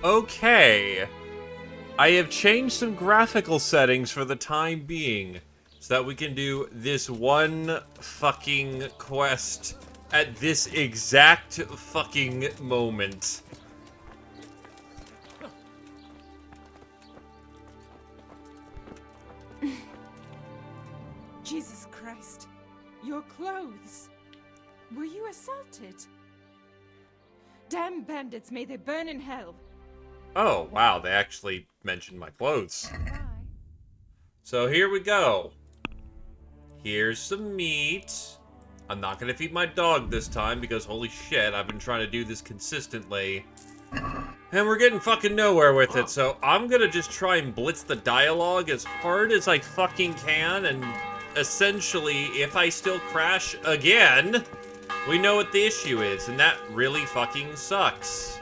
Okay. I have changed some graphical settings for the time being, so that we can do this one fucking quest at this exact fucking moment. Jesus Christ. Your clothes. Were you assaulted? Damn bandits, may they burn in hell. Oh, wow, they actually mentioned my clothes. So here we go. Here's some meat. I'm not gonna feed my dog this time because holy shit, I've been trying to do this consistently. And we're getting fucking nowhere with it, so I'm gonna just try and blitz the dialogue as hard as I fucking can, and essentially, if I still crash again, we know what the issue is, and that really fucking sucks.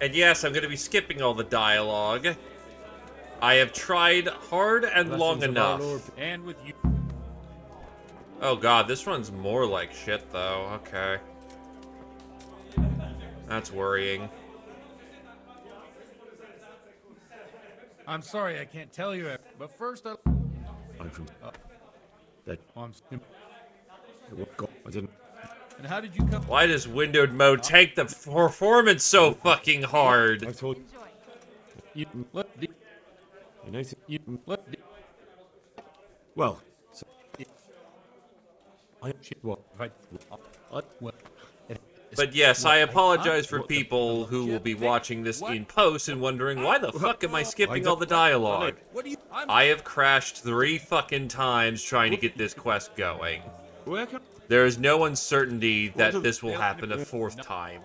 And yes, I'm going to be skipping all the dialogue. I have tried hard and long enough. And with you. Oh god, this one's more like shit though. Okay. That's worrying. I'm sorry I can't tell you, but first I'm from that. I didn't. And how did you come? Why does windowed mode take the performance so fucking hard? I told You let the, you know. you let the, Well, so, I what? well, But yes, I apologize for people who will be watching this in post and wondering why the fuck am I skipping all the dialogue? what do you? I have crashed 3 fucking times trying to get this quest going. Where can? There is no uncertainty that this will happen a 4th time.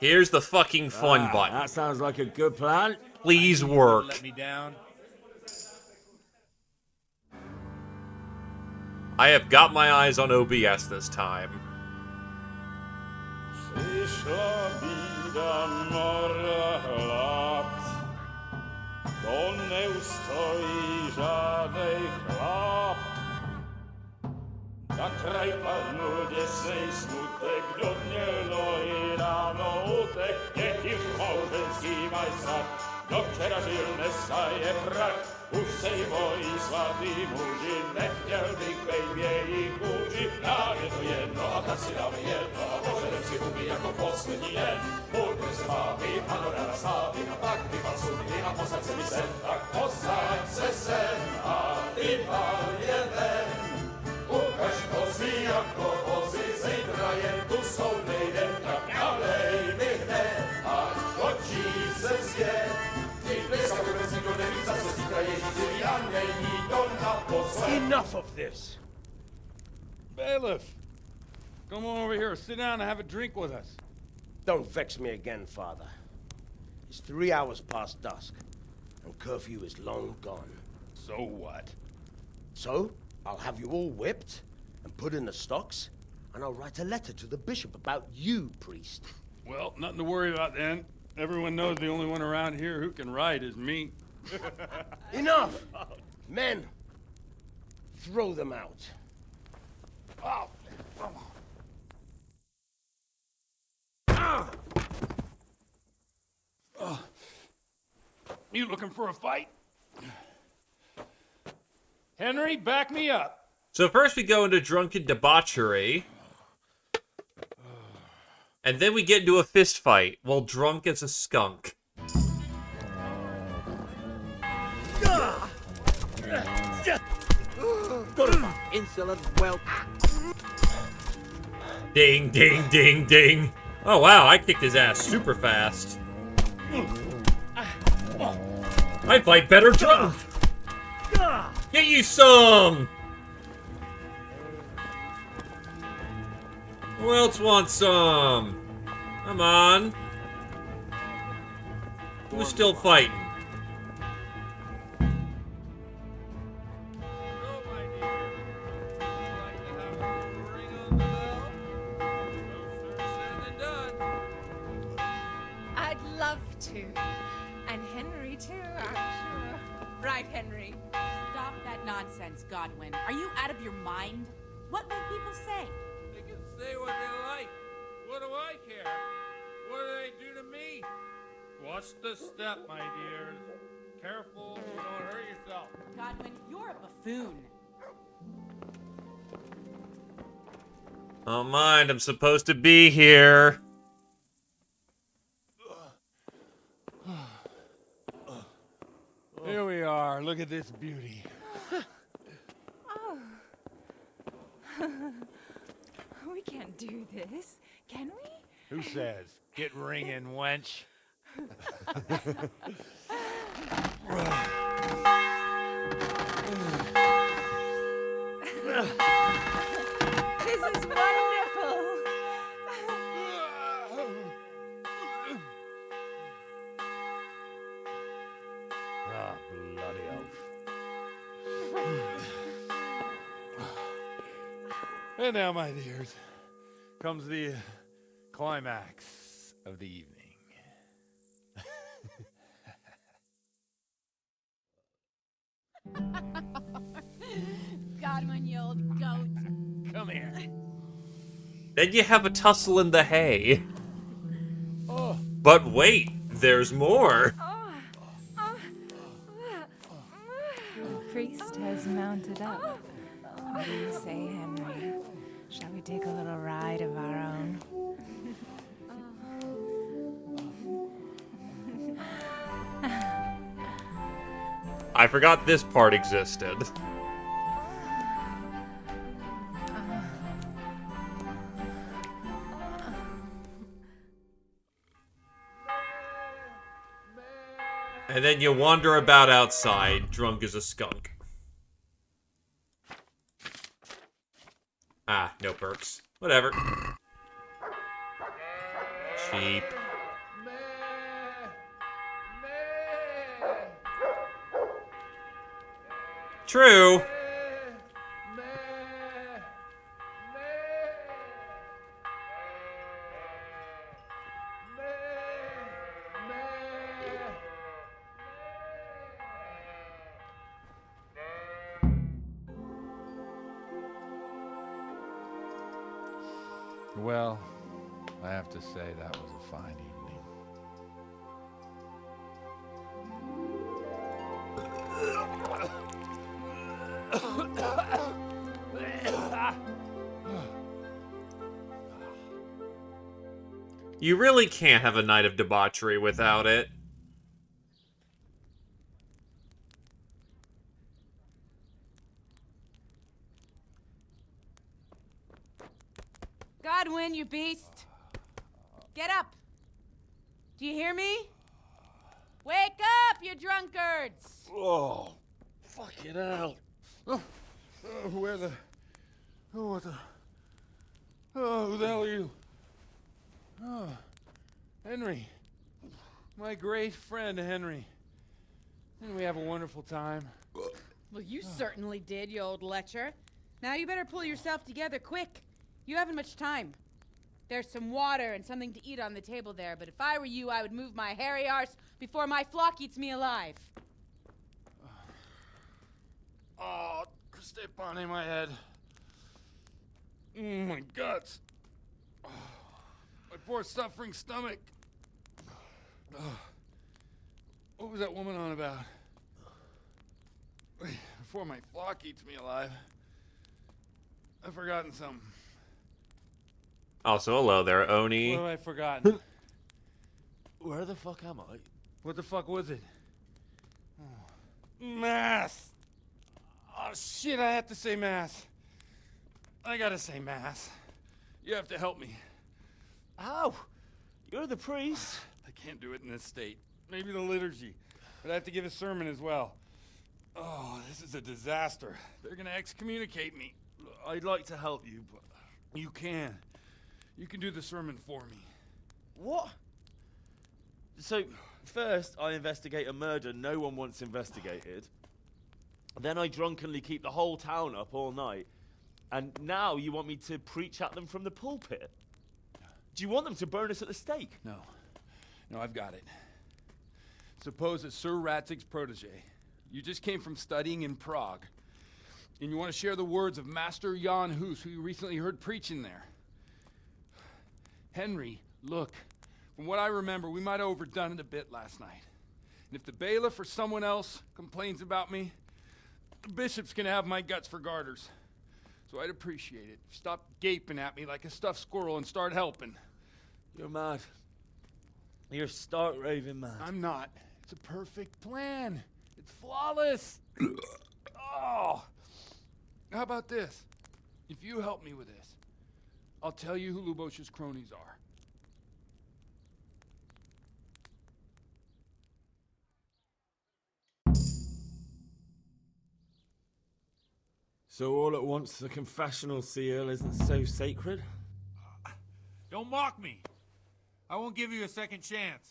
Here's the fucking fun button. That sounds like a good plan. Please work. Let me down. I have got my eyes on OBS this time. Na kraj panu desej smutek, do mnie loi rano utek, niech już małżeński majstak, do wczera żylne staje prach, už sej moji svatý muži, nechtěl bych bejbě jich muži, nám je to jedno a tak si dáme jedno a požerem si huby jako poslední den. Buďme se mámy, ano ráda stávy a tak vypal sudy a posaď se mi sem, tak posaď se sem a vypal je ven. Ukaž kozy jako vozy, zítra jen tu jsou nejdem, tak nalej mi hned a točí se svět. Ty dneska vůbec nikdo neví, za co zítra je živý a není to naposled. Enough of this! Bailiff, come on over here, sit down and have a drink with us. Don't vex me again, Father. It's 3 hours past dusk, and curfew is long gone. So what? So, I'll have you all whipped and put in the stocks, and I'll write a letter to the bishop about you, priest. Well, nothing to worry about then. Everyone knows the only one around here who can write is me. Enough! Men, throw them out. Oh, you looking for a fight? Henry, back me up. So first we go into drunken debauchery. And then we get into a fist fight while drunk as a skunk. Insolent whelp. Ding, ding, ding, ding. Oh, wow, I kicked his ass super fast. I fight better drunk. Get you some. Who else wants some? Come on. Who's still fighting? I'd love to. And Henry, too, I'm sure. Right, Henry? Stop that nonsense, Godwin. Are you out of your mind? What will people say? They can say what they like. What do I care? What do they do to me? Watch the step, my dears. Careful, you don't hurt yourself. Godwin, you're a buffoon. Don't mind, I'm supposed to be here. Here we are. Look at this beauty. We can't do this, can we? Who says? Get ringing, wench. This is wonderful. Ah, bloody oath. And now, my dears, comes the climax of the evening. Godwin, you old goat. Come here. Then you have a tussle in the hay. Oh. But wait, there's more. Priest has mounted up. What do you say, Henry? Shall we take a little ride of our own? I forgot this part existed. And then you wander about outside, drunk as a skunk. Ah, no perks. Whatever. Cheap. True. Well, I have to say that was a fine evening. You really can't have a night of debauchery without it. Godwin, you beast. Get up. Do you hear me? Wake up, you drunkards. Oh, fucking hell. Where the... Oh, what the... Oh, who the hell are you? Oh, Henry. My great friend, Henry. Didn't we have a wonderful time? Well, you certainly did, you old lecher. Now you better pull yourself together quick. You haven't much time. There's some water and something to eat on the table there, but if I were you, I would move my hairy arse before my flock eats me alive. Oh, step on in my head. My guts. Oh, my poor suffering stomach. Oh, what was that woman on about? Before my flock eats me alive. I've forgotten something. Also, hello there, Oni. What have I forgotten? Where the fuck am I? What the fuck was it? Mass. Oh, shit, I have to say mass. I gotta say mass. You have to help me. How? You're the priest. I can't do it in this state. Maybe the liturgy. But I have to give a sermon as well. Oh, this is a disaster. They're gonna excommunicate me. I'd like to help you, but you can. You can do the sermon for me. What? So, first I investigate a murder no one wants investigated. Then I drunkenly keep the whole town up all night. And now you want me to preach at them from the pulpit? Do you want them to burn us at the stake? No. No, I've got it. Suppose that Sir Ratzig's protege. You just came from studying in Prague. And you want to share the words of Master Jan Hus, who you recently heard preaching there. Henry, look. From what I remember, we might have overdone it a bit last night. And if the bailiff or someone else complains about me, the bishop's gonna have my guts for garters. So I'd appreciate it. Stop gaping at me like a stuffed squirrel and start helping. You're mad. You're stark raving mad. I'm not. It's a perfect plan. It's flawless. Oh. How about this? If you help me with this, I'll tell you who Lubosh's cronies are. So all at once the confessional seal isn't so sacred? Don't mock me. I won't give you a second chance.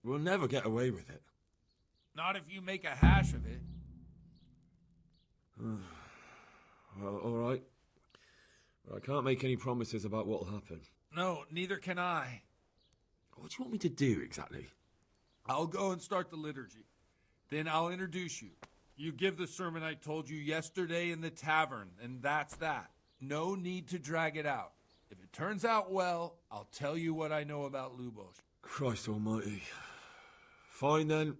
We'll never get away with it. Not if you make a hash of it. Well, all right. But I can't make any promises about what'll happen. No, neither can I. What do you want me to do exactly? I'll go and start the liturgy. Then I'll introduce you. You give the sermon I told you yesterday in the tavern, and that's that. No need to drag it out. If it turns out well, I'll tell you what I know about Lubosh. Christ almighty. Fine then.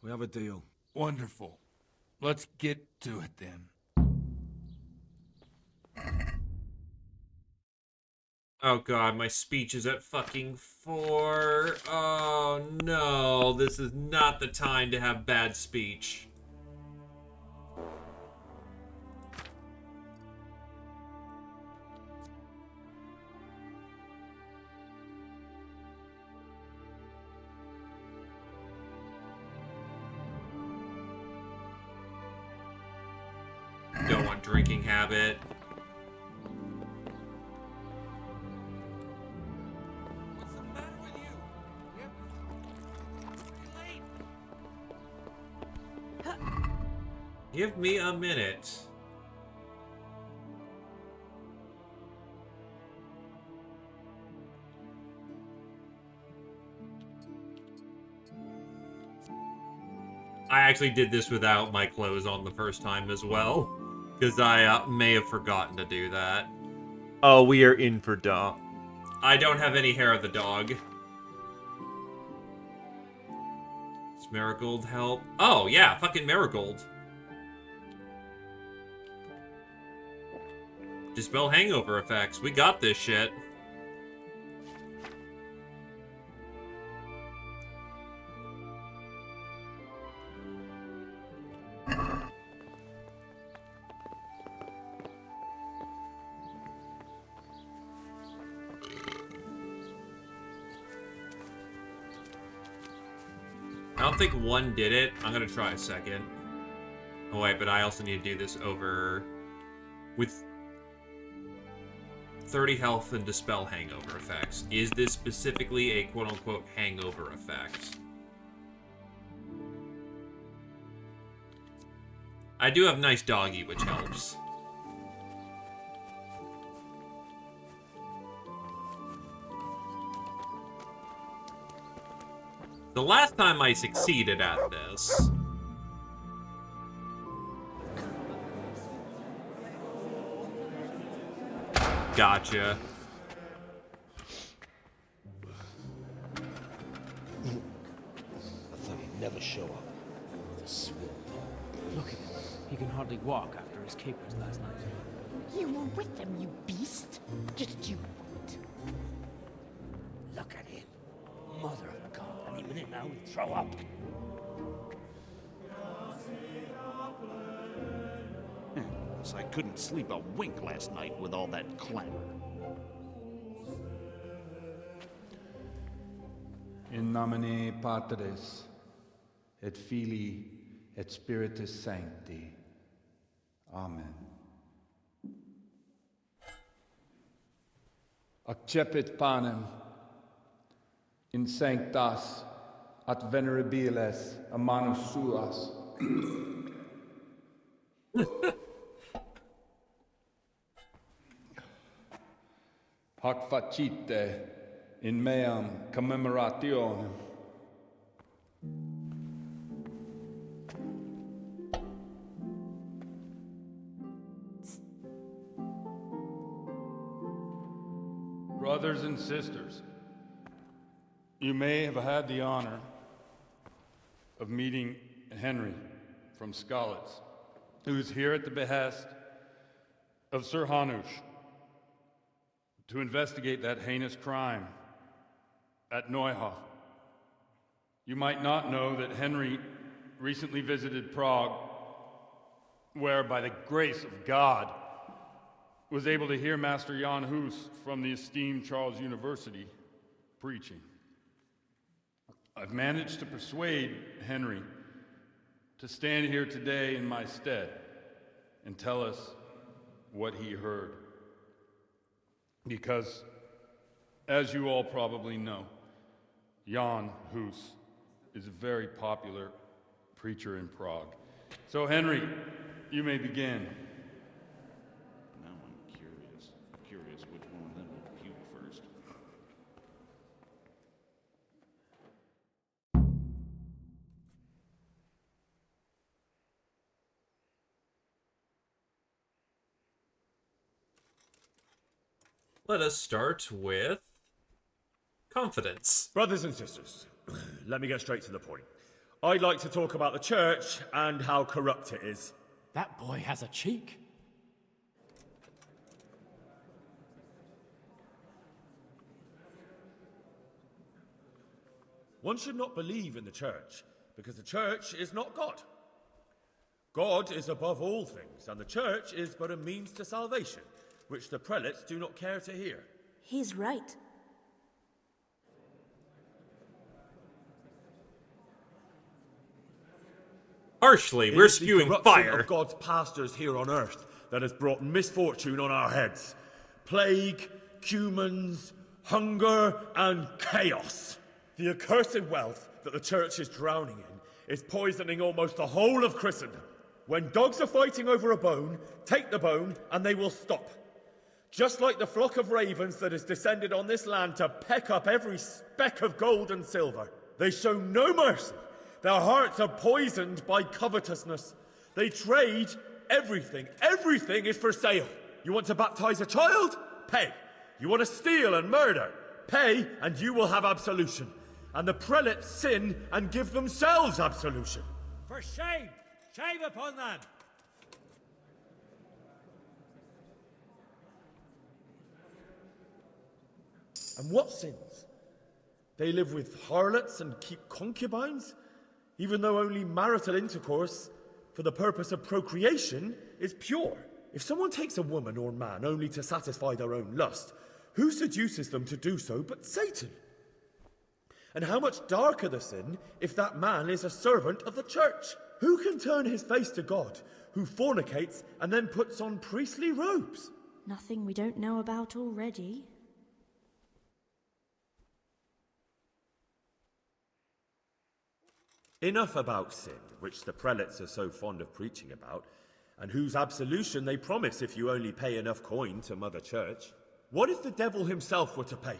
We have a deal. Wonderful. Let's get to it then. Oh god, my speech is at fucking 4. Oh no, this is not the time to have bad speech. Don't want drinking habit. What's the matter with you? We have to... You're late. Give me a minute. I actually did this without my clothes on the first time as well, because I may have forgotten to do that. Oh, we are in for dark. I don't have any hair of the dog. Does Marigold help? Oh, yeah, fucking Marigold. Dispel hangover effects. We got this shit. I don't think one did it. I'm gonna try a second. Oh wait, but I also need to do this over with 30 health and dispel hangover effects. Is this specifically a quote-unquote hangover effect? I do have nice doggy, which helps. The last time I succeeded at this... Gotcha. I thought he'd never show up. The swim. Look at him. He can hardly walk after his capers last night. You were with them, you beast. Just you wait. Look at him. Mother of God. Any minute now. I'll throw up. So I couldn't sleep a wink last night with all that clamor. In nomine Patris, et Filii, et Spiritus Sancti. Amen. Accepit panem in sanctas at venerabiles a manus suas. Hac facite in meam commemorationem. Brothers and sisters, you may have had the honor of meeting Henry from Skalitz, who is here at the behest of Sir Hanush to investigate that heinous crime at Neuhof. You might not know that Henry recently visited Prague, where, by the grace of God, was able to hear Master Jan Hus from the esteemed Charles University preaching. I've managed to persuade Henry to stand here today in my stead and tell us what he heard. Because, as you all probably know, Jan Hus is a very popular preacher in Prague. So, Henry, you may begin. Now I'm curious which one of them will puke first. Let us start with confidence. Brothers and sisters, let me get straight to the point. I'd like to talk about the church and how corrupt it is. That boy has a cheek. One should not believe in the church, because the church is not God. God is above all things, and the church is but a means to salvation, which the prelates do not care to hear. He's right. Harshly, we're spewing fire. Of God's pastors here on earth that has brought misfortune on our heads. Plague, cumens, hunger, and chaos. The accursed wealth that the church is drowning in is poisoning almost the whole of Christendom. When dogs are fighting over a bone, take the bone and they will stop. Just like the flock of ravens that has descended on this land to peck up every speck of gold and silver. They show no mercy. Their hearts are poisoned by covetousness. They trade everything. Everything is for sale. You want to baptize a child? Pay. You want to steal and murder? Pay, and you will have absolution. And the prelates sin and give themselves absolution. For shame! Shame upon them! And what sins? They live with harlots and keep concubines, even though only marital intercourse for the purpose of procreation is pure. If someone takes a woman or man only to satisfy their own lust, who seduces them to do so but Satan? And how much darker the sin if that man is a servant of the church? Who can turn his face to God, who fornicates and then puts on priestly robes? Nothing we don't know about already. Enough about sin, which the prelates are so fond of preaching about, and whose absolution they promise if you only pay enough coin to Mother Church. What if the devil himself were to pay?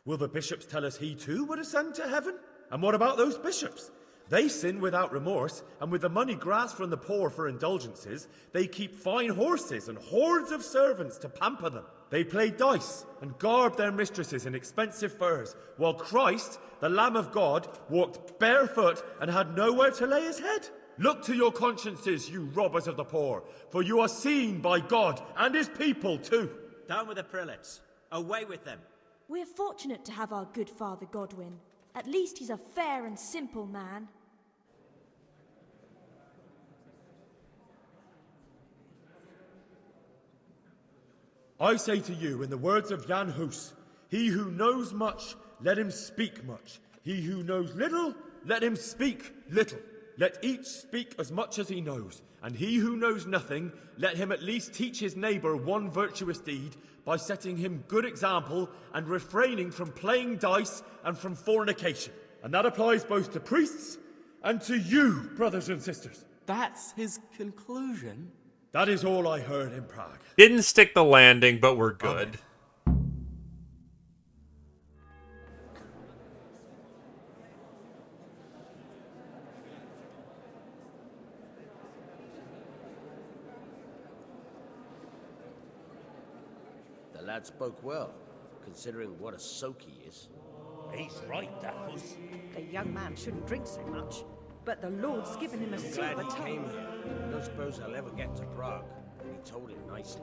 Will the bishops tell us he too would ascend to heaven? And what about those bishops? They sin without remorse, and with the money grasped from the poor for indulgences, they keep fine horses and hordes of servants to pamper them. They play dice and garb their mistresses in expensive furs, while Christ, the Lamb of God, walked barefoot and had nowhere to lay his head. Look to your consciences, you robbers of the poor, for you are seen by God and his people too. Down with the prelates. Away with them. We're fortunate to have our good Father Godwin. At least he's a fair and simple man. I say to you, in the words of Jan Hus, he who knows much, let him speak much. He who knows little, let him speak little. Let each speak as much as he knows. And he who knows nothing, let him at least teach his neighbour one virtuous deed by setting him good example and refraining from playing dice and from fornication. And that applies both to priests and to you, brothers and sisters. That's his conclusion? That is all I heard in Prague. Didn't stick the landing, but we're good. The lad spoke well, considering what a soak he is. He's right, Dapples. The young man shouldn't drink so much, but the Lord's given him a I'm glad silver he came tongue. here. I don't suppose I'll ever get to Prague, and he told it nicely.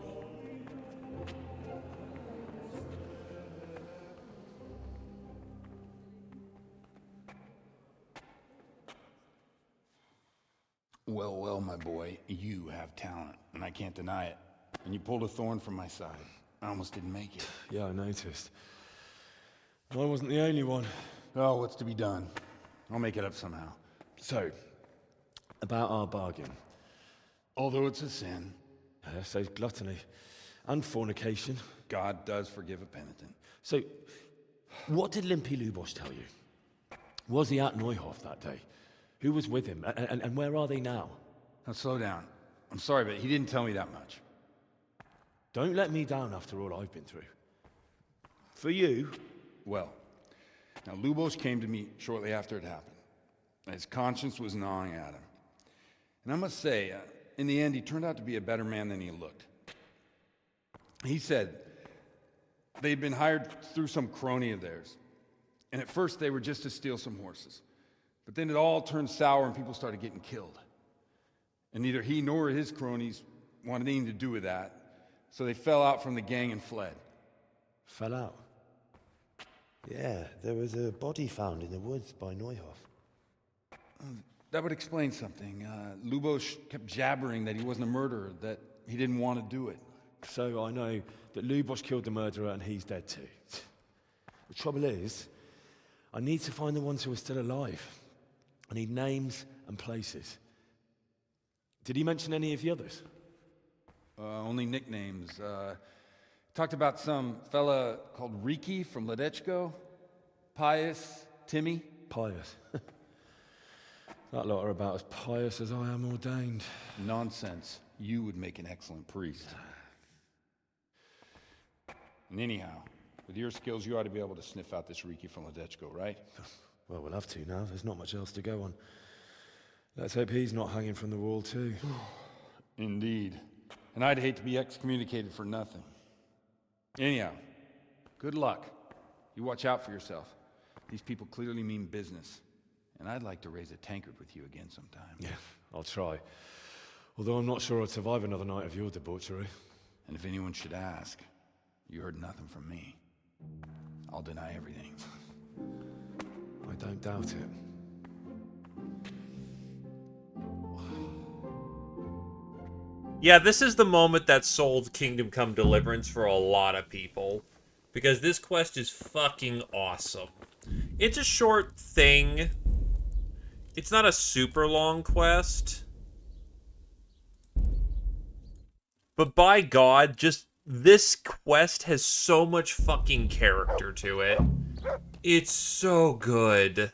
Well, well, my boy, you have talent, and I can't deny it. And you pulled a thorn from my side. I almost didn't make it. Yeah, I noticed. I wasn't the only one. Oh, what's to be done? I'll make it up somehow. So, about our bargain. Although it's a sin. So gluttony and fornication. God does forgive a penitent. So, what did Limpy Lubos tell you? Was he at Neuhof that day? Who was with him? And where are they now? Now, slow down. I'm sorry, but he didn't tell me that much. Don't let me down after all I've been through. For you... Well, now Lubos came to me shortly after it happened. His conscience was gnawing at him. And I must say, in the end, he turned out to be a better man than he looked. He said they'd been hired through some crony of theirs. And at first they were just to steal some horses. But then it all turned sour and people started getting killed. And neither he nor his cronies wanted anything to do with that. So they fell out from the gang and fled. Fell out? Yeah, there was a body found in the woods by Neuhof. That would explain something. Lubos kept jabbering that he wasn't a murderer, that he didn't want to do it. So I know that Lubos killed the murderer and he's dead too. The trouble is, I need to find the ones who are still alive. I need names and places. Did he mention any of the others? Only nicknames. Talked about some fella called Riki from Ledechko, Pius, Timmy. Pius. That lot are about as pious as I am ordained. Nonsense. You would make an excellent priest. And anyhow, with your skills, you ought to be able to sniff out this Riki from Ledechko, right? Well, we'll have to now. There's not much else to go on. Let's hope he's not hanging from the wall too. Indeed. And I'd hate to be excommunicated for nothing. Anyhow, good luck. You watch out for yourself. These people clearly mean business. And I'd like to raise a tankard with you again sometime. Yeah, I'll try. Although I'm not sure I'd survive another night of your debauchery. And if anyone should ask, you heard nothing from me. I'll deny everything. I don't doubt it. Yeah, this is the moment that sold Kingdom Come Deliverance for a lot of people. Because this quest is fucking awesome. It's a short thing. It's not a super long quest. But by God, just this quest has so much fucking character to it. It's so good.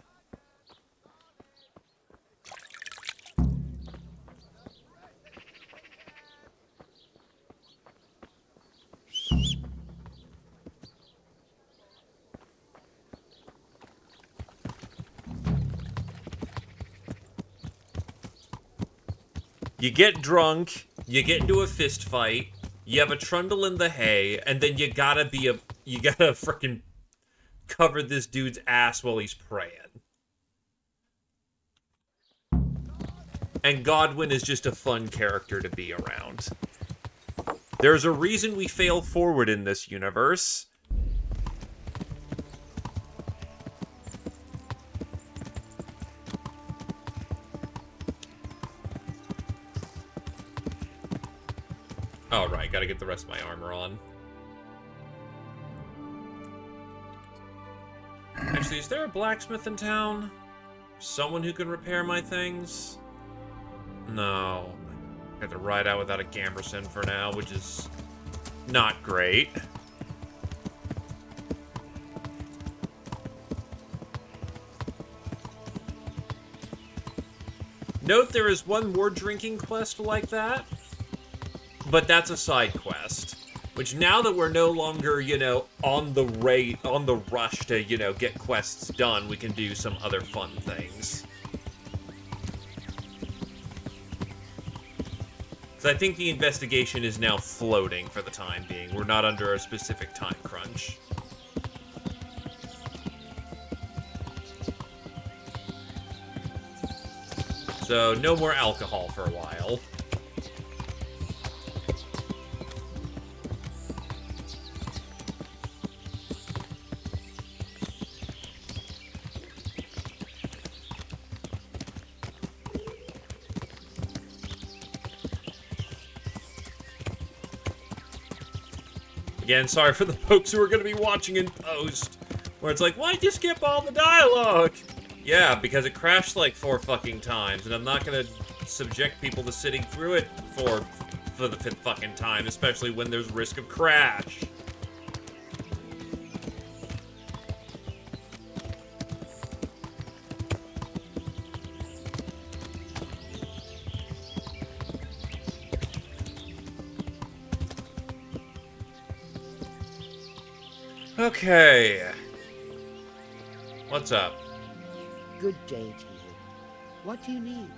You get drunk, you get into a fist fight, you have a trundle in the hay, and then you gotta frickin' cover this dude's ass while he's praying. And Godwin is just a fun character to be around. There's a reason we fail forward in this universe. Oh, right. Gotta get the rest of my armor on. Actually, is there a blacksmith in town? Someone who can repair my things? No. I have to ride out without a gamberson for now, which is not great. Note there is one more drinking quest like that, but that's a side quest. Which now that we're no longer, you know, on the rush to, you know, get quests done, we can do some other fun things. So I think the investigation is now floating for the time being. We're not under a specific time crunch. So no more alcohol for a while. Again, sorry for the folks who are going to be watching in post, where it's like, why'd you skip all the dialogue? Yeah, because it crashed like 4 fucking times, and I'm not going to subject people to sitting through it for the 5th fucking time, especially when there's risk of crash. Okay. What's up? Good day to you. What do you need?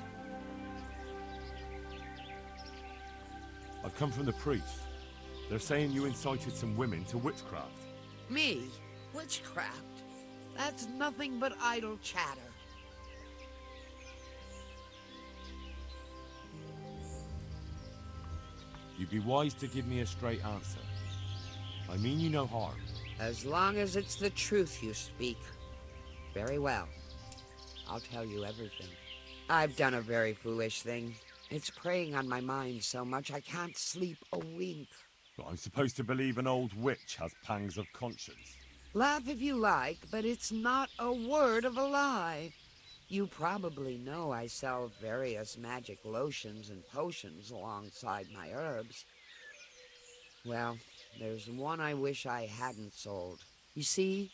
I've come from the priests. They're saying you incited some women to witchcraft. Me? Witchcraft? That's nothing but idle chatter. You'd be wise to give me a straight answer. I mean you no harm. As long as it's the truth you speak. Very well. I'll tell you everything. I've done a very foolish thing. It's preying on my mind so much I can't sleep a wink. But I'm supposed to believe an old witch has pangs of conscience. Laugh if you like, but it's not a word of a lie. You probably know I sell various magic lotions and potions alongside my herbs. Well, there's one I wish I hadn't sold. You see,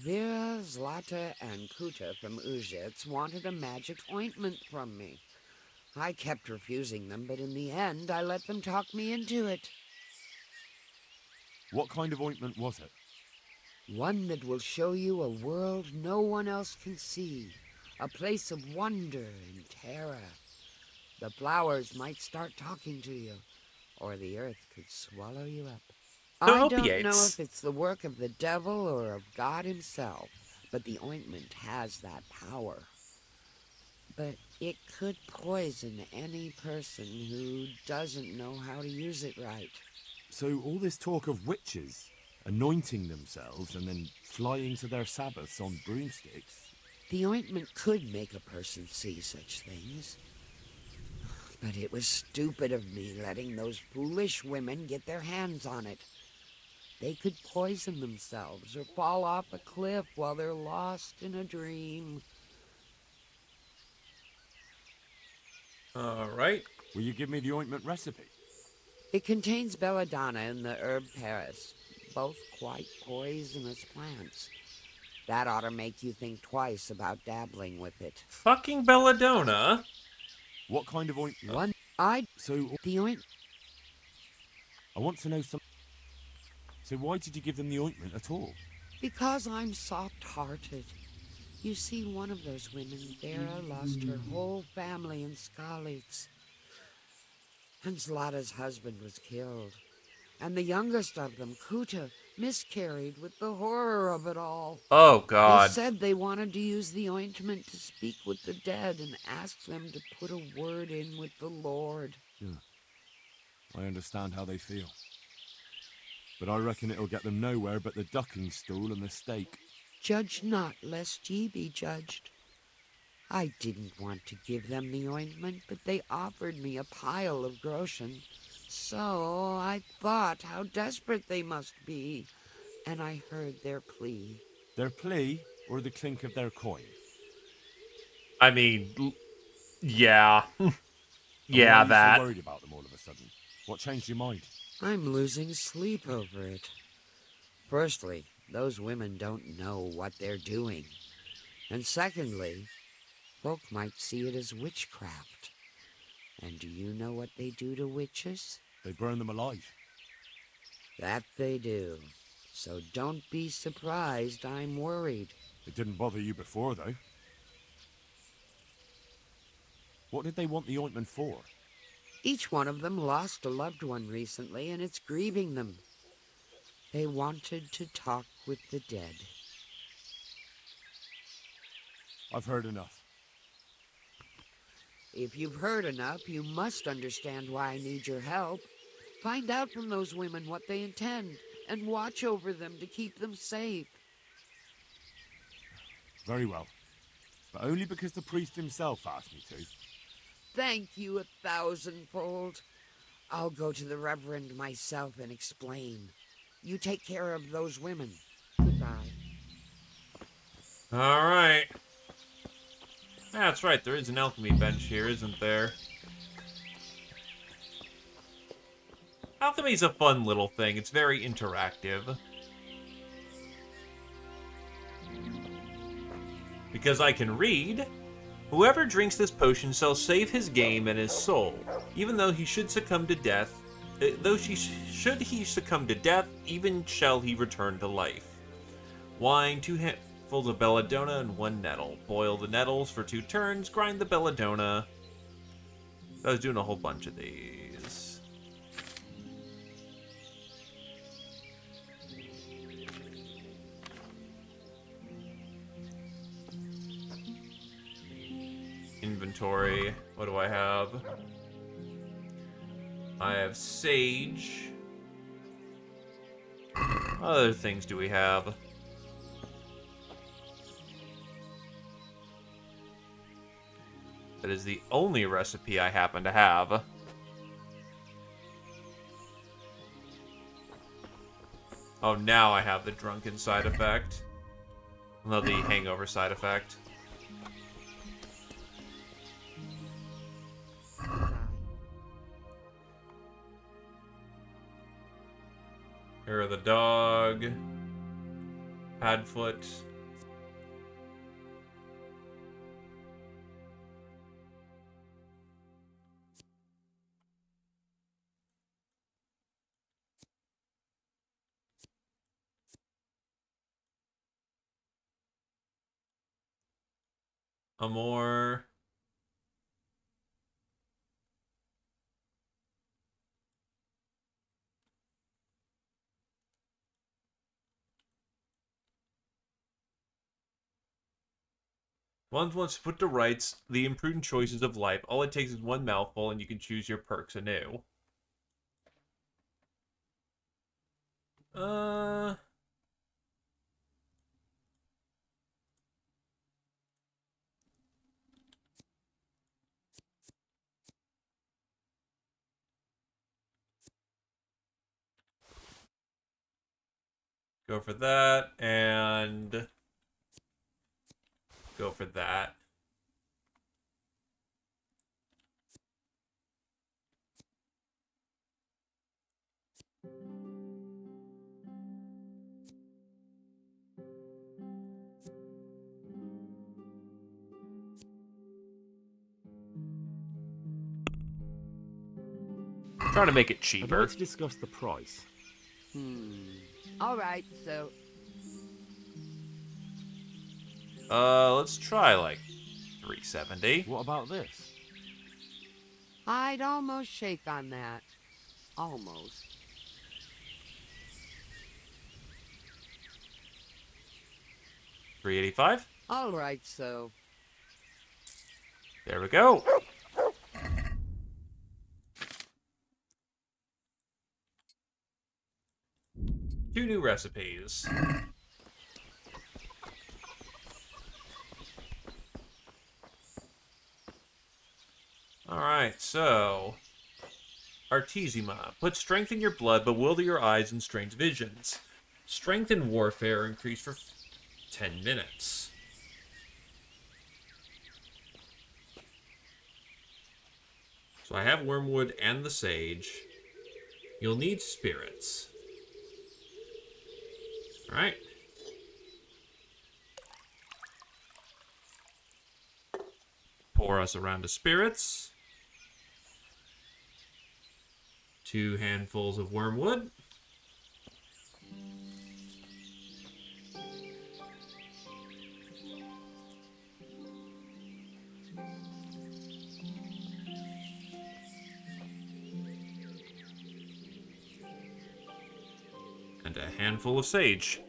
Vera, Zlata, and Kuta from Uzhitz wanted a magic ointment from me. I kept refusing them, but in the end, I let them talk me into it. What kind of ointment was it? One that will show you a world no one else can see. A place of wonder and terror. The flowers might start talking to you, or the earth could swallow you up. I don't know if it's the work of the devil or of God himself, but the ointment has that power. But it could poison any person who doesn't know how to use it right. So all this talk of witches anointing themselves and then flying to their sabbaths on broomsticks. The ointment could make a person see such things. But it was stupid of me letting those foolish women get their hands on it. They could poison themselves or fall off a cliff while they're lost in a dream. All right. Will you give me the ointment recipe? It contains belladonna and the herb Paris, both quite poisonous plants. That ought to make you think twice about dabbling with it. Fucking belladonna? What kind of ointment? The ointment. I want to know some. So why did you give them the ointment at all? Because I'm soft-hearted. You see, one of those women, Vera, lost her whole family in Skalitz. And Zlata's husband was killed. And the youngest of them, Kuta, miscarried with the horror of it all. Oh, God. They said they wanted to use the ointment to speak with the dead and ask them to put a word in with the Lord. Yeah. I understand how they feel. But I reckon it'll get them nowhere but the ducking stool and the stake. Judge not, lest ye be judged. I didn't want to give them the ointment, but they offered me a pile of groschen, So I thought how desperate they must be, and I heard their plea. Their plea or the clink of their coin? I mean, yeah. And why Yeah, are you so that. worried about them all of a sudden? What changed your mind? I'm losing sleep over it. Firstly, those women don't know what they're doing. And secondly, folk might see it as witchcraft. And do you know what they do to witches? They burn them alive. That they do. So don't be surprised I'm worried. It didn't bother you before, though. What did they want the ointment for? Each one of them lost a loved one recently, and it's grieving them. They wanted to talk with the dead. I've heard enough. If you've heard enough, you must understand why I need your help. Find out from those women what they intend, and watch over them to keep them safe. Very well. But only because the priest himself asked me to. Thank you 1,000-fold. I'll go to the Reverend myself and explain. You take care of those women. Goodbye. Alright. That's right, there is an alchemy bench here, isn't there? Alchemy's a fun little thing. It's very interactive. Because I can read, whoever drinks this potion shall save his game and his soul, even though he should succumb to death. Should he succumb to death, even shall he return to life. Wine, 2 handfuls of belladonna and 1 nettle. Boil the nettles for 2 turns. Grind the belladonna. I was doing a whole bunch of these. Inventory. What do I have? I have sage. What other things do we have? That is the only recipe I happen to have. Oh, now I have the drunken side effect. No, the hangover side effect. Here are the dog. Padfoot. Amor. One wants to put to rights the imprudent choices of life. All it takes is 1 mouthful, and you can choose your perks anew. Go for that, and go for that. Trying to make it cheaper. I'd like to discuss the price. All right, so... Let's try, like, 370. What about this? I'd almost shake on that. Almost. $385. All right, so... There we go. Two new recipes. Alright, so... Artesima. Put strength in your blood, but will to your eyes and strange visions. Strength in warfare increased for 10 minutes. So I have wormwood and the sage. You'll need spirits. Alright. Pour us a round of spirits. 2 handfuls of wormwood. And a handful of sage.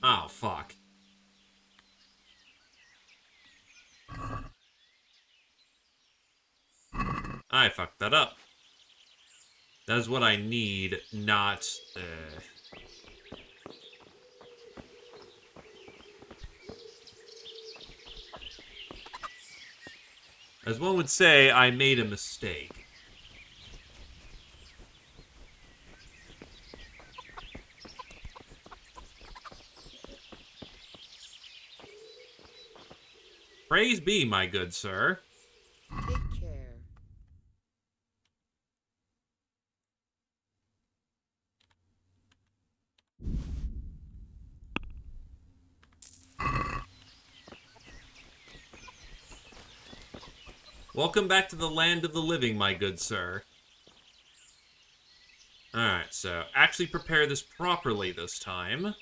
Oh, fuck. I fucked that up. That is what I need, not... As one would say, I made a mistake. Praise be, my good sir. Take care. Welcome back to the land of the living, my good sir. Alright, so actually prepare this properly this time.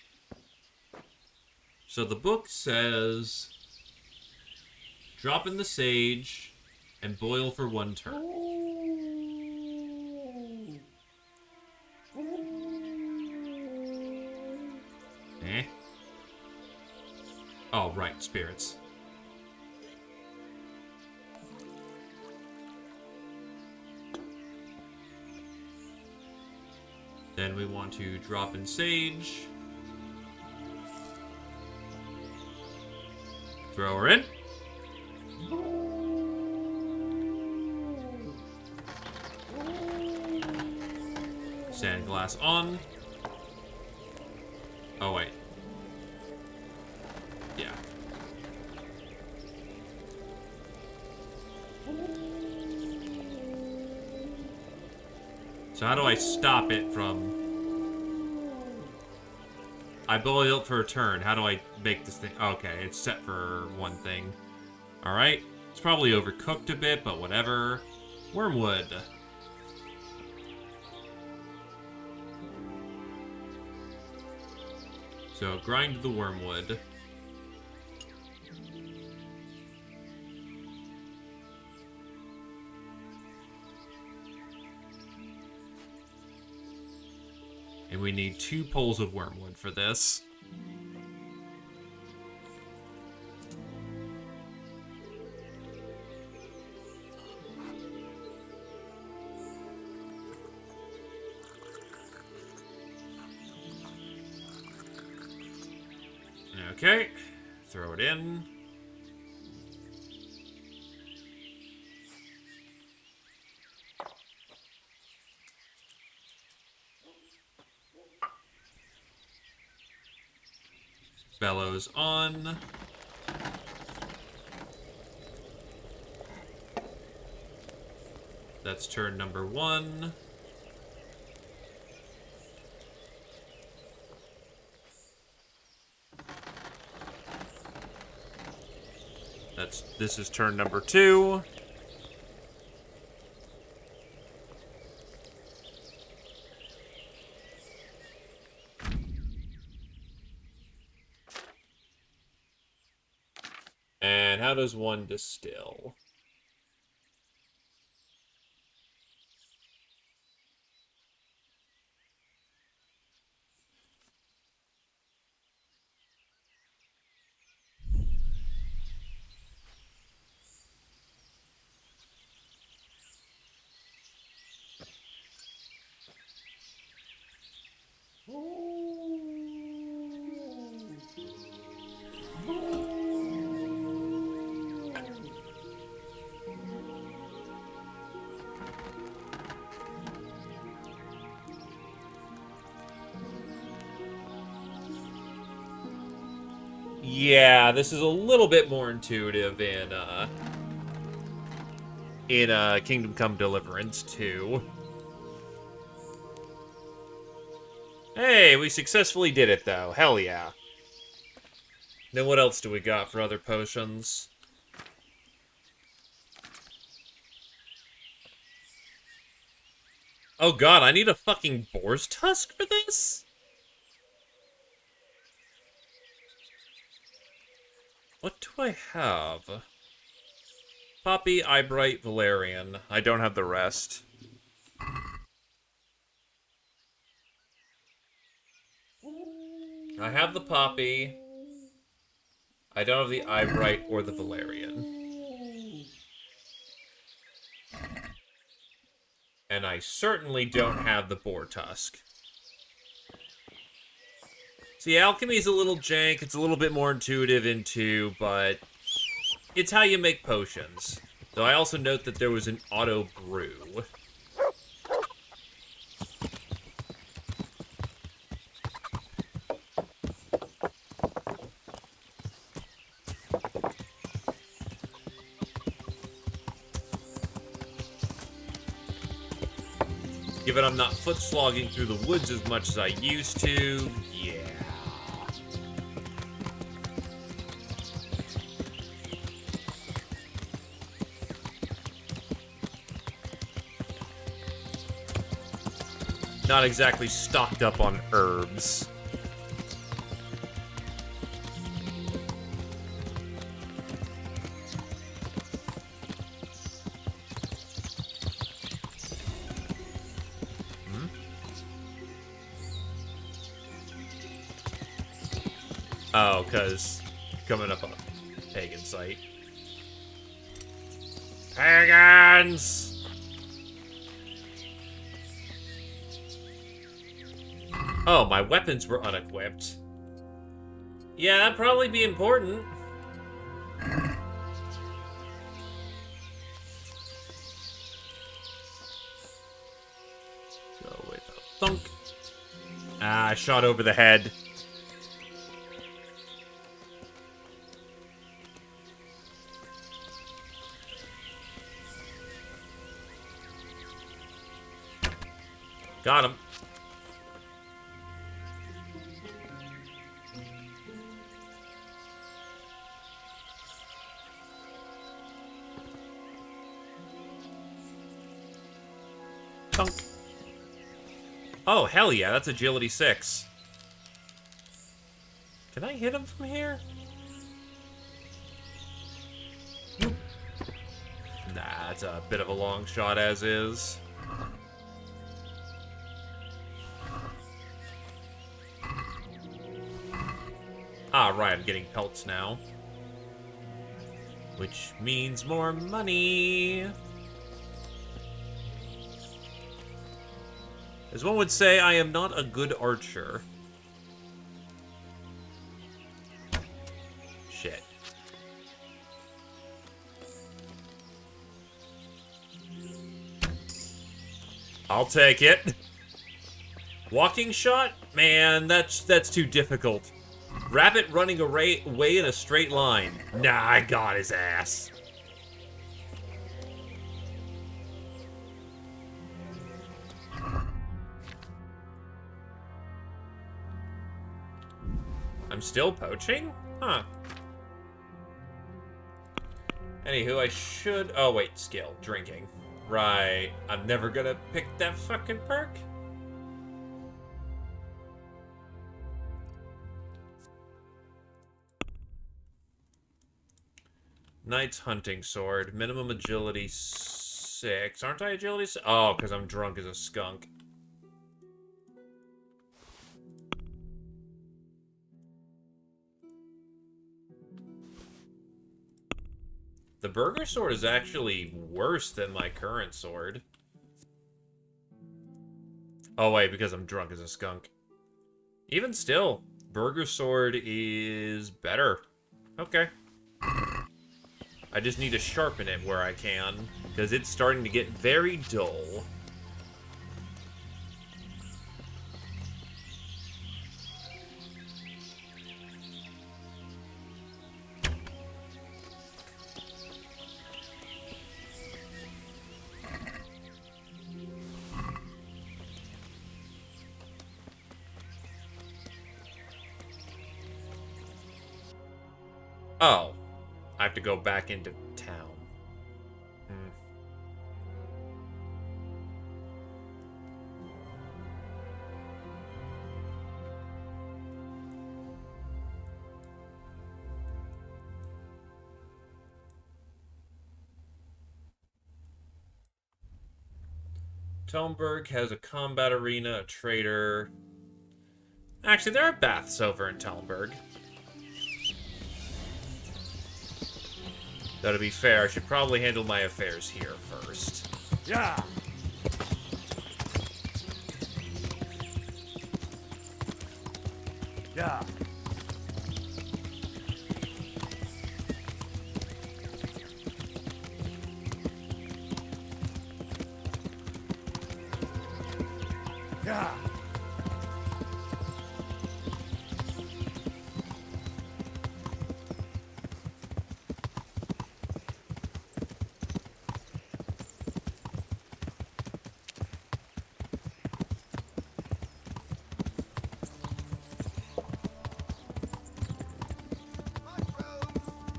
So the book says... Drop in the sage and boil for 1 turn. Eh? Oh, right, spirits. Then we want to drop in sage. Throw her in. Sandglass on. Oh, wait. Yeah. So how do I stop it from... I boil it for a turn. How do I make this thing... Okay, it's set for one thing. Alright. It's probably overcooked a bit, but whatever. Wormwood. So, grind the wormwood. And we need 2 poles of wormwood for this. Okay, throw it in. Bellows on. That's turn number 1. This is turn number 2. And how does one distill? Yeah, this is a little bit more intuitive in Kingdom Come Deliverance 2. Hey, we successfully did it, though. Hell yeah. Then what else do we got for other potions? Oh god, I need a fucking boar's tusk for this? What do I have? Poppy, Eyebright, Valerian. I don't have the rest. I have the Poppy. I don't have the Eyebright or the Valerian. And I certainly don't have the Boar Tusk. See, alchemy is a little jank. It's a little bit more intuitive in 2, but it's how you make potions. Though I also note that there was an auto brew. Given I'm not foot slogging through the woods as much as I used to, yeah. Not exactly stocked up on herbs. Oh, because coming up a pagan site. Pagans! Oh, my weapons were unequipped. Yeah, that'd probably be important. Go with a thunk. Ah, I shot over the head. Got him. Thunk. Oh, hell yeah, that's agility 6. Can I hit him from here? Nah, it's a bit of a long shot as is. Ah, right, I'm getting pelts now. Which means more money. As one would say, I am not a good archer. Shit. I'll take it. Walking shot? Man, that's too difficult. Rabbit running away in a straight line. Nah, I got his ass. I'm still poaching? Huh. Anywho, I should... Oh, wait, skill. Drinking. Right. I'm never gonna pick that fucking perk. Knight's hunting sword. Minimum agility 6. Aren't I agility 6? Oh, because I'm drunk as a skunk. The burger sword is actually worse than my current sword. Oh, wait, because I'm drunk as a skunk. Even still, burger sword is better. Okay. I just need to sharpen it where I can, because it's starting to get very dull. Oh. I have to go back into town. Talmberg has a combat arena, a trader. Actually, there are baths over in Talmberg. Though to be fair, I should probably handle my affairs here first. Yeah. Yeah. Yeah.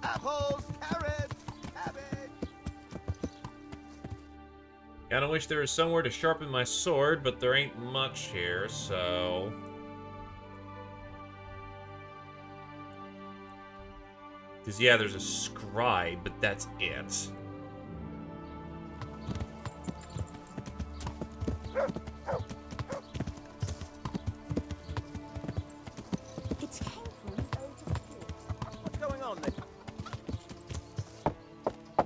Apples, carrots, cabbage. Kinda wish there was somewhere to sharpen my sword, but there ain't much here, so... Because, yeah, there's a scribe, but that's it. It's came from What's going on then?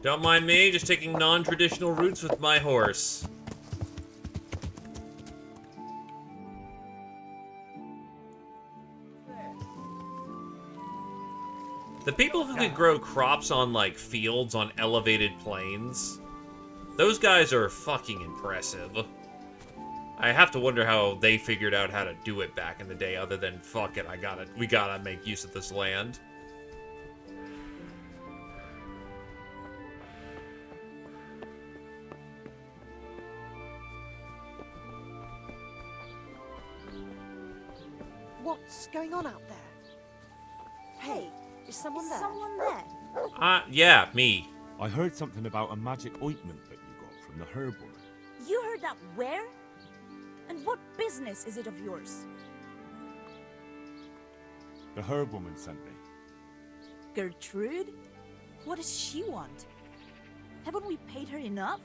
Don't mind me, just taking non-traditional routes with my horse. The people who can grow crops on, like, fields on elevated plains, those guys are fucking impressive. I have to wonder how they figured out how to do it back in the day, other than, fuck it, we gotta make use of this land. What's going on out there? Hey, is someone there? someone there? Yeah, me. I heard something about a magic ointment that you got from the herb woman. You heard that where? And what business is it of yours? The herb woman sent me. Gertrude? What does she want? Haven't we paid her enough?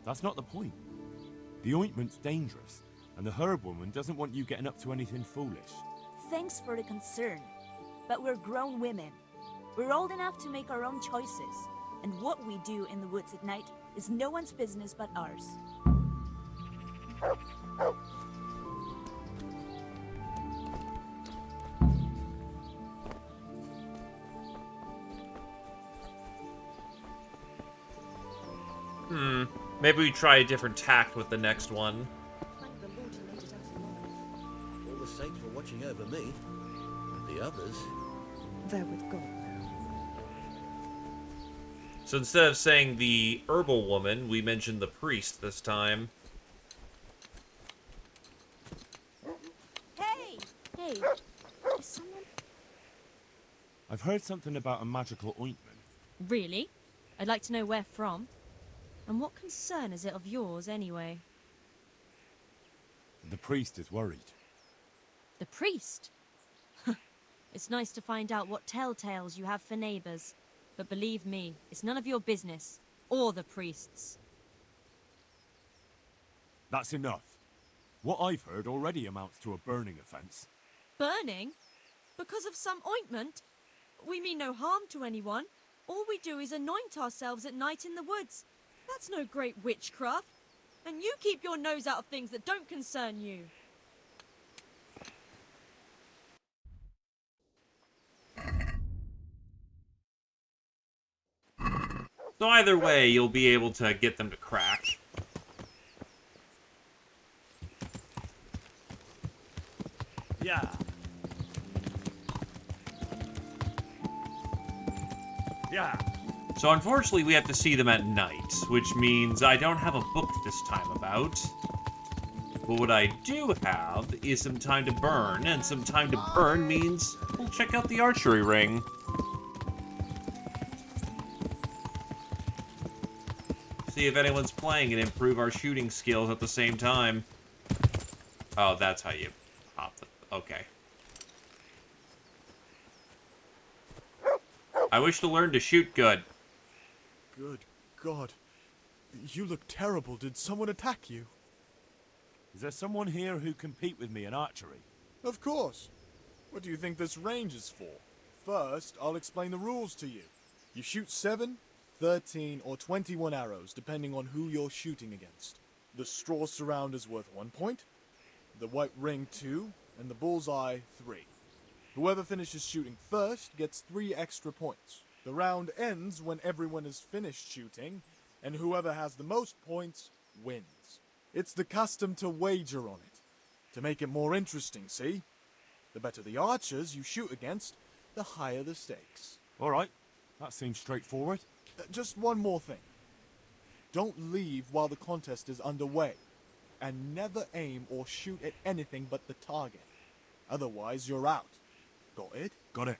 That's not the point. The ointment's dangerous, and the herb woman doesn't want you getting up to anything foolish. Thanks for the concern. But we're grown women. We're old enough to make our own choices. And what we do in the woods at night is no one's business but ours. Maybe we try a different tact with the next one. All the saints were watching over me. And the others... They're with Godwin. So instead of saying the herbal woman, we mentioned the priest this time. Hey! Hey, is someone... I've heard something about a magical ointment. Really? I'd like to know where from. And what concern is it of yours, anyway? The priest is worried. The priest? It's nice to find out what telltales you have for neighbors. But believe me, it's none of your business. Or the priest's. That's enough. What I've heard already amounts to a burning offense. Burning? Because of some ointment? We mean no harm to anyone. All we do is anoint ourselves at night in the woods. That's no great witchcraft. And you keep your nose out of things that don't concern you. So either way, you'll be able to get them to crack. Yeah. Yeah. So unfortunately, we have to see them at night, which means I don't have a book this time about. But what I do have is some time to burn, and some time to burn means we'll check out the archery ring. See if anyone's playing and improve our shooting skills at the same time. Oh, that's how you pop the... Okay. I wish to learn to shoot good. Good God. You look terrible. Did someone attack you? Is there someone here who compete with me in archery? Of course. What do you think this range is for? First, I'll explain the rules to you. You shoot 7, 13, or 21 arrows, depending on who you're shooting against. The straw surround is worth 1 point, the white ring 2, and the bullseye 3. Whoever finishes shooting first gets 3 extra points. The round ends when everyone is finished shooting, and whoever has the most points wins. It's the custom to wager on it, to make it more interesting, see? The better the archers you shoot against, the higher the stakes. All right, that seems straightforward. Just one more thing. Don't leave while the contest is underway, and never aim or shoot at anything but the target. Otherwise, you're out. Got it? Got it.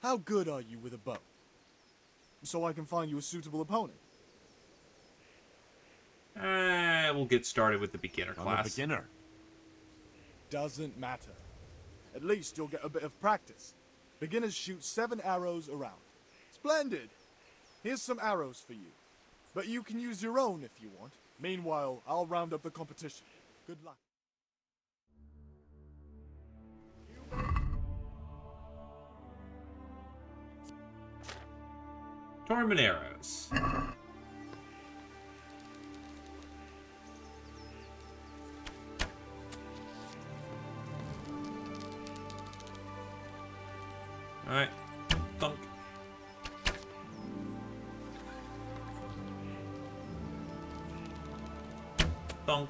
How good are you with a bow? So I can find you a suitable opponent. We'll get started with the beginner class. I'm a beginner. Doesn't matter. At least you'll get a bit of practice. Beginners shoot 7 arrows around. Splendid! Here's some arrows for you. But you can use your own if you want. Meanwhile, I'll round up the competition. Good luck. Torment arrows. Alright. Thunk. Thunk.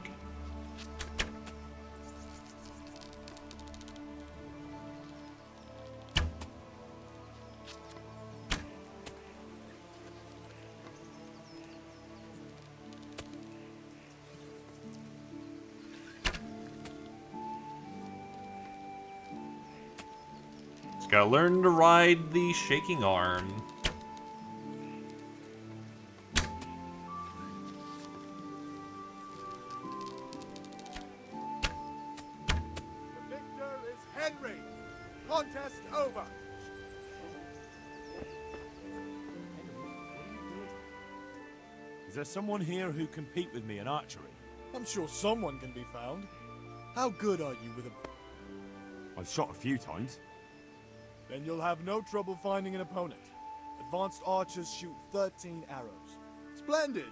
Just gotta learn to ride the shaking arm. Henry! Contest over! Is there someone here who compete with me in archery? I'm sure someone can be found. How good are you with a... I've shot a few times. Then you'll have no trouble finding an opponent. Advanced archers shoot 13 arrows. Splendid!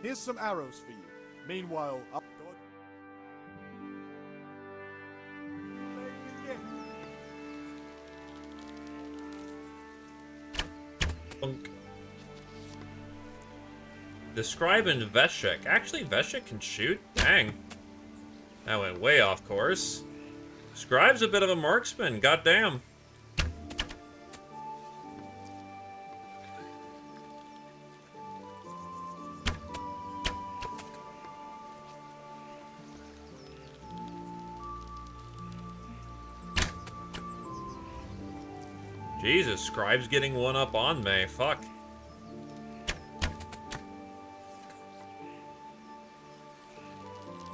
Here's some arrows for you. Meanwhile, I'll... Thunk. The Scribe and Veshik. Actually, Veshik can shoot? Dang. That went way off course. Scribe's a bit of a marksman, goddamn. Jesus, Scribe's getting one up on me. Fuck.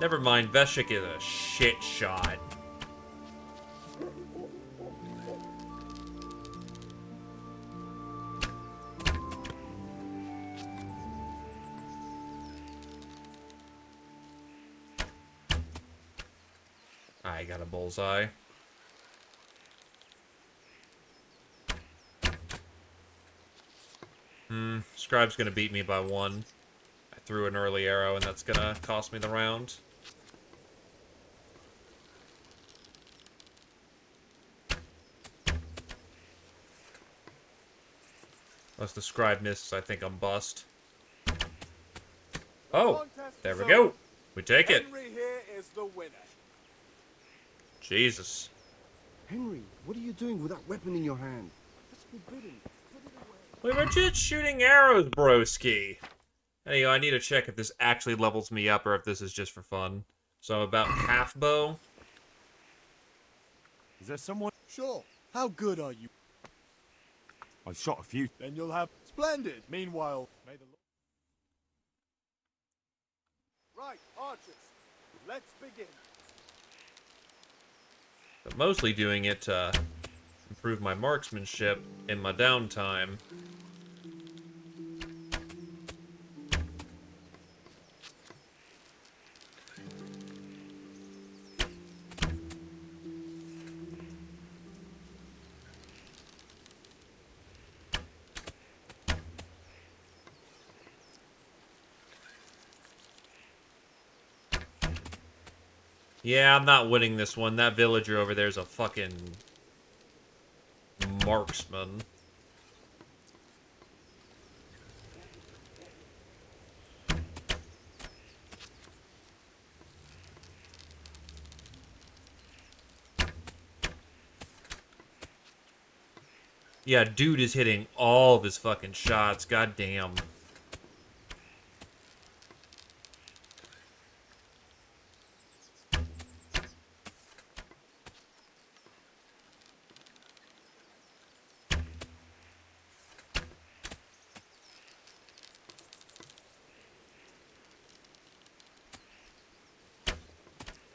Never mind, Veshik is a shit shot. I got a bullseye. Scribe's gonna beat me by 1. I threw an early arrow and that's gonna cost me the round. Unless the Scribe misses, I think I'm bust. Oh! There we go! We take it! Henry here is the winner. Jesus. Henry, what are you doing with that weapon in your hand? That's forbidden. We were just shooting arrows, broski. Anyway, I need to check if this actually levels me up or if this is just for fun. So I'm about half bow. Is there someone? Sure. How good are you? I've shot a few. Then you'll have splendid. Meanwhile, may the right, archers. Let's begin. But mostly doing it to improve my marksmanship in my downtime. Yeah, I'm not winning this one. That villager over there's a fucking marksman. Yeah, dude is hitting all of his fucking shots. God damn.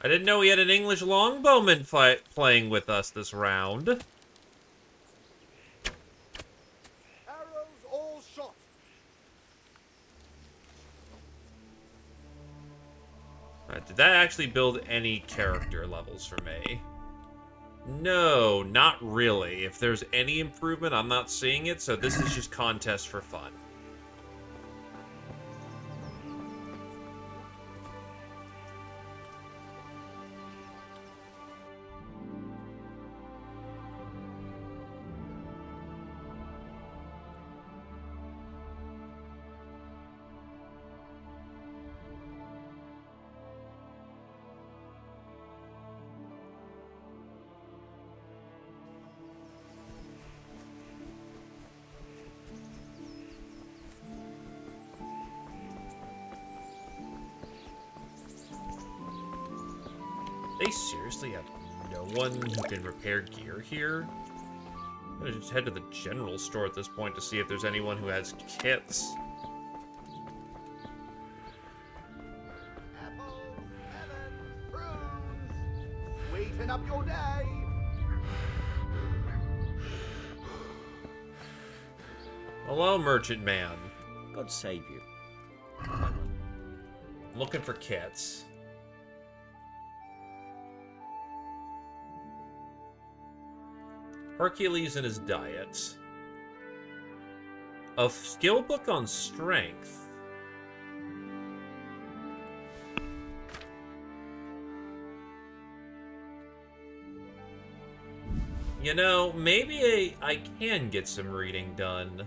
I didn't know he had an English longbowman playing with us this round. Arrows all shot. Alright, did that actually build any character levels for me? No, not really. If there's any improvement, I'm not seeing it, so this is just contest for fun. They seriously have no one who can repair gear here? I'm gonna just head to the general store at this point to see if there's anyone who has kits. Sweeten up your day. Hello, merchant man. God save you. I'm looking for kits. Hercules and his diet. A skill book on strength. You know, maybe I can get some reading done.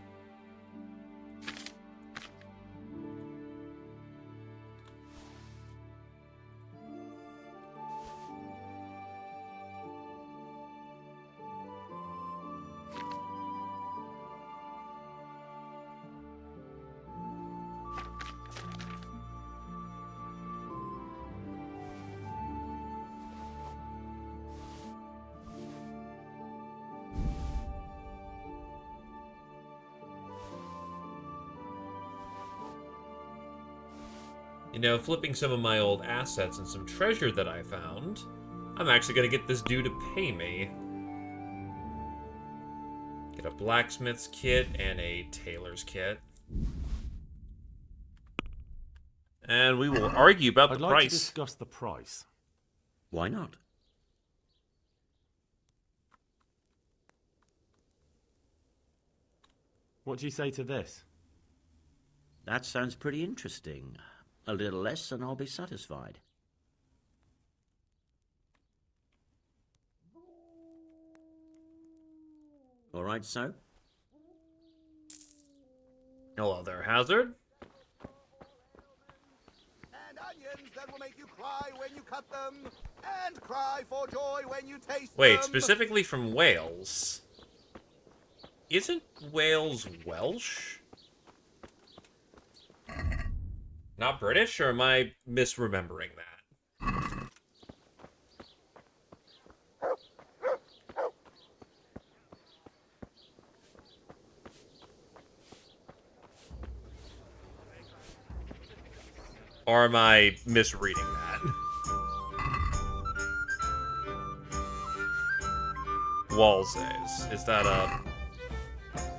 You know, flipping some of my old assets and some treasure that I found, I'm actually gonna get this dude to pay me. Get a blacksmith's kit and a tailor's kit. And we will argue about the I'd like price. to discuss the price. Why not? What do you say to this? That sounds pretty interesting. A little less and I'll be satisfied. All right, so? Hello there, Hazard. And onions that will make you cry when you cut them, and cry for joy when you taste Wait, them. specifically from Wales. Isn't Wales Welsh? Not British, or am I misremembering that? Or am I misreading that? Walses. Is that a...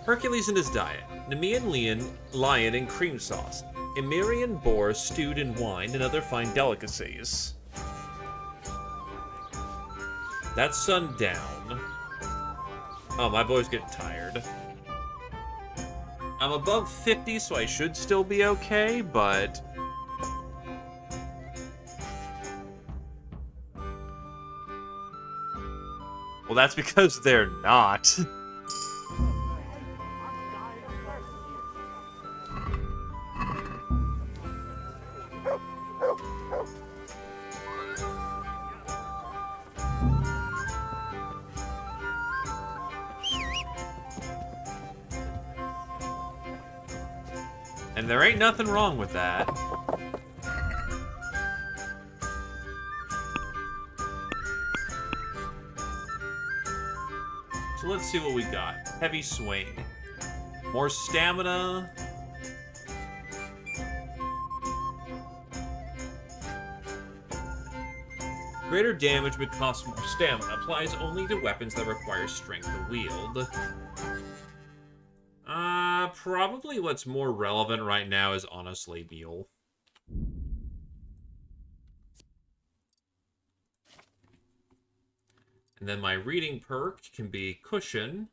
Hercules and his diet. Nemean lion in cream sauce. Emirian boar stewed in wine and other fine delicacies. That's sundown. Oh, my boy's getting tired. I'm above 50, so I should still be okay, but... Well, that's because they're not. And there ain't nothing wrong with that. So let's see what we got. Heavy swing. More stamina. Greater damage but costs more stamina. Applies only to weapons that require strength to wield. Probably what's more relevant right now is honestly Mule. And then my reading perk can be Cushion.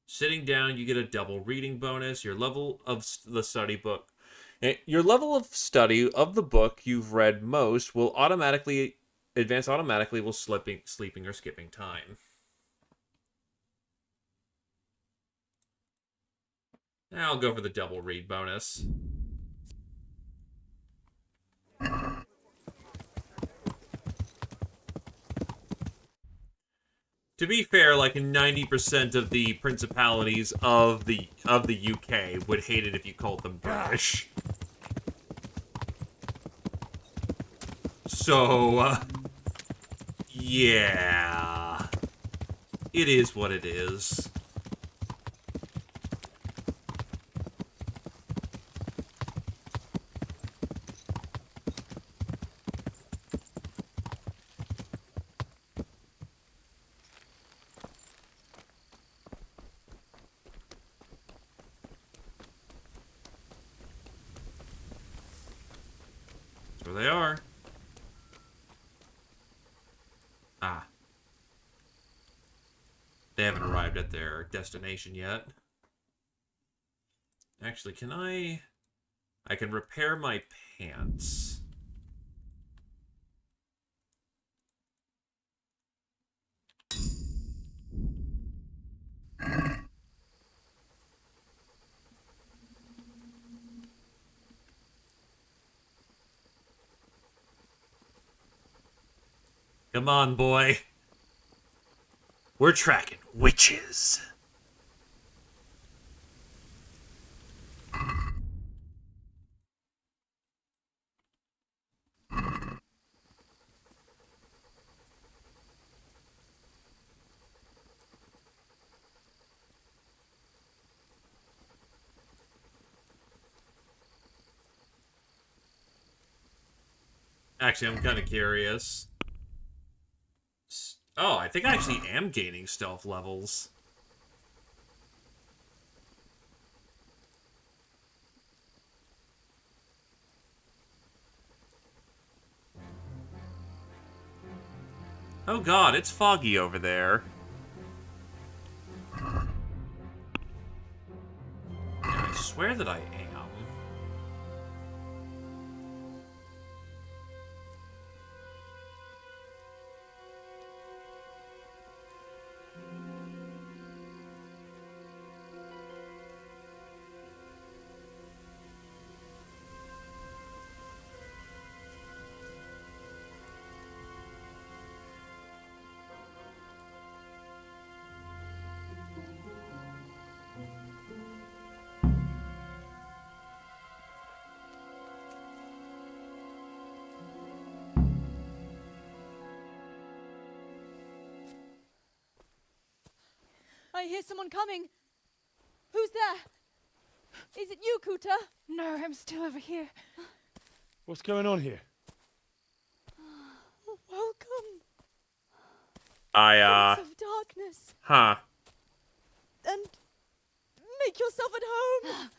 Sitting down, you get a double reading bonus. Your level of the study book. Your level of study of the book you've read most will automatically advance automatically while sleeping or skipping time. I'll go for the double read bonus. To be fair, like 90% of the principalities of the UK would hate it if you called them British. So, yeah. It is what it is. That's where they are. Ah. They haven't arrived at their destination yet. Actually, can I can repair my pants. Come on, boy. We're tracking witches. Actually, I'm kind of curious. Oh, I think I actually am gaining stealth levels. Oh god, it's foggy over there. Yeah, I swear that I am. I hear someone coming. Who's there? Is it you, Kuta? No, I'm still over here. What's going on here? Welcome, I, Prince of Darkness. Huh. And make yourself at home.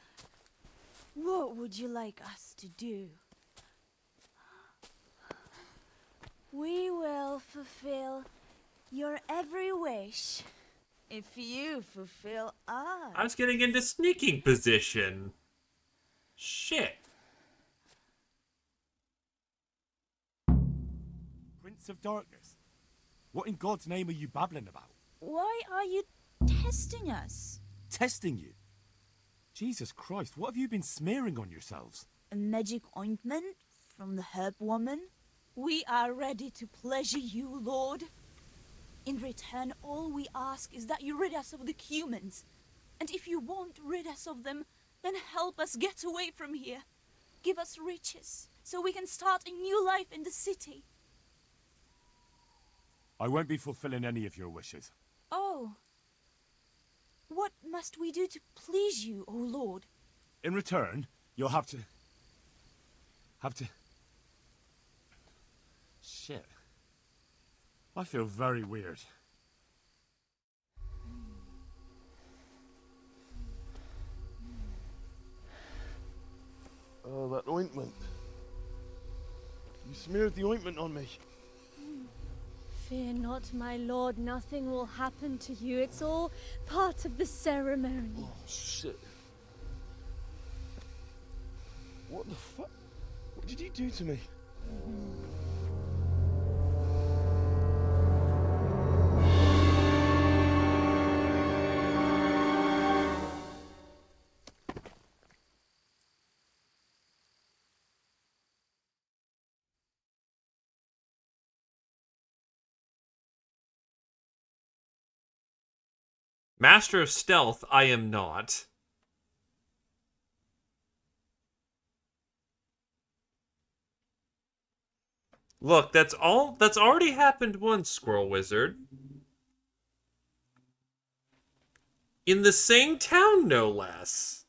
What would you like us to do? We will fulfill your every wish if you fulfill ours. I was getting into sneaking position. Shit. Prince of Darkness? What in God's name are you babbling about? Why are you testing us? Testing you? Jesus Christ, what have you been smearing on yourselves? A magic ointment from the herb woman? We are ready to pleasure you, Lord. In return, all we ask is that you rid us of the humans. And if you won't rid us of them, then help us get away from here. Give us riches, so we can start a new life in the city. I won't be fulfilling any of your wishes. Oh. What must we do to please you, O Lord? In return, you'll have to... Shit. I feel very weird. Oh, that ointment. You smeared the ointment on me. Fear not, my lord. Nothing will happen to you. It's all part of the ceremony. Oh, shit. What the fuck? What did you do to me? Master of Stealth, I am not. Look, that's already happened once, Squirrel Wizard. In the same town, no less.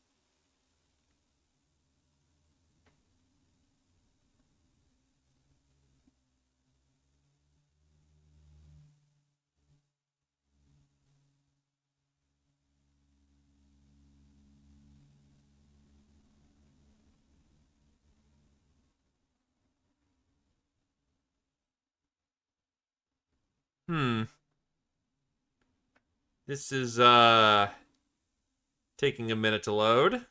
This is, taking a minute to load.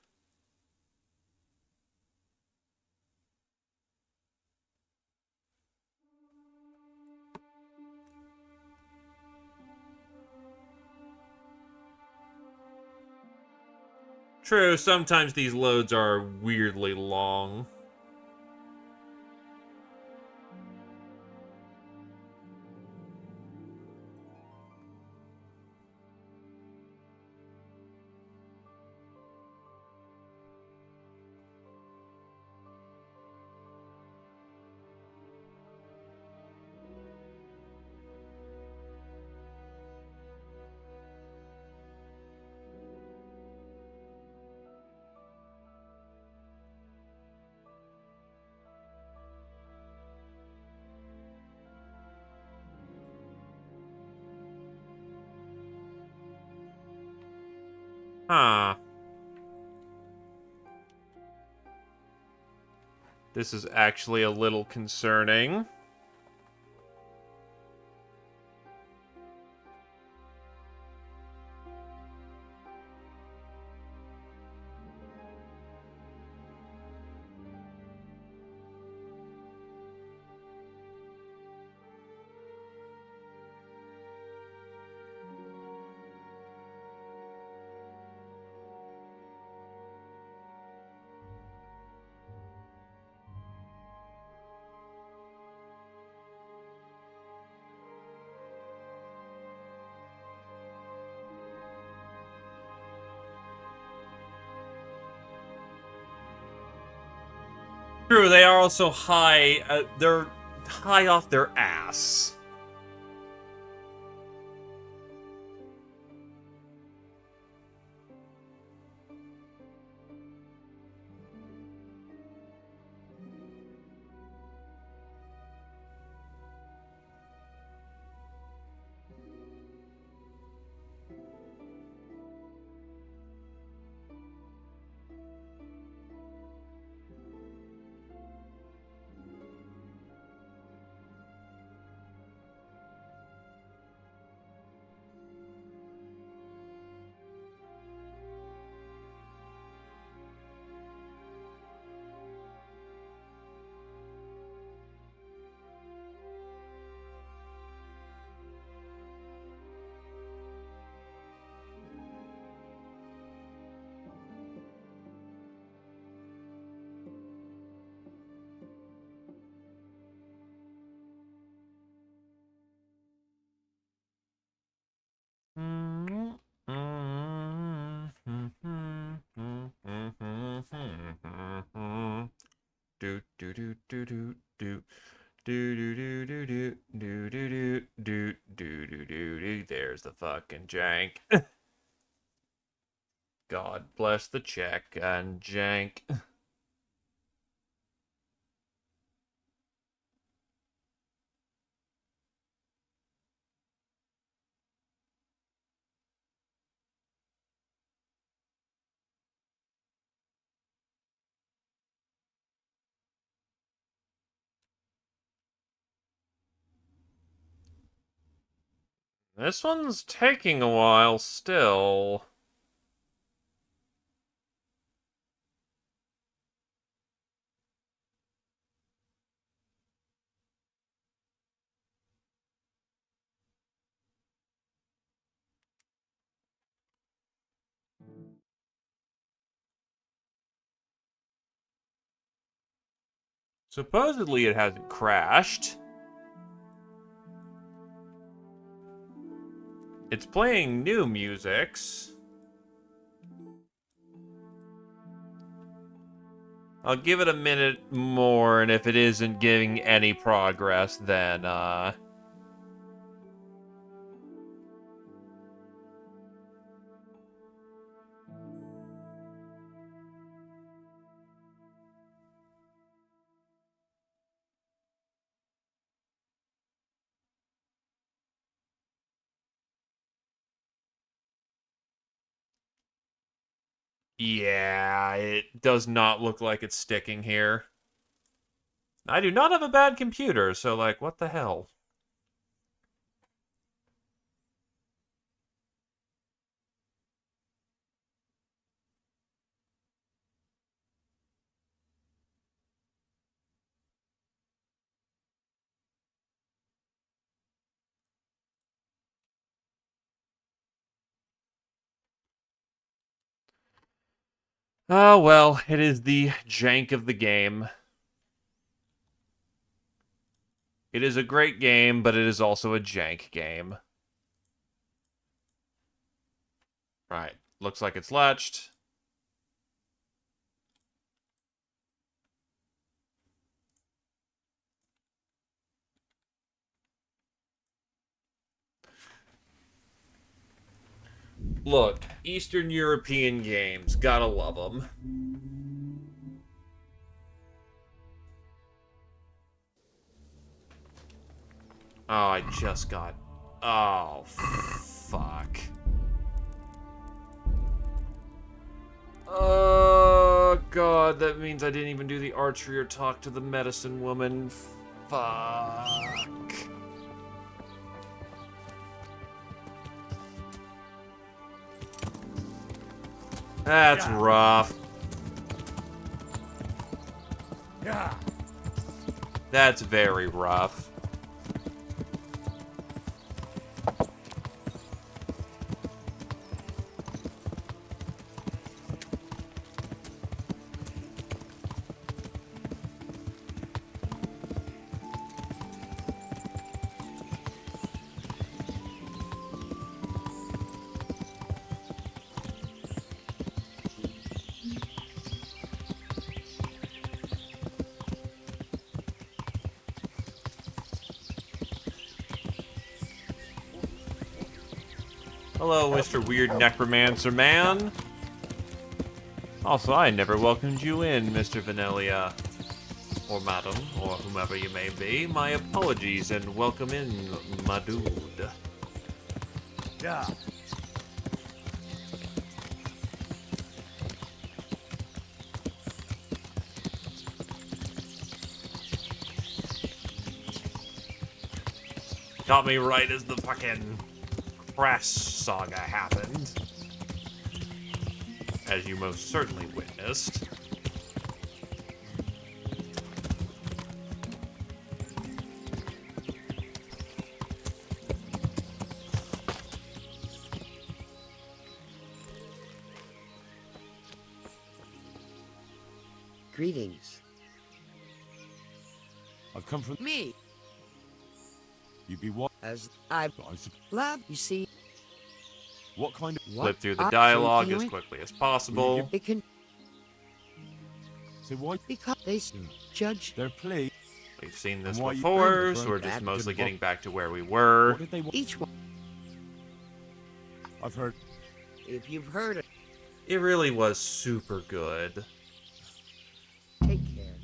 True, sometimes these loads are weirdly long. Huh. This is actually a little concerning. True, they are also high, they're high off their ass. do do do do do do. Do do do do do do do do do do do do. There's the fucking jank. God bless the check and jank. This one's taking a while still. Supposedly it hasn't crashed. It's playing new musics. I'll give it a minute more, and if it isn't giving any progress, then, yeah, it does not look like it's sticking here. I do not have a bad computer, so, like, what the hell? Oh, well, it is the jank of the game. It is a great game, but it is also a jank game. Right, looks like it's latched. Look, Eastern European games, gotta love them. Oh, I just got... Oh, fuck. Oh, God, that means I didn't even do the archery or talk to the medicine woman. Fuck. That's rough. Yeah. That's very rough. Hello, Mr. Weird Necromancer Man. Also, I never welcomed you in, Mr. Vanelia. Or madam, or whomever you may be. My apologies and welcome in, my dude. Yeah. Got me right as the fucking crash saga happened. As you most certainly witnessed. Greetings. I've come from Me. You be what? As I love, you see. What kind of Flip through the dialogue as quickly as possible. It can. So why? Because they judge their plea. We've seen this And why you before, burned so we're just that mostly good getting book? back to where we were. What did they want? each one. I've heard. If you've heard it, It really was super good. take care.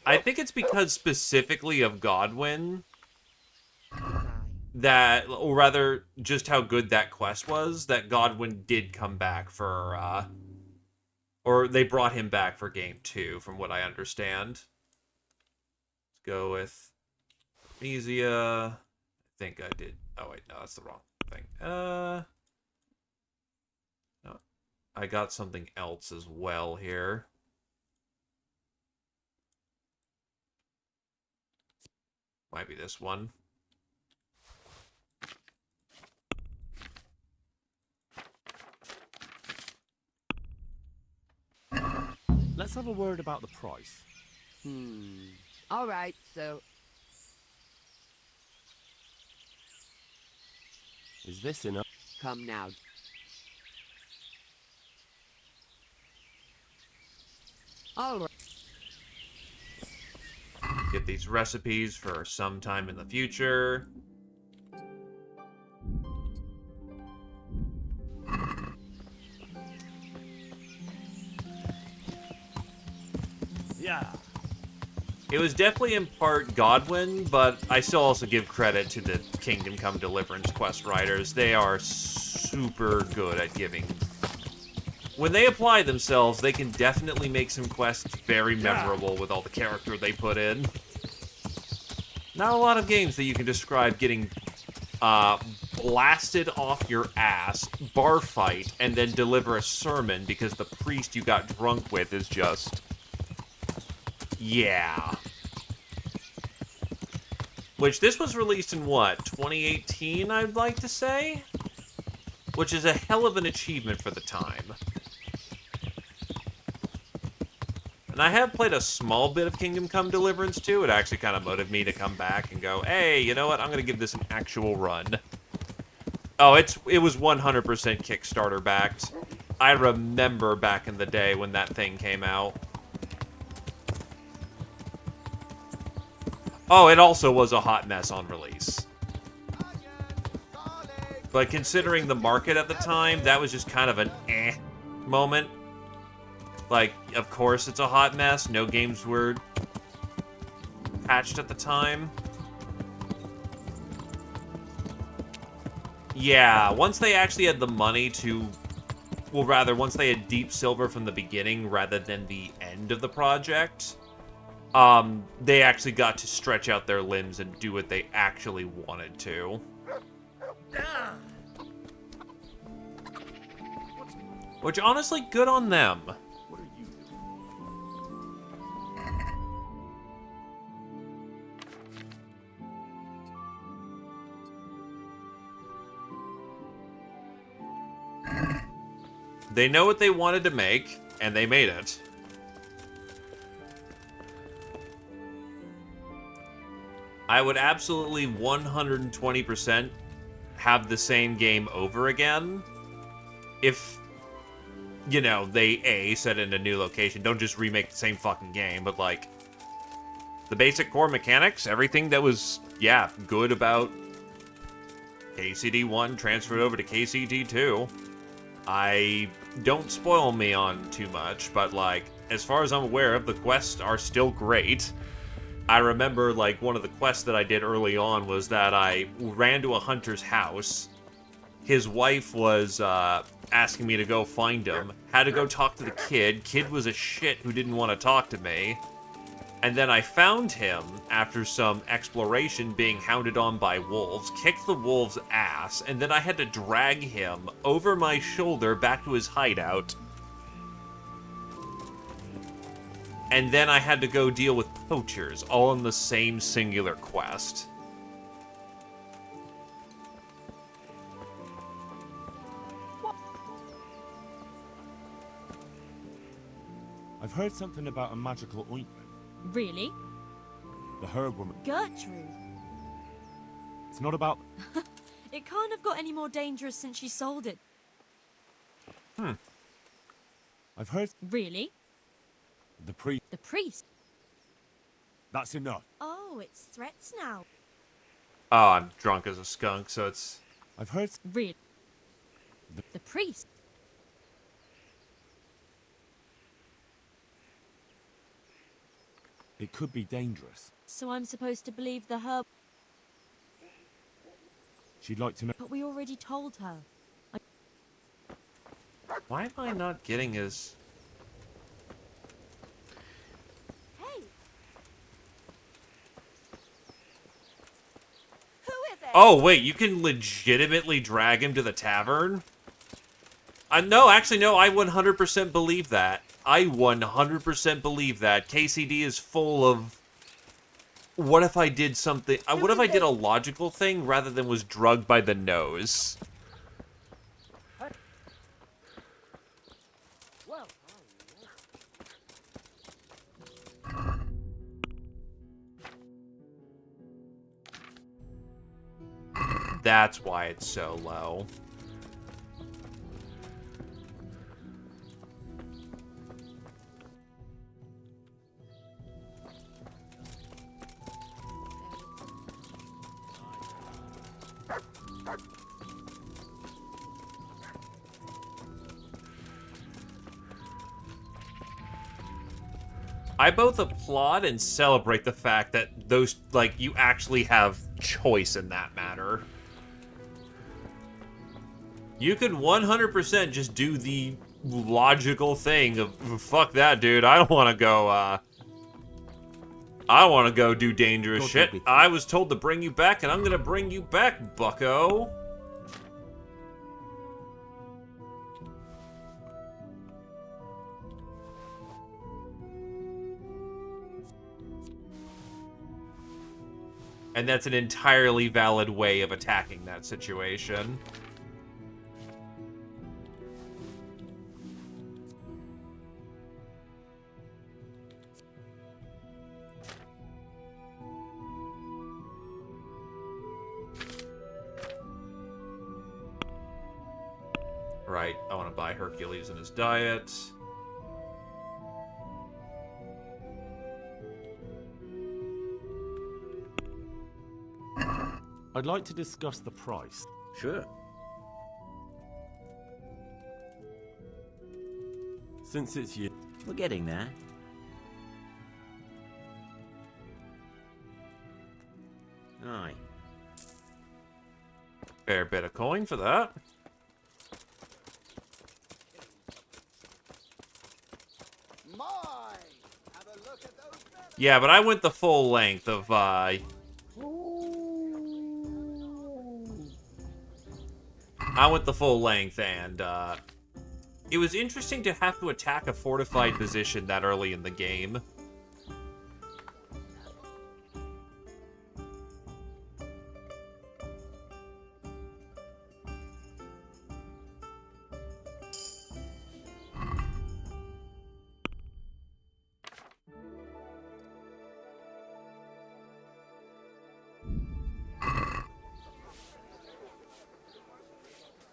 I think it's because specifically of Godwin that, or rather, just how good that quest was, that Godwin did come back for, or they brought him back for game 2, from what I understand. Let's go with Mesia. I think I did. Oh, wait, no, that's the wrong thing. No. I got something else as well here. Might be this one. Let's have a word about the price. All right, so Is this enough? come now. All right. Get these recipes for some time in the future. Yeah. It was definitely in part Godwin, but I still also give credit to the Kingdom Come Deliverance quest writers. They are super good at giving. When they apply themselves, they can definitely make some quests very memorable with all the character they put in. Not a lot of games that you can describe getting blasted off your ass, bar fight, and then deliver a sermon because the priest you got drunk with is just... yeah. Which, this was released in what, 2018, I'd like to say? Which is a hell of an achievement for the time. And I have played a small bit of Kingdom Come Deliverance 2. It actually kind of motivated me to come back and go, hey, you know what, I'm going to give this an actual run. Oh, it was 100% Kickstarter backed. I remember back in the day when that thing came out. Oh, it also was a hot mess on release. But considering the market at the time, that was just kind of an eh moment. Like, of course it's a hot mess. No games were patched at the time. Yeah, once they actually had the money to... well, rather, once they had Deep Silver from the beginning rather than the end of the project... they actually got to stretch out their limbs and do what they actually wanted to. Which, honestly, good on them. What are you doing? They know what they wanted to make, and they made it. I would absolutely 120% have the same game over again if, you know, they A, set it in a new location. Don't just remake the same fucking game, but, like, the basic core mechanics, everything that was, yeah, good about KCD1 transferred over to KCD2. Don't spoil me on too much, but, like, as far as I'm aware of, the quests are still great. I remember, like, one of the quests that I did early on was that I ran to a hunter's house. His wife was asking me to go find him. Had to go talk to the kid. Kid was a shit who didn't want to talk to me. And then I found him after some exploration being hounded on by wolves, kicked the wolves' ass, and then I had to drag him over my shoulder back to his hideout. And then I had to go deal with poachers, all in the same singular quest. I've heard something about a magical ointment. Really? The herb woman. Gertrude. It's not about... It can't have got any more dangerous since she sold it. I've heard... Really? The priest. The priest? That's enough. Oh, it's threats now. Oh, I'm drunk as a skunk, so it's... I've heard... Really? The priest? It could be dangerous. So I'm supposed to believe the herb... She'd like to know... But we already told her. Why am I not getting his... Hey! Who is it? Oh, wait, you can legitimately drag him to the tavern? No, actually, no, I 100% believe that. I 100% believe that. KCD is full of... What if I did something... what if I did a logical thing rather than was drugged by the nose? That's why it's so low. I both applaud and celebrate the fact that those, like, you actually have choice in that matter. You could 100% just do the logical thing of, fuck that, dude, I don't want to go, I want to go do dangerous shit. I was told to bring you back, and I'm gonna bring you back, bucko. And that's an entirely valid way of attacking that situation. Right, I want to buy Hercules and his diet. I'd like to discuss the price. Sure. Since it's you. We're getting there. Aye. Fair bit of coin for that. Yeah, but I went the full length of, I went the full length, and, it was interesting to have to attack a fortified position that early in the game.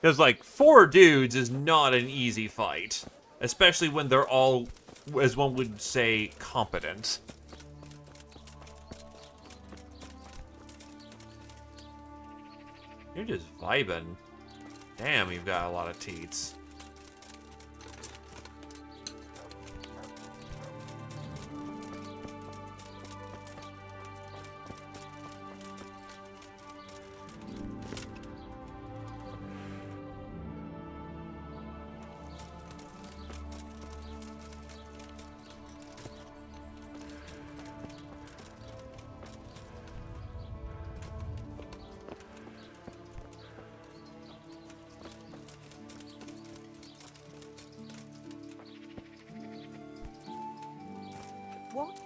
Because, like, 4 dudes is not an easy fight. Especially when they're all, as one would say, competent. You're just vibing. Damn, you've got a lot of teats. What?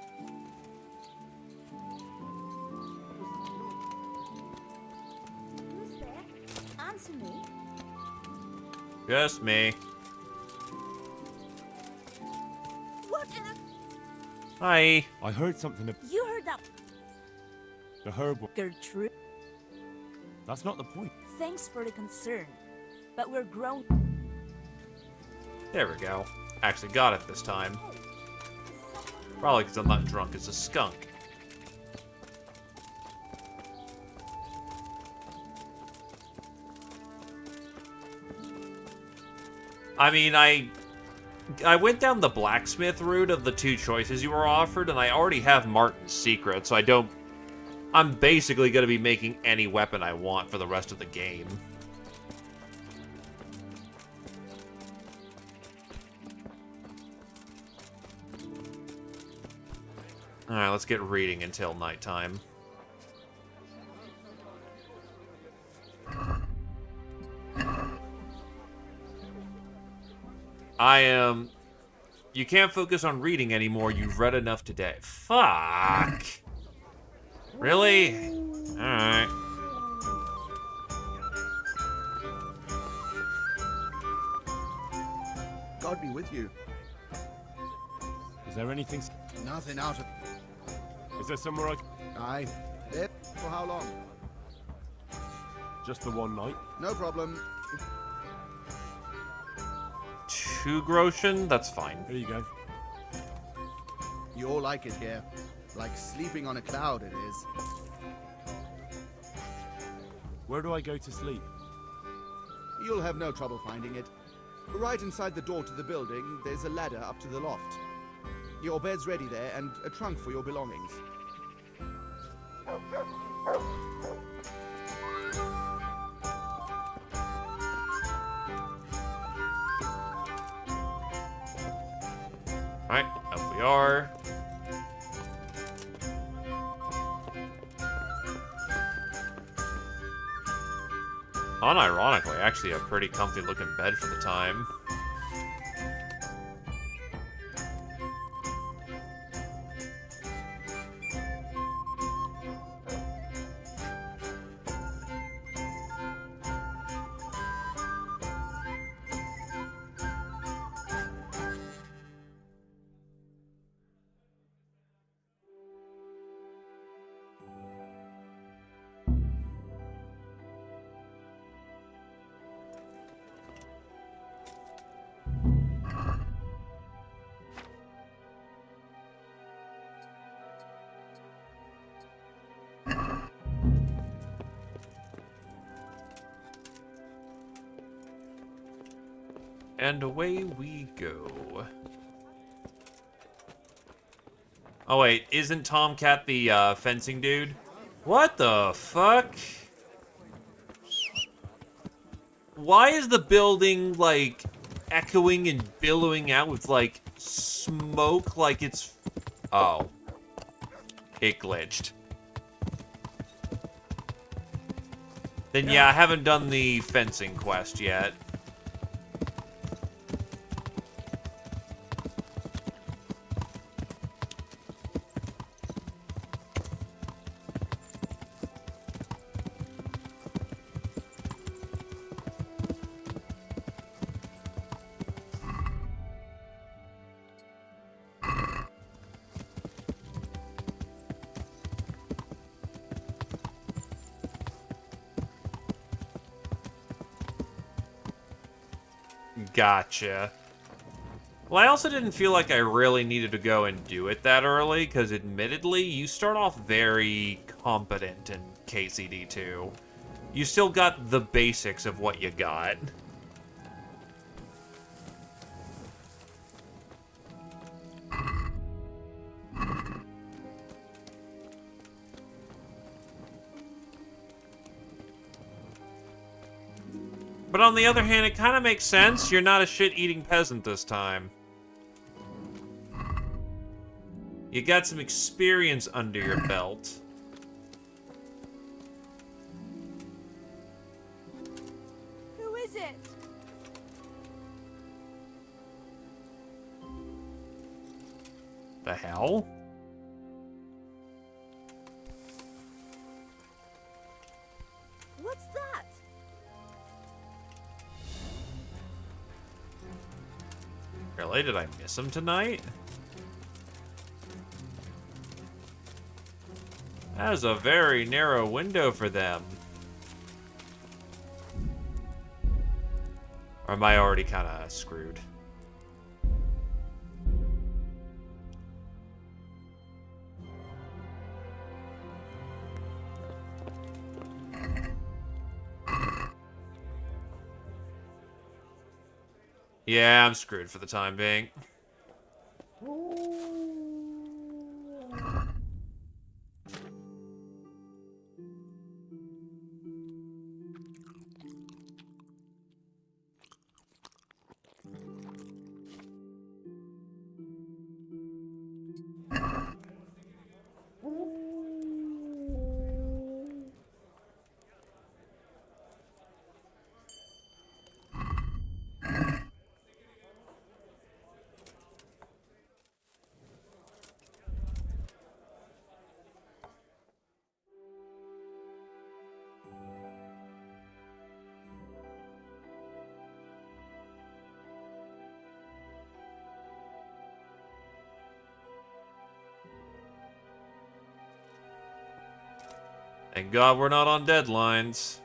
Who's there? Answer me. Just me. What in the... Hi. I heard something. You heard that? The herb. Gertrude? That's not the point. Thanks for the concern, but we're grown. There we go. Actually got it this time. Probably because I'm not drunk as a skunk. I mean, I went down the blacksmith route of the two choices you were offered, and I already have Martin's secret, so I'm basically going to be making any weapon I want for the rest of the game. Alright, let's get reading until nighttime. You can't focus on reading anymore, you've read enough today. Fuck! Really? Alright. God be with you. Is there anything... Nothing out of... Is there somewhere I... Aye. There. For how long? Just the one night? No problem. 2 groschen? That's fine. Here you go. You all like it here. Like sleeping on a cloud, it is. Where do I go to sleep? You'll have no trouble finding it. Right inside the door to the building, there's a ladder up to the loft. Your bed's ready there, and a trunk for your belongings. Alright, up we are. Unironically, actually a pretty comfy looking bed for the time. And away we go. Oh wait, isn't Tomcat the fencing dude? What the fuck? Why is the building, like, echoing and billowing out with, like, smoke like it's... Oh. It glitched. Then yeah, I haven't done the fencing quest yet. Gotcha. Well, I also didn't feel like I really needed to go and do it that early, because admittedly, you start off very competent in KCD2. You still got the basics of what you got. But on the other hand, it kind of makes sense. You're not a shit-eating peasant this time. You got some experience under your belt. Who is it? The hell? What's that? Really? Did I miss him tonight? That is a very narrow window for them. Or am I already kind of screwed? Yeah, I'm screwed for the time being. Thank God we're not on deadlines.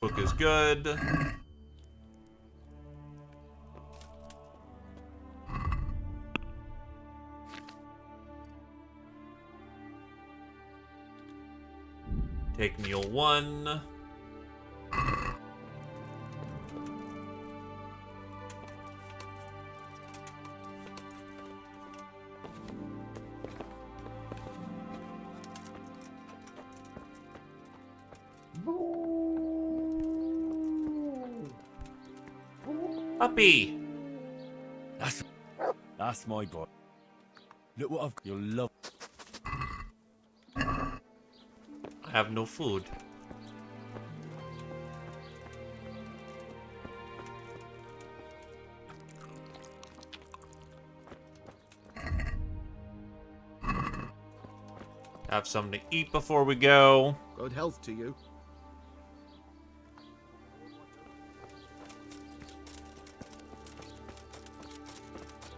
Book is good. Take Mule 1. Puppy! That's my boy. Look what I've got. You'll love. I have no food. Have something to eat before we go. Good health to you.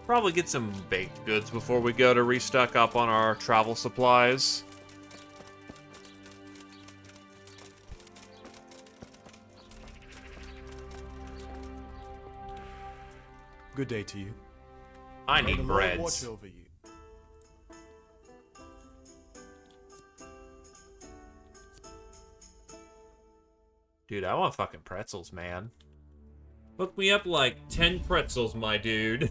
Probably get some baked goods before we go to restock up on our travel supplies. Good day to you. I May the need Lord breads. watch over you. Dude, I want fucking pretzels, man. Hook me up like 10 pretzels, my dude.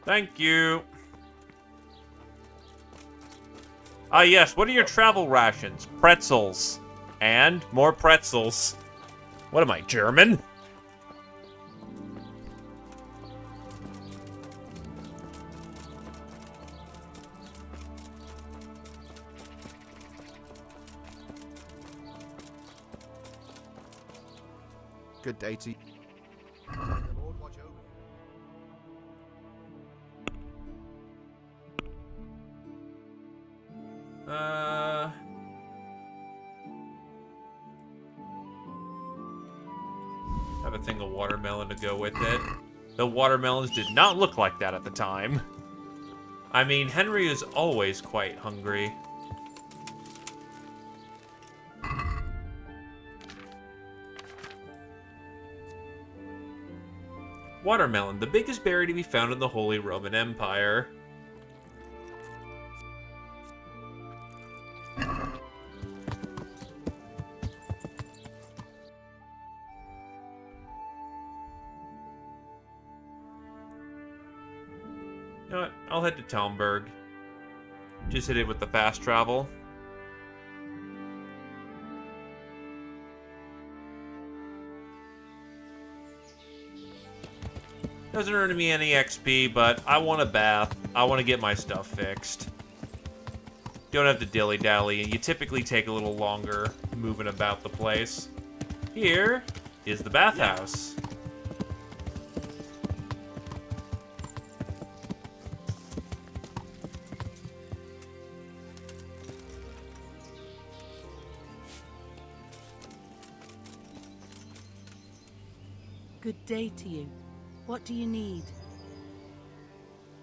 Thank you. Ah, yes, what are your travel rations? Pretzels. And more pretzels. What am I, German? Good day to you. May the Lord watch over you. Have a thing of watermelon to go with it. The watermelons did not look like that at the time. I mean, Henry is always quite hungry. Watermelon, the biggest berry to be found in the Holy Roman Empire. You know what? I'll head to Talmberg. Just hit it with the fast travel. Doesn't earn me any XP, but I want a bath. I want to get my stuff fixed. Don't have to dilly-dally, and you typically take a little longer moving about the place. Here is the bathhouse. Good day to you. What do you need?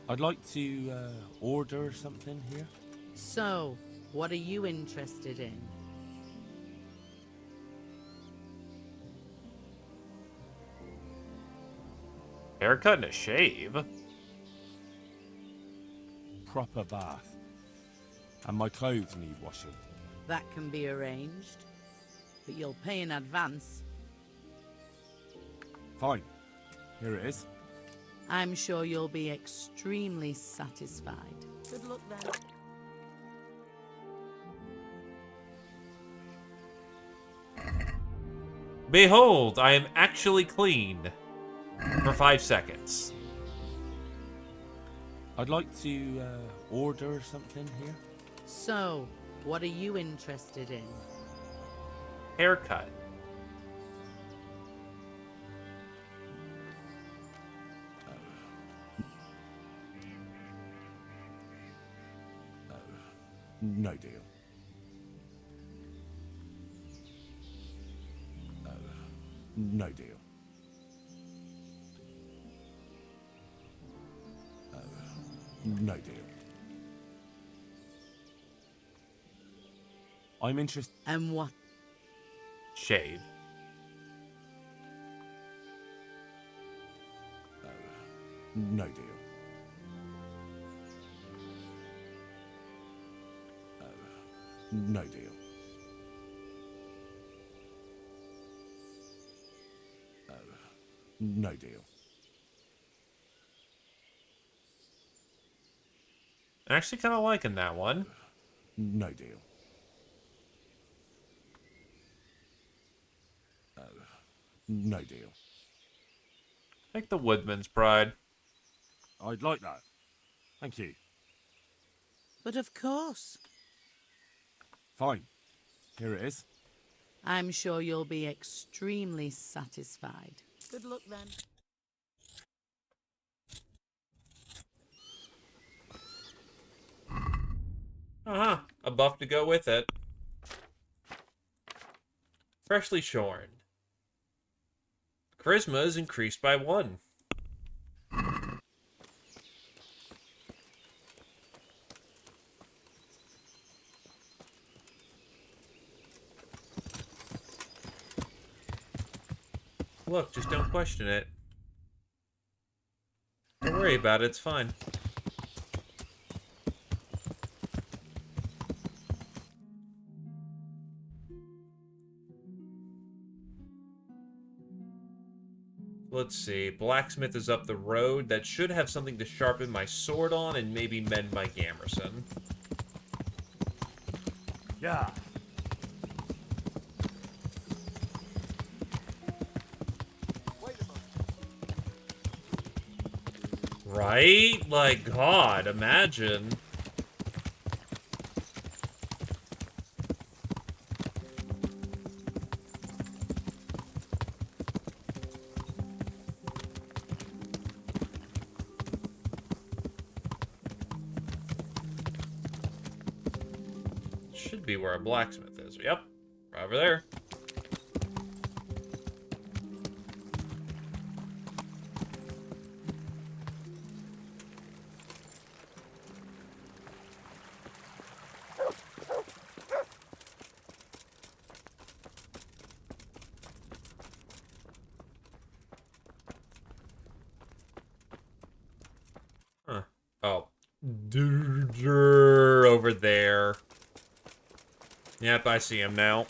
I'd like to order something here. So, What are you interested in? Haircut and a shave? Proper bath. And my clothes need washing. That can be arranged, but you'll pay in advance. Fine. Here it is. I'm sure you'll be extremely satisfied. Good luck then. Behold, I am actually clean. For 5 seconds. I'd like to order something here. So, what are you interested in? Haircut. No deal. No deal. No deal. I'm interested. And what? Shave. No deal. No deal. No deal. I'm actually kind of liking that one. No deal. No deal. Like the woodman's pride. I'd like that. Thank you. But of course. Fine. Here it is. I'm sure you'll be extremely satisfied. Good luck then. Uh-huh. A buff to go with it. Freshly shorn. Charisma is increased by 1. Look, just don't question it. Don't worry about it, it's fine. Let's see. Blacksmith is up the road. That should have something to sharpen my sword on and maybe mend my gammerson. Yeah. Right? Like, God, imagine. Should be where a blacksmith is. Yep, right over there. Huh. Oh. Over there. Yep, I see him now.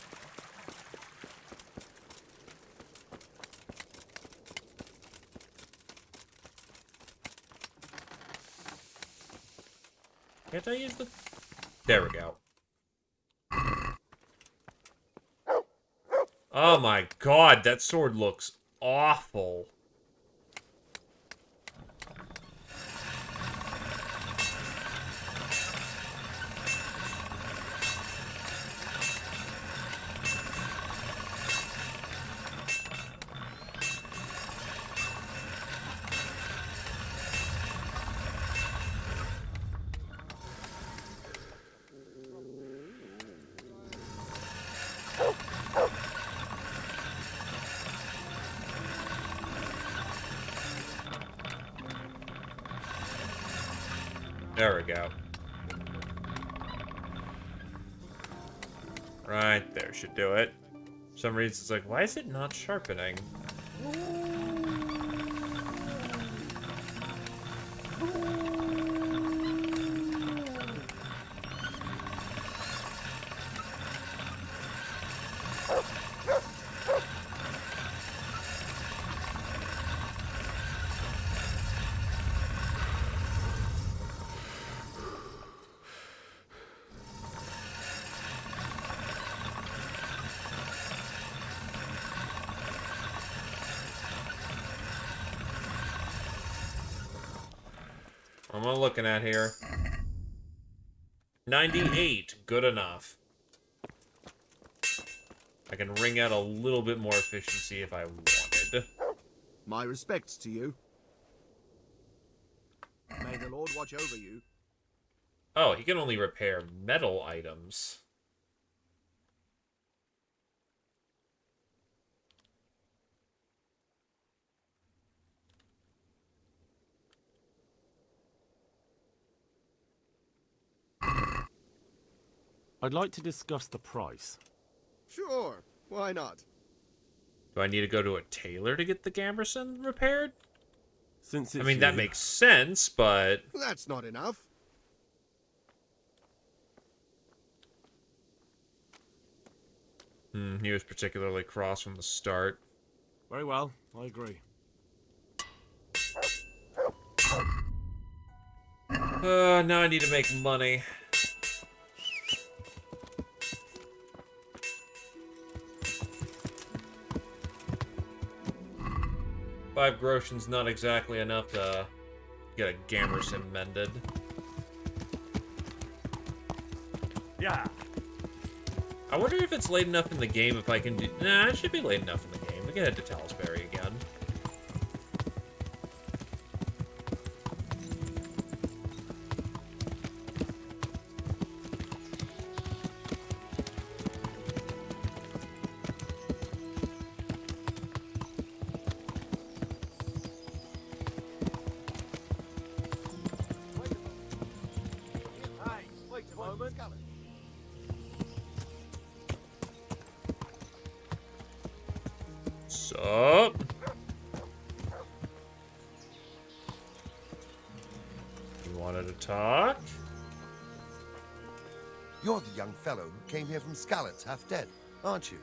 Can't I use the... There we go. Oh my God, that sword looks awful. There we go. Right there should do it. For some reason it's like, why is it not sharpening? What am I looking at here? 98, good enough. I can wring out a little bit more efficiency if I wanted. My respects to you. May the Lord watch over you. Oh, he can only repair metal items. I'd like to discuss the price. Sure, why not? Do I need to go to a tailor to get the gamberson repaired? Since I it's mean, that you. makes sense, but... That's not enough. He was particularly cross from the start. Very well, I agree. Now I need to make money. $5 groschen's not exactly enough to get a gamberson mended. Yeah. I wonder if it's late enough in the game if I can do... Nah, it should be late enough in the game. We can head to Talisbury again. Wait a moment. Sup? You wanted to talk? You're the young fellow who came here from Skalitz, half dead, aren't you?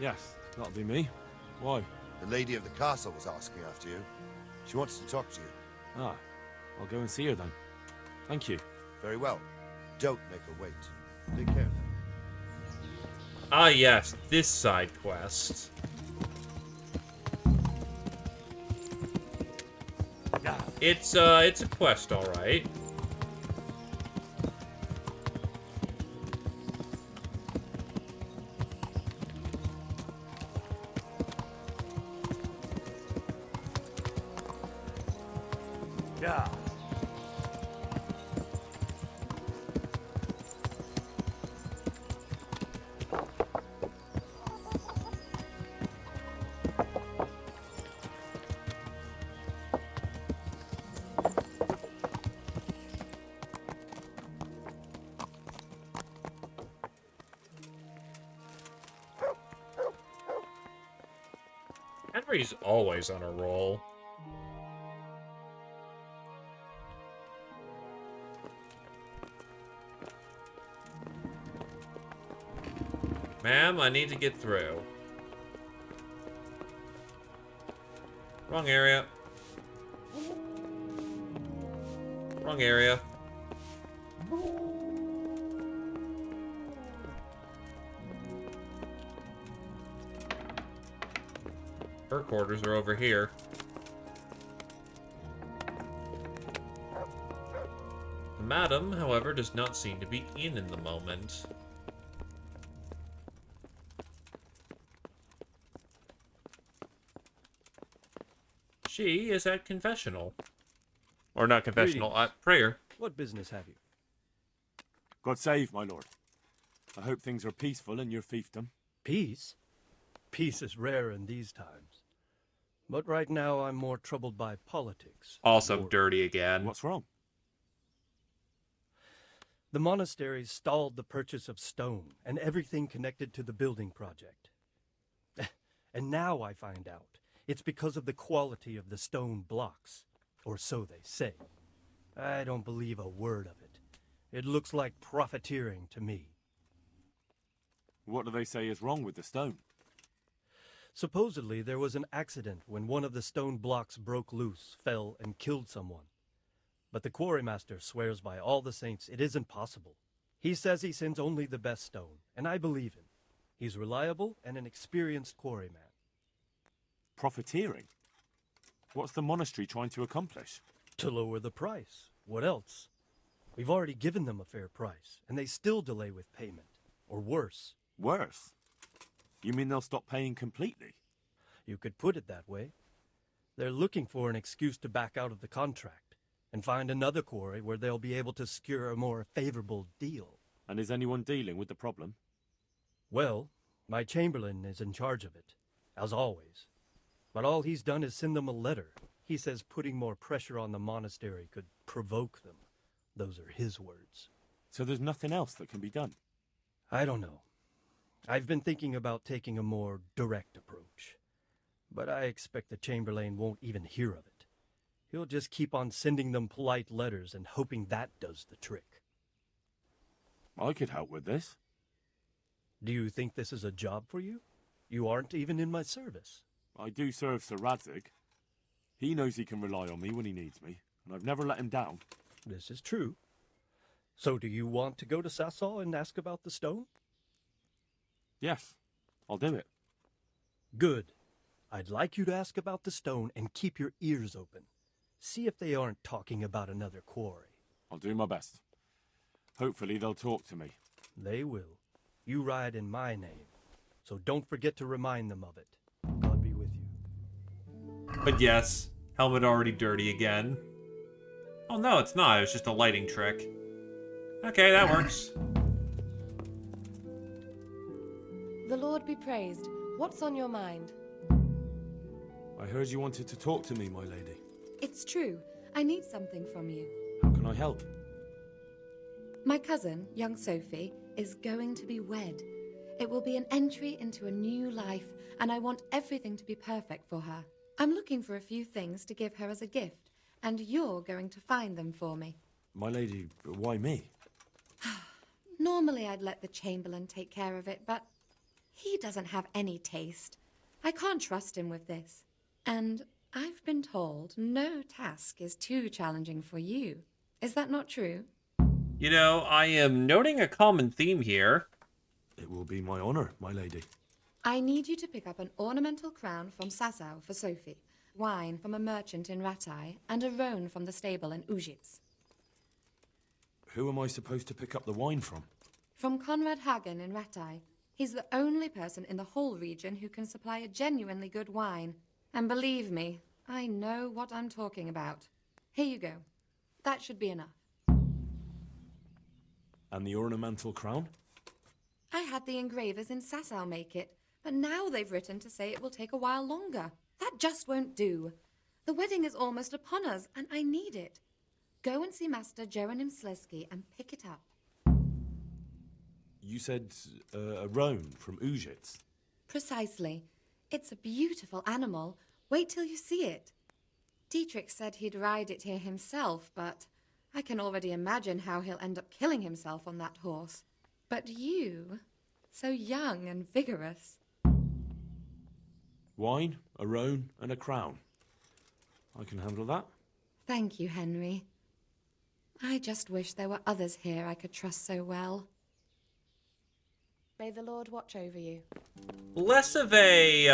Yes, that'll be me. Why? The lady of the castle was asking after you. She wants to talk to you. Ah, I'll go and see her then. Thank you. Very well. Don't make her wait. Take care. Ah, yes, this side quest. It's a quest, all right. Yeah. Henry's always on a roll. Ma'am, I need to get through. Wrong area. Wrong area. Her quarters are over here. The madam, however, does not seem to be in the moment. She is at confessional. Or not confessional, prayer. What business have you? God save, my lord. I hope things are peaceful in your fiefdom. Peace? Peace is rare in these times. But right now I'm more troubled by politics. Also dirty again. What's wrong? The monastery stalled the purchase of stone and everything connected to the building project. And now I find out it's because of the quality of the stone blocks, or so they say. I don't believe a word of it. It looks like profiteering to me. What do they say is wrong with the stone? Supposedly, there was an accident when one of the stone blocks broke loose, fell, and killed someone. But the quarrymaster swears by all the saints it isn't possible. He says he sends only the best stone, and I believe him. He's reliable and an experienced quarryman. Profiteering? What's the monastery trying to accomplish? To lower the price. What else? We've already given them a fair price, and they still delay with payment. Or worse. Worse? You mean they'll stop paying completely? You could put it that way. They're looking for an excuse to back out of the contract and find another quarry where they'll be able to secure a more favorable deal. And is anyone dealing with the problem? Well, my chamberlain is in charge of it, as always. But all he's done is send them a letter. He says putting more pressure on the monastery could provoke them. Those are his words. So there's nothing else that can be done? I don't know. I've been thinking about taking a more direct approach. But I expect the chamberlain won't even hear of it. He'll just keep on sending them polite letters and hoping that does the trick. I could help with this. Do you think this is a job for you? You aren't even in my service. I do serve Sir Radzig. He knows he can rely on me when he needs me, and I've never let him down. This is true. So do you want to go to Sasau and ask about the stone? Yes, I'll do it. Good. I'd like you to ask about the stone and keep your ears open. See if they aren't talking about another quarry. I'll do my best. Hopefully they'll talk to me. They will. You ride in my name, so don't forget to remind them of it. God be with you. But yes, helmet already dirty again. Oh no, it's not. It was just a lighting trick. Okay, that works. The Lord be praised. What's on your mind? I heard you wanted to talk to me, my lady. It's true. I need something from you. How can I help? My cousin, young Sophie, is going to be wed. It will be an entry into a new life, and I want everything to be perfect for her. I'm looking for a few things to give her as a gift, and you're going to find them for me. My lady, why me? Normally I'd let the Chamberlain take care of it, but he doesn't have any taste. I can't trust him with this. And I've been told no task is too challenging for you. Is that not true? You know, I am noting a common theme here. It will be my honor, my lady. I need you to pick up an ornamental crown from Sasau for Sophie, wine from a merchant in Ratai, and a roan from the stable in Ujitz. Who am I supposed to pick up the wine from? From Conrad Hagen in Ratai. He's the only person in the whole region who can supply a genuinely good wine. And believe me, I know what I'm talking about. Here you go. That should be enough. And the ornamental crown? I had the engravers in Sasau make it, but now they've written to say it will take a while longer. That just won't do. The wedding is almost upon us, and I need it. Go and see Master Jeronim Slesky and pick it up. You said a roan from Ujitz. Precisely. It's a beautiful animal. Wait till you see it. Dietrich said he'd ride it here himself, but I can already imagine how he'll end up killing himself on that horse. But you, so young and vigorous. Wine, a roan, and a crown. I can handle that. Thank you, Henry. I just wish there were others here I could trust so well. May the Lord watch over you. Less of a,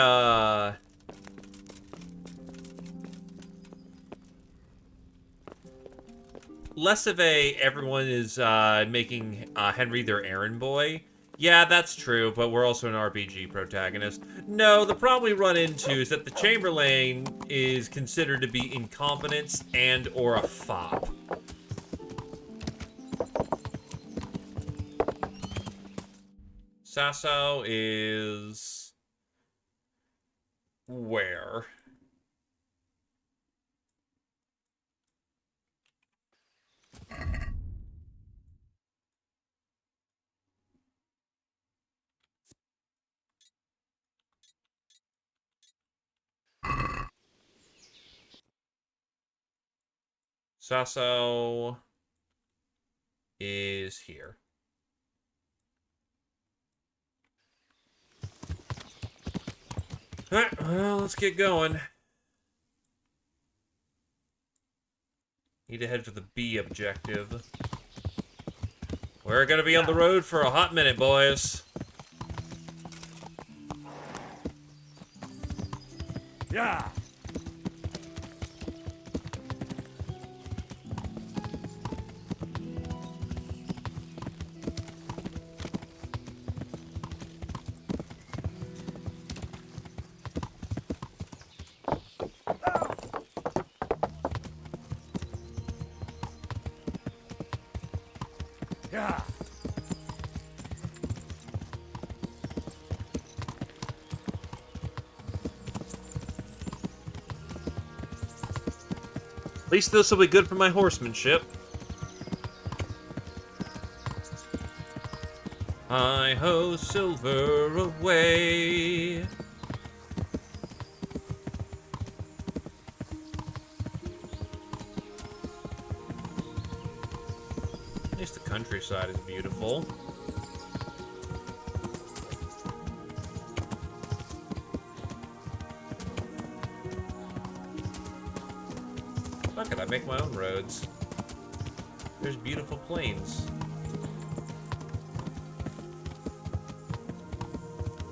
everyone is making Henry their errand boy. Yeah, that's true, but we're also an RPG protagonist. No, the problem we run into is that the Chamberlain is considered to be incompetent and or a fop. Sasau is... where? Sasso is here. Alright, well, let's get going. Need to head for the B objective. We're gonna be on the road for a hot minute, boys. Yeah. Yeah. At least this will be good for my horsemanship. Hi-ho, silver away. At least the countryside is beautiful. Fuck it, I make my own roads. There's beautiful plains.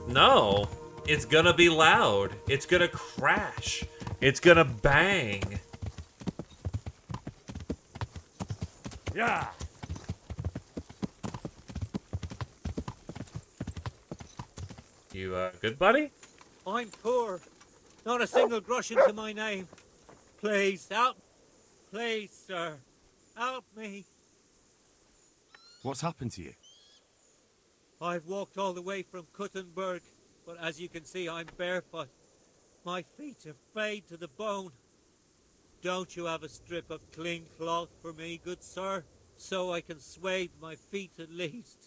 No! It's gonna be loud. It's gonna crash. It's gonna bang. Yeah. You, good, buddy? I'm poor. Not a single grosh into my name. Please, help. Please, sir. Help me. What's happened to you? I've walked all the way from Kuttenberg, but as you can see, I'm barefoot. My feet are frayed to the bone. Don't you have a strip of clean cloth for me, good sir, so I can swathe my feet at least?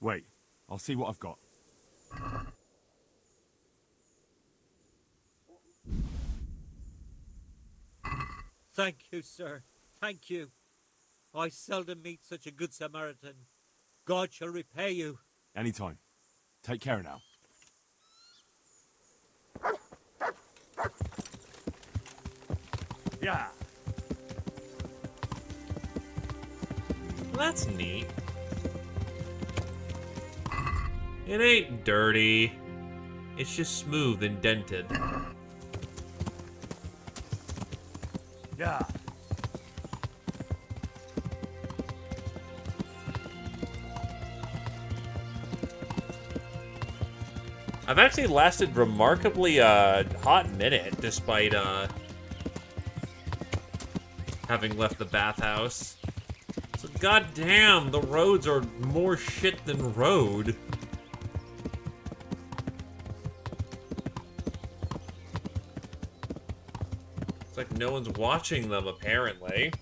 Wait, I'll see what I've got. Thank you, sir. Thank you. I seldom meet such a good Samaritan. God shall repay you. Anytime. Take care now. Yeah. Well, that's neat. It ain't dirty. It's just smooth and dented. Yeah. I've actually lasted remarkably hot minute despite having left the bathhouse. So goddamn, the roads are more shit than road. It's like no one's watching them apparently.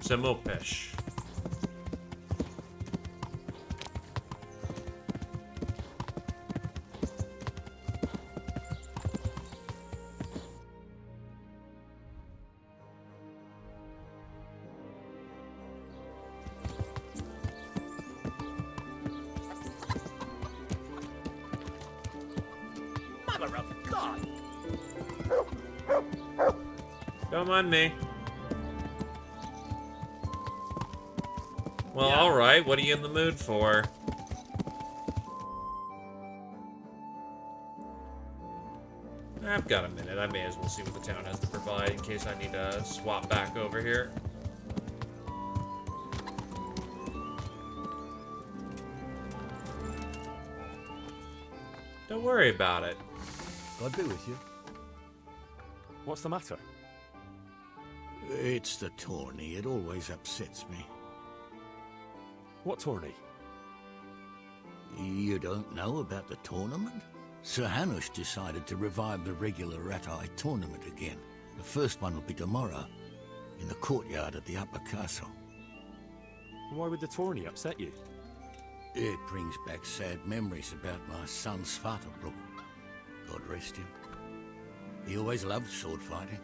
Samopesh. Mother of God! Don't mind me. Well, alright, what are you in the mood for? I've got a minute. I may as well see what the town has to provide in case I need to swap back over here. Don't worry about it. God be with you. What's the matter? It's the tourney. It always upsets me. What tourney? You don't know about the tournament? Sir Hanush decided to revive the regular Rat-Eye tournament again. The first one will be tomorrow. in the courtyard at the upper castle. Why would the tourney upset you? It brings back sad memories about my son Svartalfheim. God rest him. He always loved sword fighting.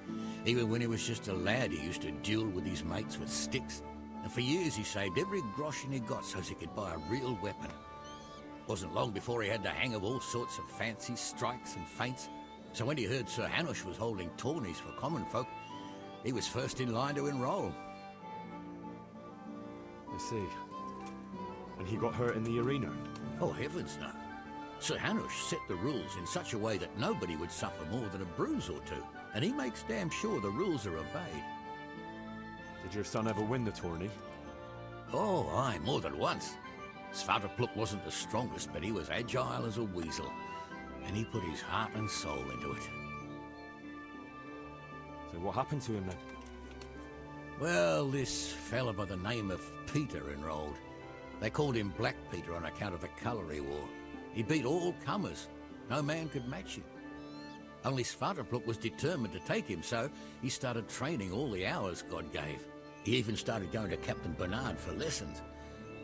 Even when he was just a lad, he used to duel with his mates with sticks. And for years he saved every groschen he got so he could buy a real weapon. Wasn't long before he had the hang of all sorts of fancy strikes and feints. So when he heard Sir Hanush was holding tourneys for common folk, he was first in line to enroll. I see. And he got hurt in the arena? Oh, heavens no. Sir Hanush set the rules in such a way that nobody would suffer more than a bruise or two, and he makes damn sure the rules are obeyed. Did your son ever win the tourney? Oh, aye, more than once. Svartalfheim wasn't the strongest, but he was agile as a weasel, and he put his heart and soul into it. So what happened to him then? Well, this fella by the name of Peter enrolled. They called him Black Peter on account of the colour he wore. He beat all comers. No man could match him. Only Svartalfheim was determined to take him, so he started training all the hours God gave. He even started going to Captain Bernard for lessons.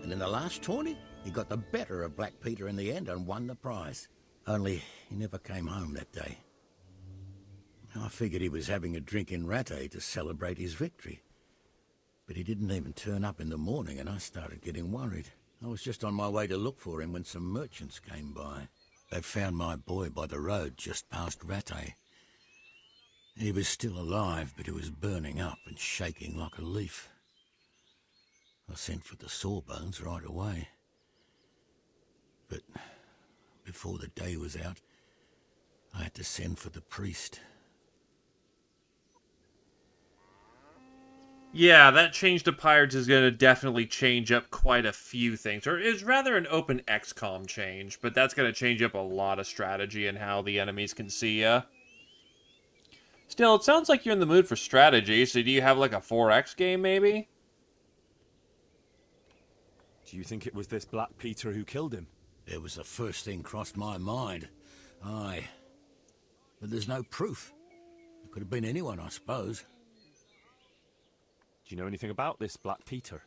And in the last tourney, he got the better of Black Peter in the end and won the prize. Only he never came home that day. I figured he was having a drink in Rattay to celebrate his victory. But he didn't even turn up in the morning, and I started getting worried. I was just on my way to look for him when some merchants came by. They found my boy by the road just past Rattay. He was still alive, but he was burning up and shaking like a leaf. I sent for the sawbones right away. But before the day was out, I had to send for the priest. Yeah, that change to pirates is going to definitely change up quite a few things. Or it's rather an open XCOM change, but that's going to change up a lot of strategy and how the enemies can see ya. Still, it sounds like you're in the mood for strategy, so do you have like a 4X game, maybe? Do you think it was this Black Peter who killed him? It was the first thing crossed my mind. Aye. But there's no proof. It could have been anyone, I suppose. Do you know anything about this Black Peter?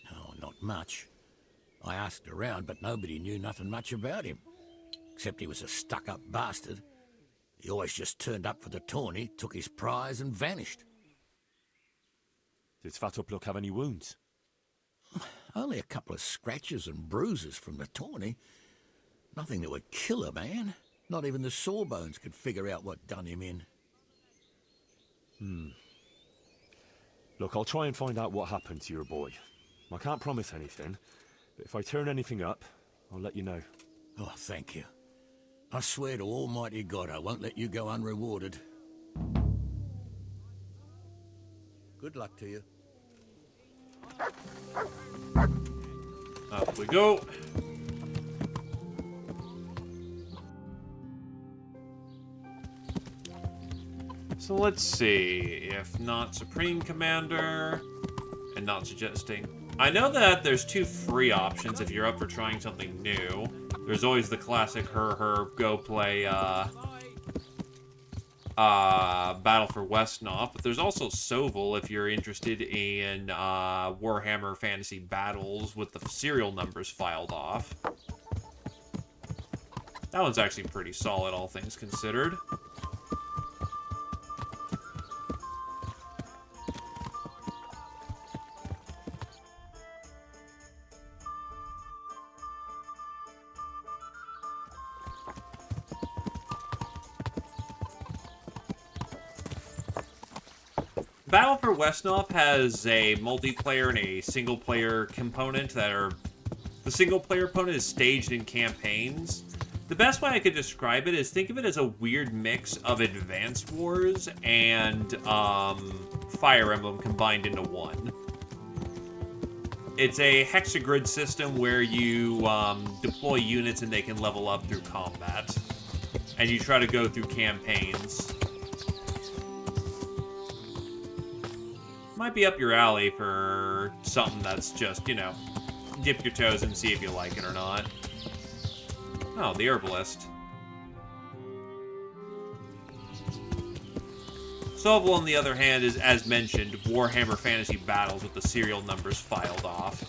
No, not much. I asked around, but nobody knew nothing much about him. Except he was a stuck-up bastard. He always just turned up for the tourney, took his prize and vanished. Did Svartalfheim have any wounds? Only a couple of scratches and bruises from the tourney. Nothing that would kill a man. Not even the sawbones could figure out what done him in. Look, I'll try and find out what happened to your boy. I can't promise anything, but if I turn anything up, I'll let you know. Oh, thank you. I swear to Almighty God I won't let you go unrewarded. Good luck to you. Up we go. So let's see, if not Supreme Commander, and not suggesting. I know that there's 2 free options if you're up for trying something new. There's always the classic go play Battle for Westnoff, but there's also Soval if you're interested in Warhammer Fantasy Battles with the serial numbers filed off. That one's actually pretty solid, all things considered. Battle for Westnoff has a multiplayer and a single-player component that are... The single-player component is staged in campaigns. The best way I could describe it is think of it as a weird mix of Advance Wars and Fire Emblem combined into one. It's a hexagrid system where you deploy units and they can level up through combat. And you try to go through campaigns. Might be up your alley for something that's just, you know, dip your toes and see if you like it or not. Oh, the Herbalist. Solvable, on the other hand, is, as mentioned, Warhammer Fantasy Battles with the serial numbers filed off.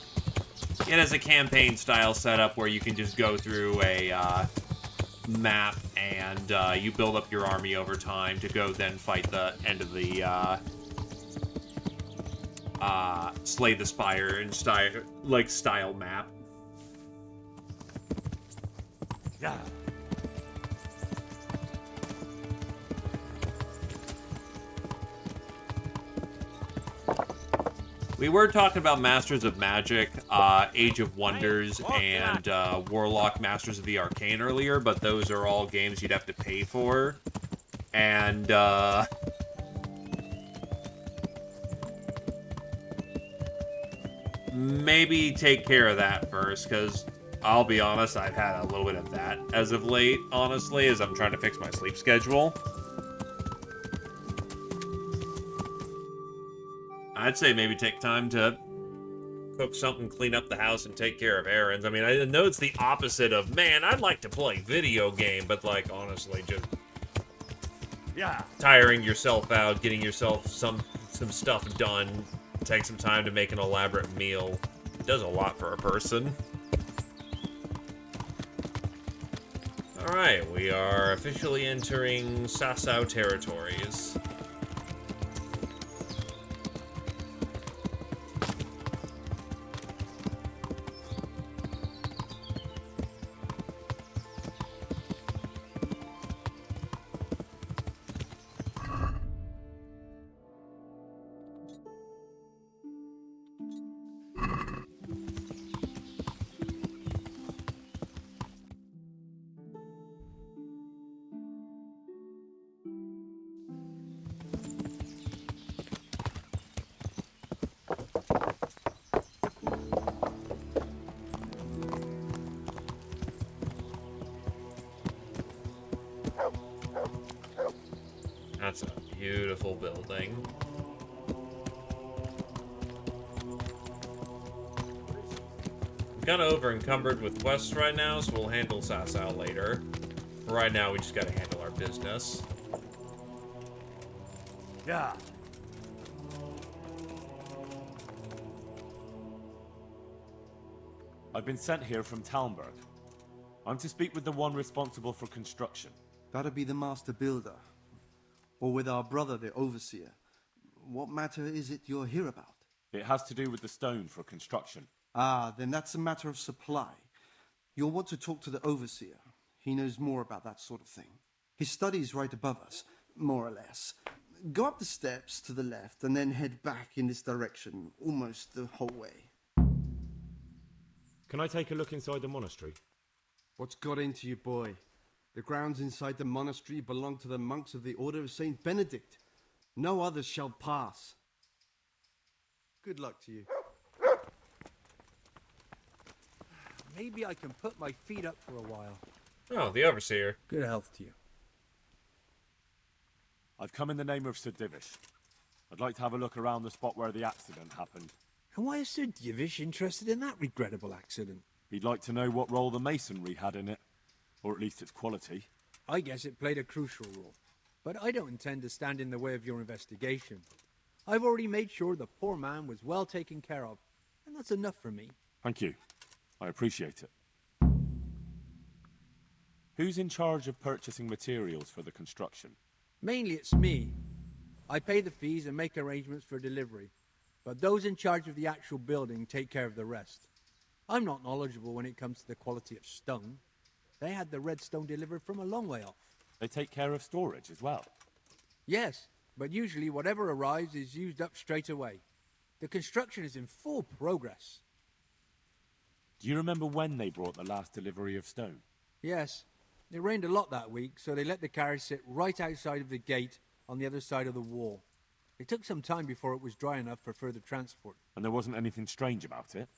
It has a campaign-style setup where you can just go through a map and you build up your army over time to go then fight the end of the Slay the Spire and style map. Yeah. We were talking about Masters of Magic, Age of Wonders, and Warlock Masters of the Arcane earlier, but those are all games you'd have to pay for. And, maybe take care of that first, because I'll be honest, I've had a little bit of that as of late, honestly, as I'm trying to fix my sleep schedule. I'd say maybe take time to cook something, clean up the house, and take care of errands. I mean, I know it's the opposite of, man, I'd like to play video game, but, like, honestly, just tiring yourself out, getting yourself some stuff done, take some time to make an elaborate meal. It does a lot for a person. Alright, we are officially entering Sasau territories. That's a beautiful building. I'm kind of over encumbered with quests right now, so we'll handle Sasau later. For right now, we just gotta handle our business. Yeah. I've been sent here from Talmberg. I'm to speak with the one responsible for construction. That'd be the master builder. Or with our brother, the overseer. What matter is it you're here about? It has to do with the stone for construction. Ah, then that's a matter of supply. You'll want to talk to the overseer. He knows more about that sort of thing. His study is right above us, more or less. Go up the steps to the left and then head back in this direction, almost the whole way. Can I take a look inside the monastery? What's got into you, boy? The grounds inside the monastery belong to the monks of the Order of Saint Benedict. No others shall pass. Good luck to you. Maybe I can put my feet up for a while. Oh, the Overseer. Good health to you. I've come in the name of Sir Divish. I'd like to have a look around the spot where the accident happened. And why is Sir Divish interested in that regrettable accident? He'd like to know what role the masonry had in it. Or at least its quality. I guess it played a crucial role. But I don't intend to stand in the way of your investigation. I've already made sure the poor man was well taken care of. And that's enough for me. Thank you. I appreciate it. Who's in charge of purchasing materials for the construction? Mainly it's me. I pay the fees and make arrangements for delivery. But those in charge of the actual building take care of the rest. I'm not knowledgeable when it comes to the quality of stone. They had the red stone delivered from a long way off. They take care of storage as well? Yes, but usually whatever arrives is used up straight away. The construction is in full progress. Do you remember when they brought the last delivery of stone? Yes. It rained a lot that week, so they let the carriage sit right outside of the gate on the other side of the wall. It took some time before it was dry enough for further transport. And there wasn't anything strange about it?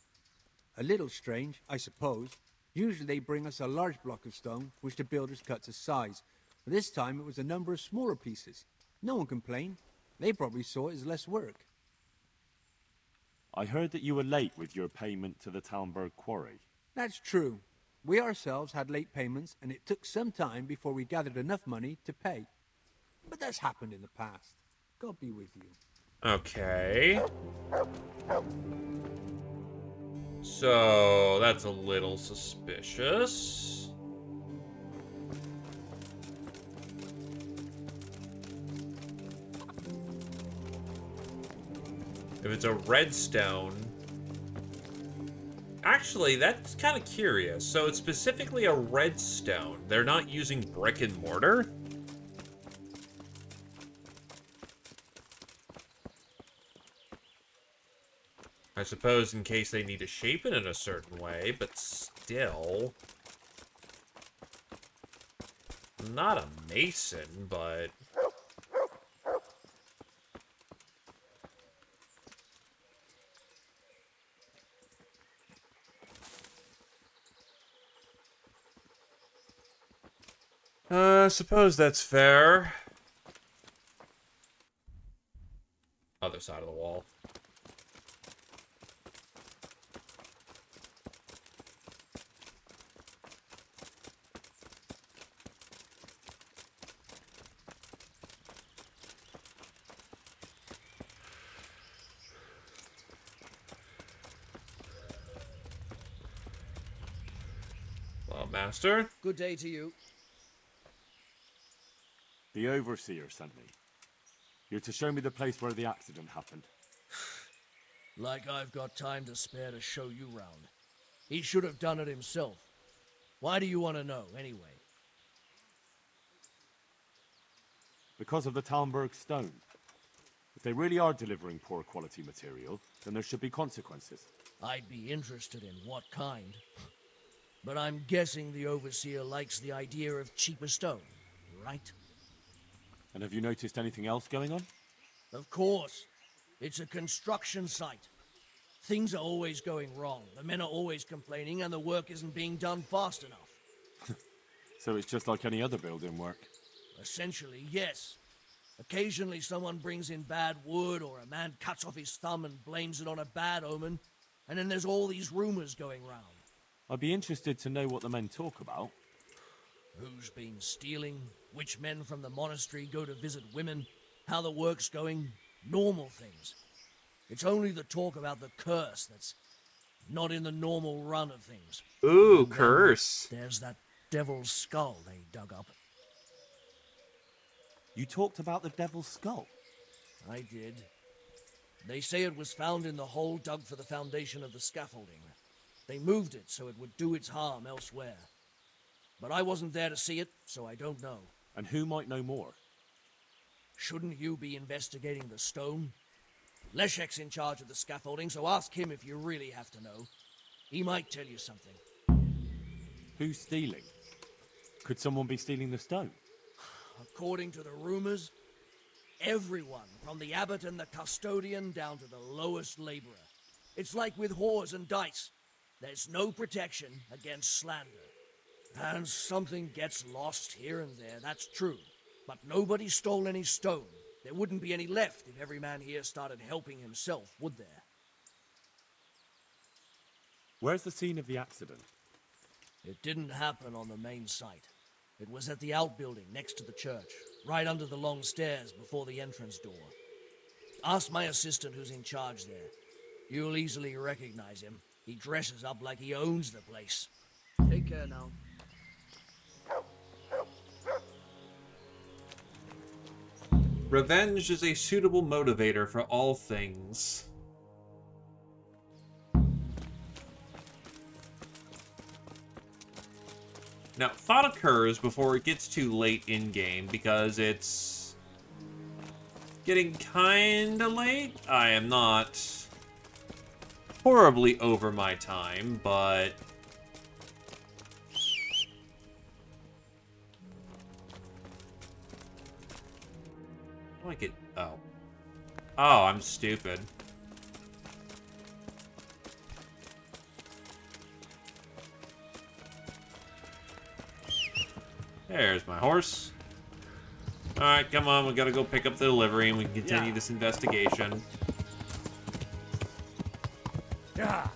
A little strange, I suppose. Usually they bring us a large block of stone, which the builders cut to size. But this time it was a number of smaller pieces. No one complained. They probably saw it as less work. I heard that you were late with your payment to the Talmberg quarry. That's true. We ourselves had late payments, and it took some time before we gathered enough money to pay. But that's happened in the past. God be with you. Okay. So, that's a little suspicious. If it's a redstone... Actually, that's kind of curious. So it's specifically a redstone. They're not using brick and mortar? I suppose in case they need to shape it in a certain way, but still... I'm not a mason, but... I suppose that's fair. Other side of the wall. Well, Master. Good day to you. The Overseer sent me. You're to show me the place where the accident happened. Like I've got time to spare to show you round. He should have done it himself. Why do you want to know, anyway? Because of the Talmberg stone. If they really are delivering poor quality material, then there should be consequences. I'd be interested in what kind. But I'm guessing the Overseer likes the idea of cheaper stone, right? And have you noticed anything else going on? Of course. It's a construction site. Things are always going wrong. The men are always complaining, and the work isn't being done fast enough. So it's just like any other building work? Essentially, yes. Occasionally someone brings in bad wood, or a man cuts off his thumb and blames it on a bad omen, and then there's all these rumors going round. I'd be interested to know what the men talk about. Who's been stealing, which men from the monastery go to visit women, how the work's going, normal things. It's only the talk about the curse that's not in the normal run of things. Ooh, And then curse. There's that devil's skull they dug up. You talked about the devil's skull? I did. They say it was found in the hole dug for the foundation of the scaffolding. They moved it so it would do its harm elsewhere. But I wasn't there to see it, so I don't know. And who might know more? Shouldn't you be investigating the stone? Leszek's in charge of the scaffolding, so ask him if you really have to know. He might tell you something. Who's stealing? Could someone be stealing the stone? According to the rumors, everyone, from the abbot and the custodian down to the lowest laborer. It's like with whores and dice. There's no protection against slander. And something gets lost here and there, that's true. But nobody stole any stone. There wouldn't be any left if every man here started helping himself, would there? Where's the scene of the accident? It didn't happen on the main site. It was at the outbuilding next to the church, right under the long stairs before the entrance door. Ask my assistant who's in charge there. You'll easily recognize him. He dresses up like he owns the place. Take care now. Revenge is a suitable motivator for all things. Now, thought occurs before it gets too late in-game, because it's getting kinda late. I am not horribly over my time, but... How do I get... Oh. Oh, I'm stupid. There's my horse. Alright, come on, we gotta go pick up the delivery and we can continue this investigation. Yeah.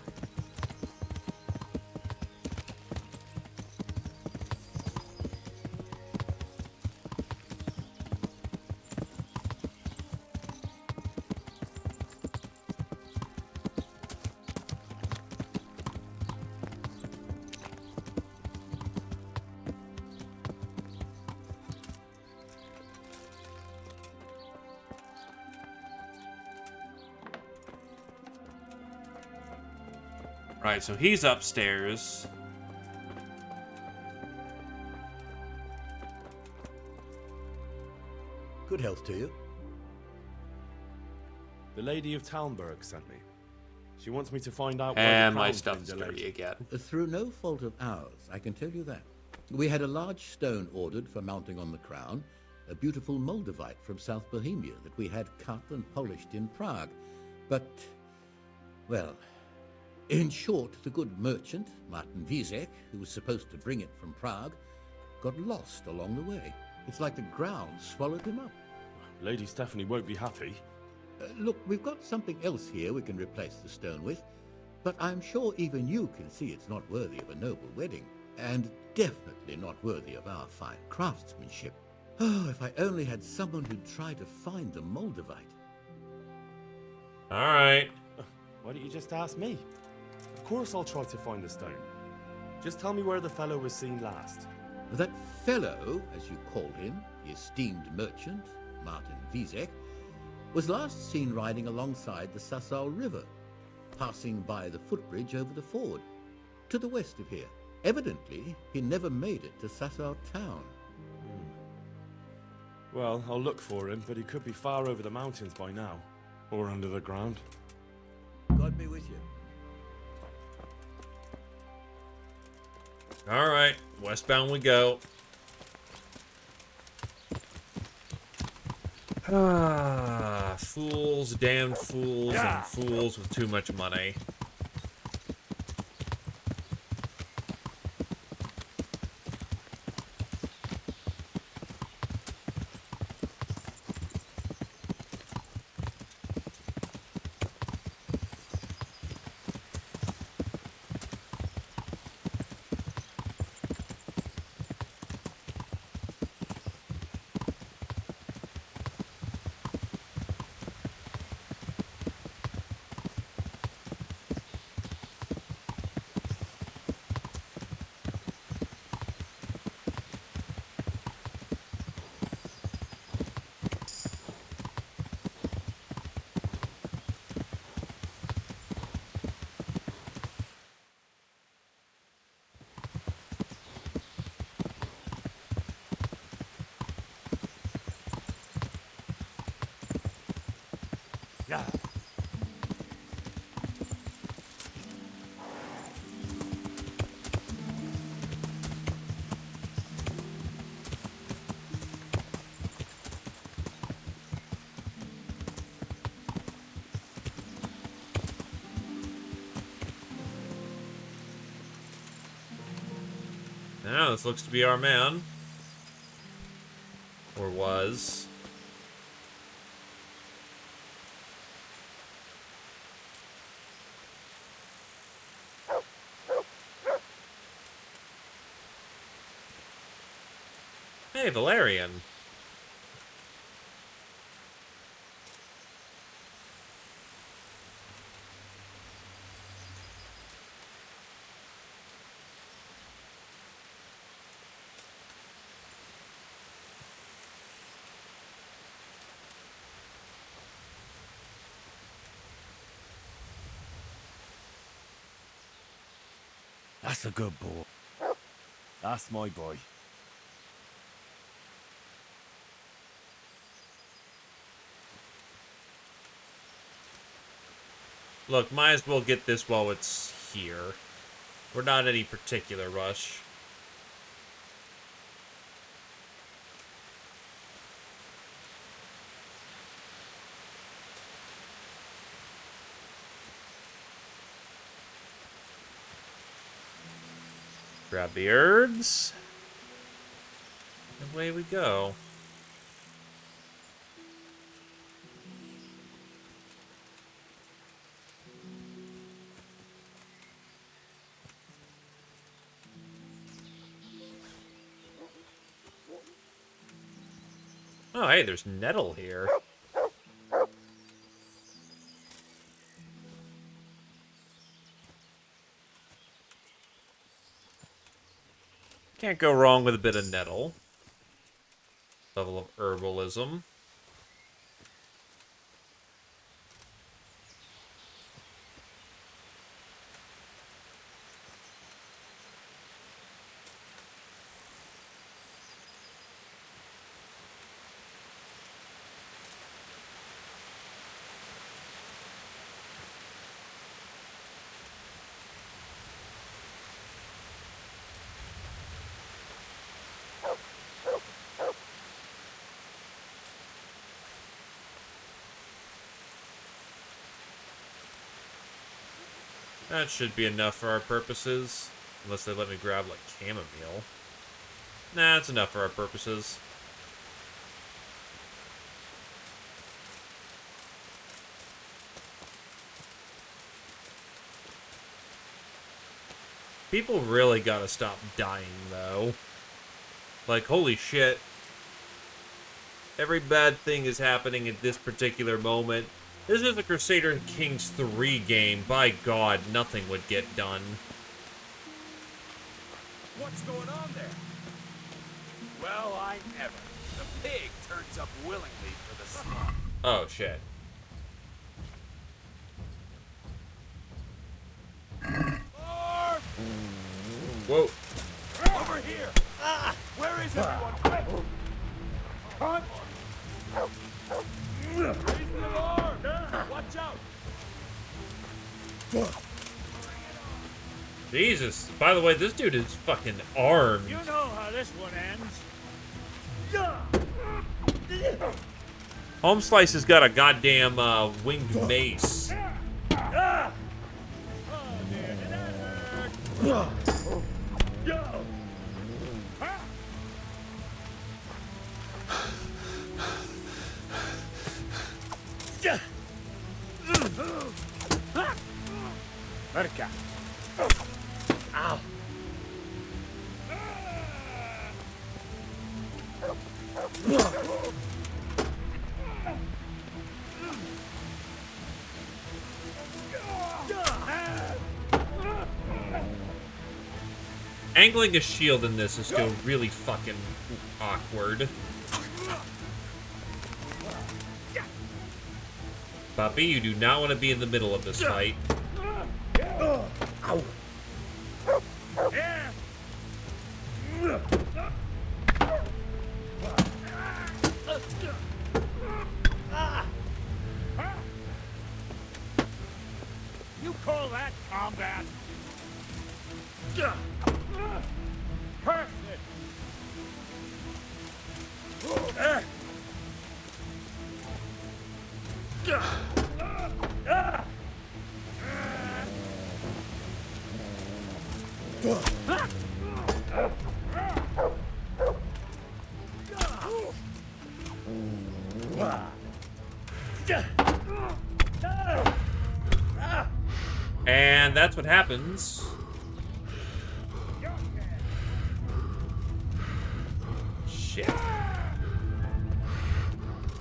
Right, so he's upstairs. Good health to you. The Lady of Talmberg sent me. She wants me to find out And why my the crown's been stuff's delayed. dirty again. Through no fault of ours, I can tell you that. We had a large stone ordered for mounting on the crown, a beautiful moldavite from South Bohemia that we had cut and polished in Prague. But, well, in short, the good merchant, Martin Wiesek, who was supposed to bring it from Prague, got lost along the way. It's like the ground swallowed him up. Lady Stephanie won't be happy. Look, we've got something else here we can replace the stone with, but I'm sure even you can see it's not worthy of a noble wedding, and definitely not worthy of our fine craftsmanship. Oh, if I only had someone who'd try to find the moldavite. Alright. Why don't you just ask me? Of course I'll try to find the stone. Just tell me where the fellow was seen last. That fellow, as you call him, the esteemed merchant, Martin Wiesek, was last seen riding alongside the Sassau River, passing by the footbridge over the ford, to the west of here. Evidently, he never made it to Sassau town. Well, I'll look for him, but he could be far over the mountains by now. Or under the ground. God be with you. Alright, westbound we go. Ah, fools, damned fools, and fools with too much money. Yeah. Now, this looks to be our man. Or was. Hey, Valerian. That's a good boy. That's my boy. Look, might as well get this while it's here. We're not in any particular rush. Grab the herbs. Away we go. Oh, hey, there's nettle here. Can't go wrong with a bit of nettle. Level of herbalism. That should be enough for our purposes. Unless they let me grab, like, chamomile. Nah, that's enough for our purposes. People really gotta stop dying, though. Like, holy shit. Every bad thing is happening at this particular moment. This is a Crusader Kings 3 game. By God, nothing would get done. What's going on there? Well, I never. The pig turns up willingly for the slaughter. Oh, shit. Whoa. Over here! Ah! Where is everyone? Quick! Punch! Raise the alarm! Watch out! Jesus. By the way, this dude is fucking armed. You know how this one ends. Home Slice has got a goddamn winged mace. Merca. Ow. Angling a shield in this is still really fucking awkward. Puppy, you do not want to be in the middle of this fight. Ow. You call that combat? Curse it! And that's what happens. Shit. Is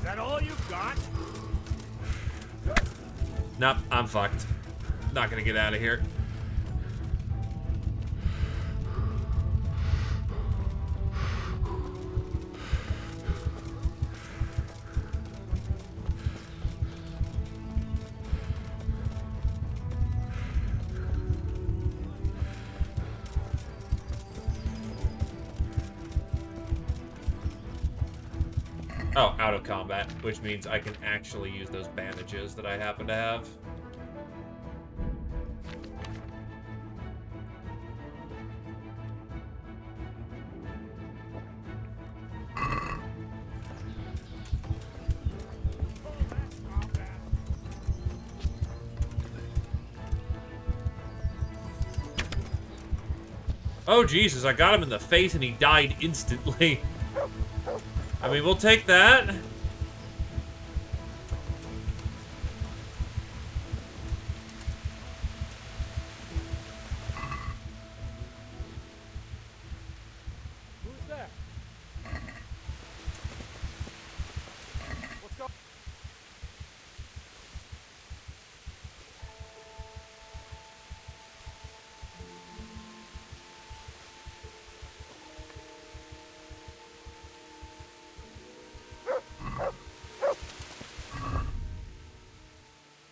that all you got? Nope, I'm fucked. Not gonna get out of here. Oh, out of combat, which means I can actually use those bandages that I happen to have. Oh, Jesus, I got him in the face and he died instantly. I mean, we'll take that. Who's that? What's going on?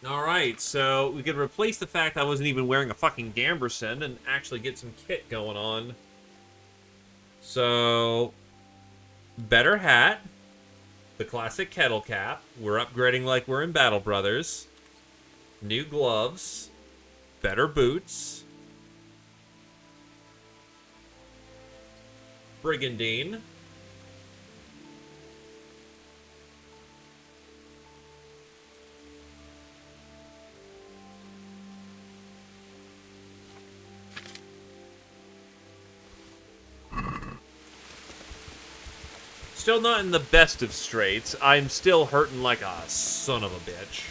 Alright, so we could replace the fact I wasn't even wearing a fucking gamberson and actually get some kit going on. So, better hat, the classic kettle cap, we're upgrading like we're in Battle Brothers, new gloves, better boots, brigandine, still not in the best of straits. I'm still hurting like a son of a bitch.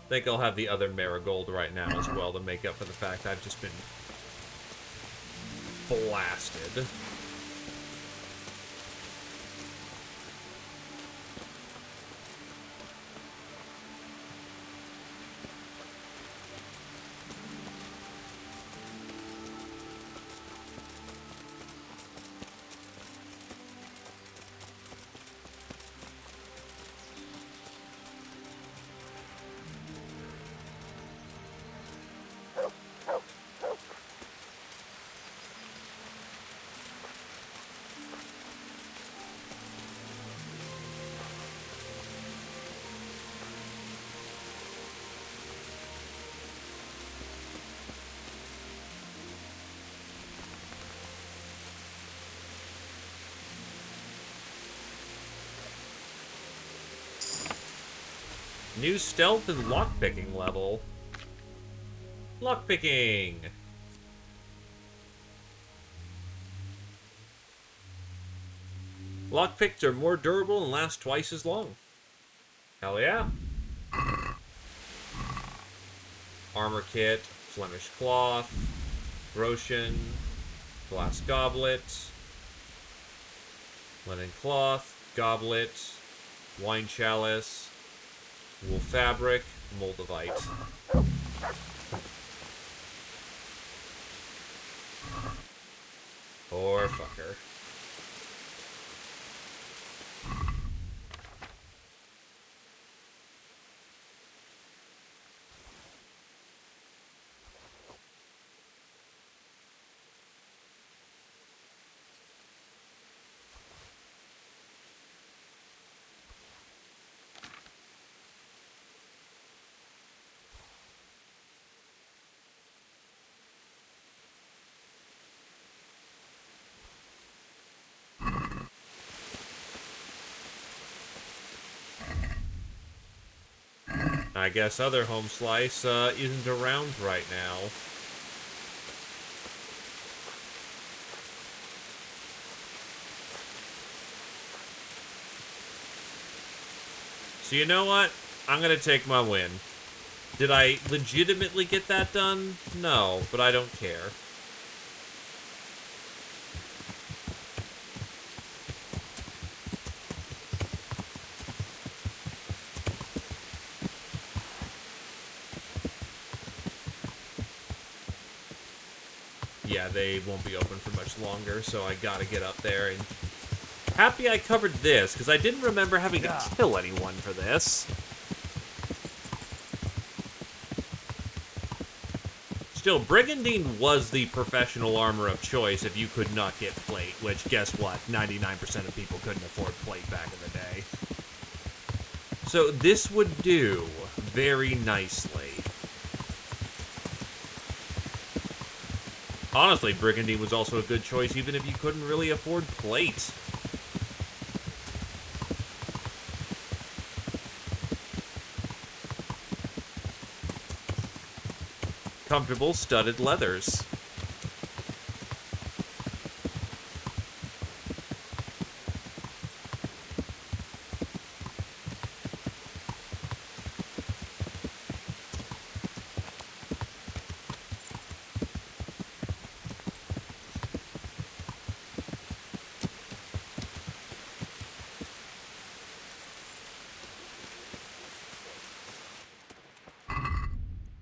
I think I'll have the other marigold right now as well to make up for the fact I've just been blasted. New stealth and lockpicking level. Lockpicking! Lockpicks are more durable and last twice as long. Hell yeah. Armor kit, Flemish cloth, Roshan, glass goblet, linen cloth, goblet, wine chalice, wool fabric, moldavite. Poor fucker. I guess other home slice isn't around right now. So you know what? I'm gonna take my win. Did I legitimately get that done? No, but I don't care. Yeah, they won't be open for much longer, so I gotta get up there, and happy I covered this, because I didn't remember having to kill anyone for this. Still, Brigandine was the professional armor of choice if you could not get plate, which, guess what? 99% of people couldn't afford plate back in the day. So this would do very nicely. Honestly, Brigandine was also a good choice even if you couldn't really afford plate. Comfortable studded leathers.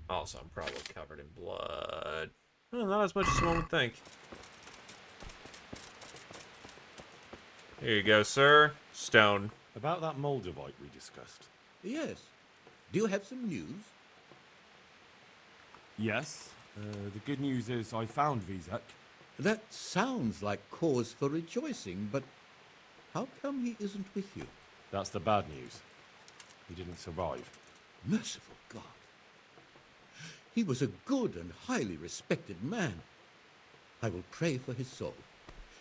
Also, I'm probably covered in blood. Well, not as much as one would think. Here you go, sir. Stone. About that moldavite we discussed. Yes. Do you have some news? Yes. The good news is I found Vizek. That sounds like cause for rejoicing, but how come he isn't with you? That's the bad news. He didn't survive. Merciful God. He was a good and highly respected man. I will pray for his soul.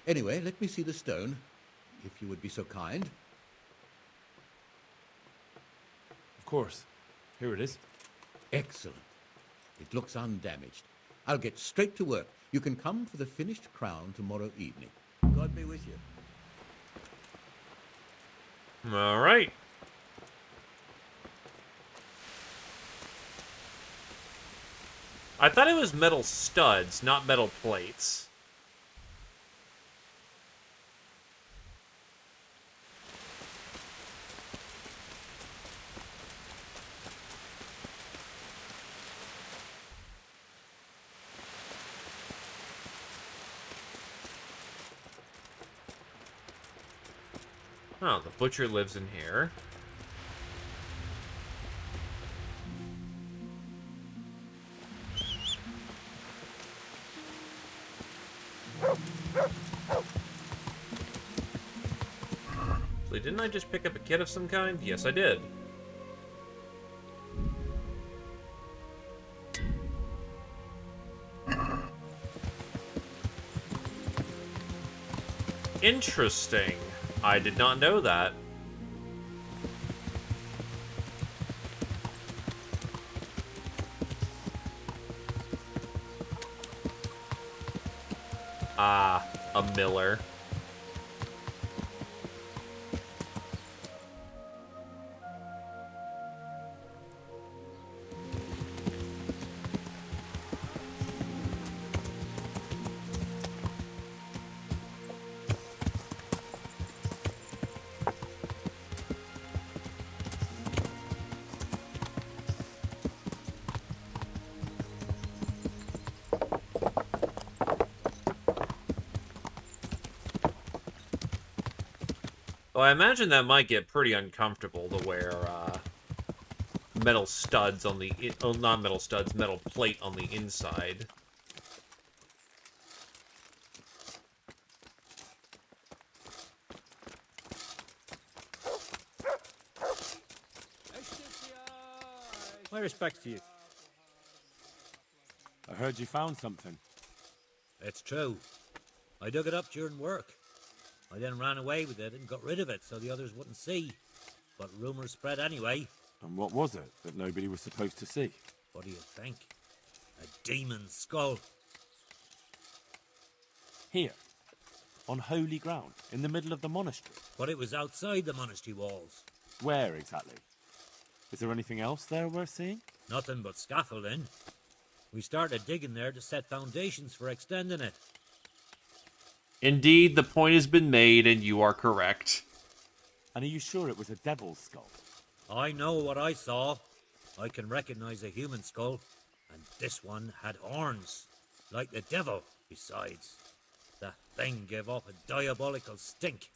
Anyway, let me see the stone, if you would be so kind. Of course. Here it is. Excellent. It looks undamaged. I'll get straight to work. You can come for the finished crown tomorrow evening. God be with you. All right. I thought it was metal studs, not metal plates. Oh, the butcher lives in here. So didn't I just pick up a kit of some kind? Yes, I did. Interesting. I did not know that. Ah, a miller. Well, I imagine that might get pretty uncomfortable to wear metal studs on the... Oh, not metal studs, metal plate on the inside. My respects to you. I heard you found something. It's true. I dug it up during work. I then ran away with it and got rid of it so the others wouldn't see. But rumors spread anyway. And what was it that nobody was supposed to see? What do you think? A demon skull. Here. On holy ground. In the middle of the monastery. But it was outside the monastery walls. Where exactly? Is there anything else there worth seeing? Nothing but scaffolding. We started digging there to set foundations for extending it. Indeed, the point has been made, and you are correct. And are you sure it was a devil's skull? I know what I saw. I can recognize a human skull. And this one had horns. Like the devil, besides. The thing gave off a diabolical stink.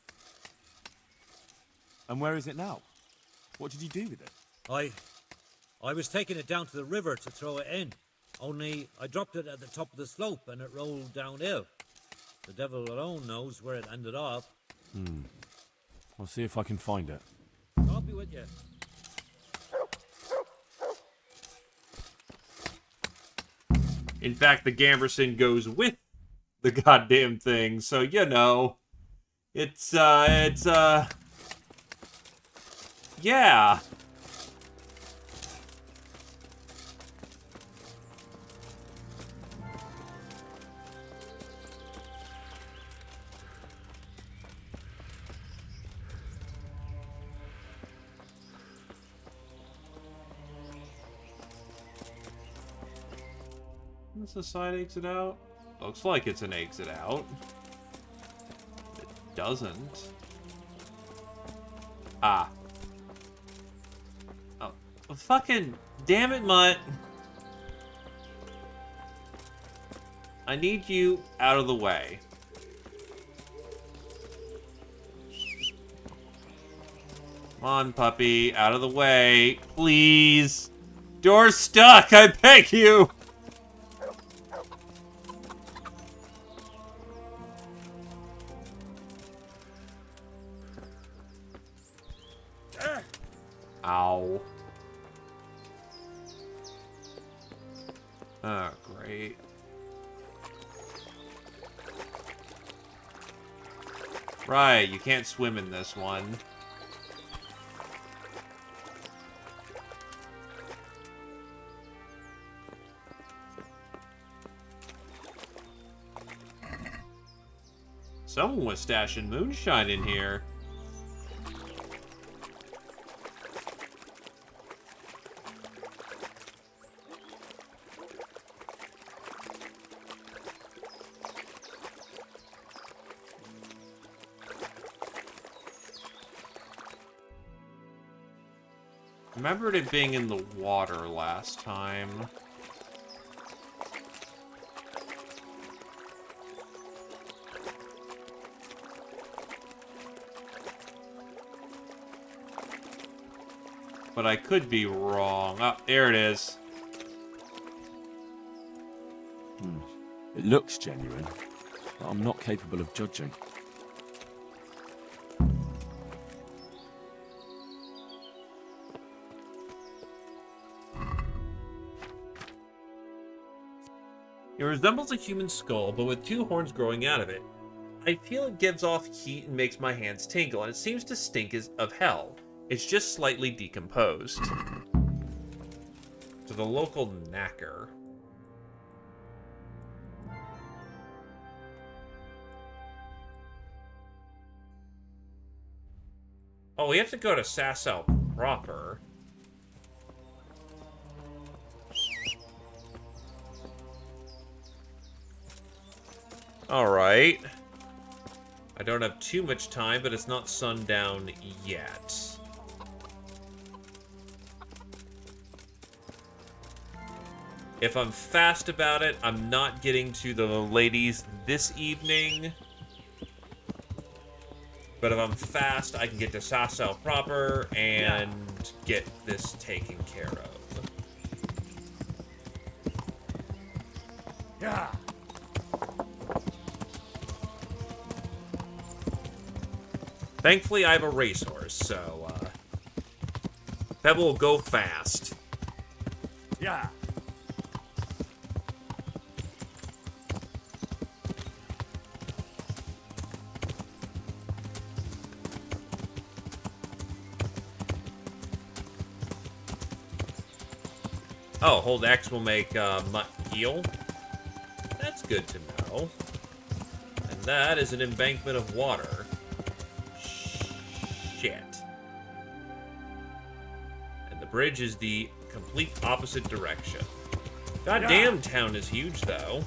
And where is it now? What did you do with it? I was taking it down to the river to throw it in. Only I dropped it at the top of the slope and it rolled downhill. The devil alone knows where it ended up. I'll see if I can find it. I'll be with you. In fact, the Gamberson goes with the goddamn thing, so you know. Yeah. Is the side exit out? Looks like it's an exit out. It doesn't. Ah. Oh, fucking damn it, Mutt. I need you out of the way. Come on, puppy, out of the way, please. Door's stuck, I beg you. Ow. Oh, great. Right, you can't swim in this one. Someone was stashing moonshine in here. Remembered it being in the water last time. But I could be wrong. Oh, there it is. It looks genuine, but I'm not capable of judging. It resembles a human skull, but with two horns growing out of it. I feel it gives off heat and makes my hands tingle, and it seems to stink of hell. It's just slightly decomposed. To the local knacker. Oh, we have to go to Sasau proper. Alright. I don't have too much time, but it's not sundown yet. If I'm fast about it, I'm not getting to the ladies this evening. But if I'm fast, I can get to Sasau proper and get this taken care of. Yeah. Thankfully, I have a racehorse, so, that will go fast. Yeah. Oh, hold X will make, Mutt heal. That's good to know. And that is an embankment of water. Shit. And the bridge is the complete opposite direction. Goddamn, town is huge, though.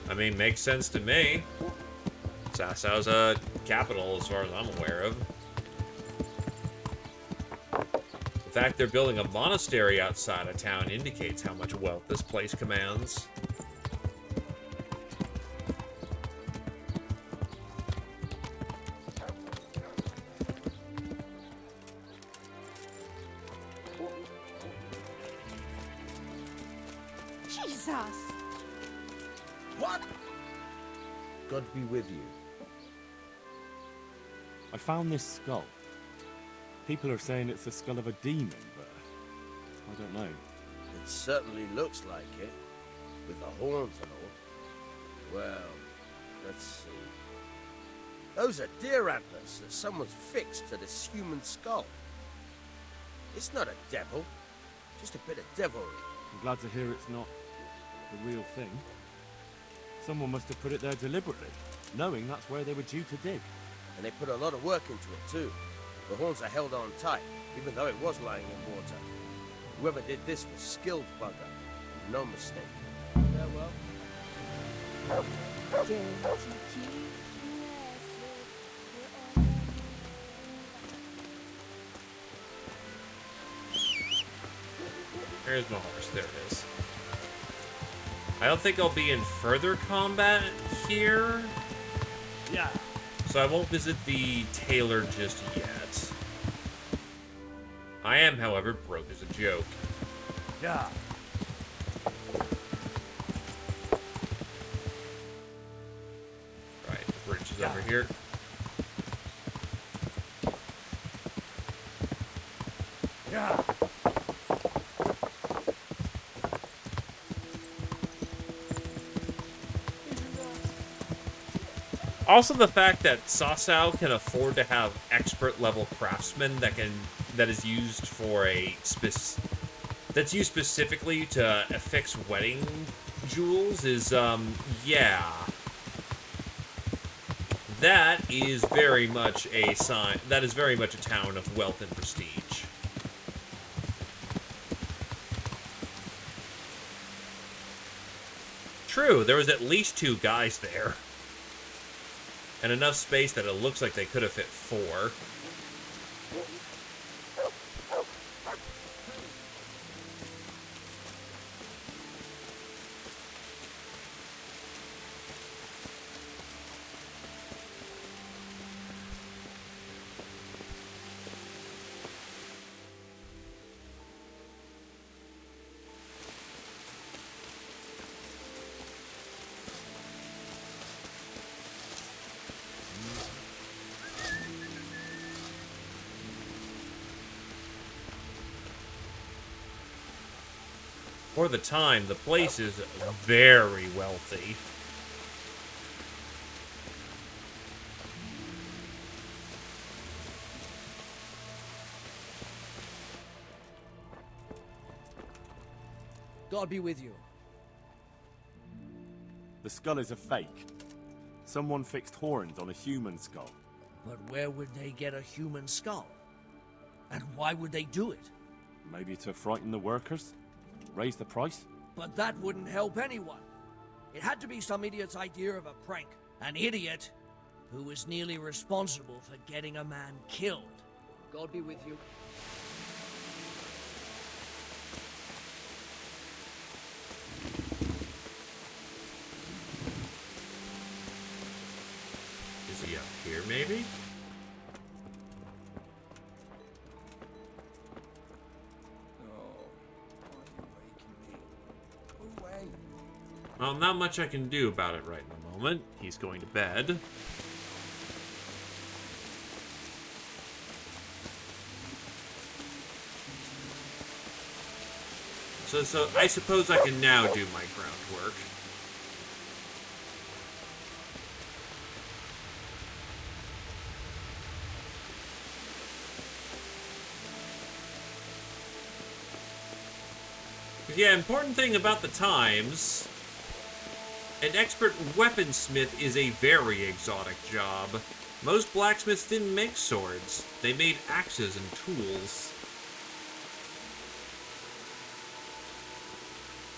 I mean, makes sense to me. Sasau's a capital as far as I'm aware of. The fact they're building a monastery outside of town indicates how much wealth this place commands. Jesus! What? God be with you. I found this skull. People are saying it's the skull of a demon, but I don't know. It certainly looks like it, with the horns and all. Well, let's see. Those are deer antlers that someone's fixed to this human skull. It's not a devil, just a bit of devilry. I'm glad to hear it's not the real thing. Someone must have put it there deliberately, knowing that's where they were due to dig. And they put a lot of work into it, too. The horns are held on tight, even though it was lying in water. Whoever did this was skilled bugger. No mistake. Farewell. There's my horse. There it is. I don't think I'll be in further combat here. Yeah. So I won't visit the tailor just yet. I am, however, broke as a joke. Yeah. Right, the bridge is over here. Yeah. Also, the fact that Sasao can afford to have expert level craftsmen that is used for that's used specifically to affix wedding jewels is yeah. That is very much a sign. That is very much a town of wealth and prestige. True, there was at least 2 guys there. And enough space that it looks like they could have fit 4. For the time, the place is very wealthy. God be with you. The skull is a fake. Someone fixed horns on a human skull. But where would they get a human skull? And why would they do it? Maybe to frighten the workers? Raise the price? But that wouldn't help anyone. It had to be some idiot's idea of a prank. An idiot who was nearly responsible for getting a man killed. God be with you. Is he up here, maybe? Well, not much I can do about it right in the moment. He's going to bed. So I suppose I can now do my groundwork. But yeah, important thing about the times, an expert weaponsmith is a very exotic job. Most blacksmiths didn't make swords. They made axes and tools.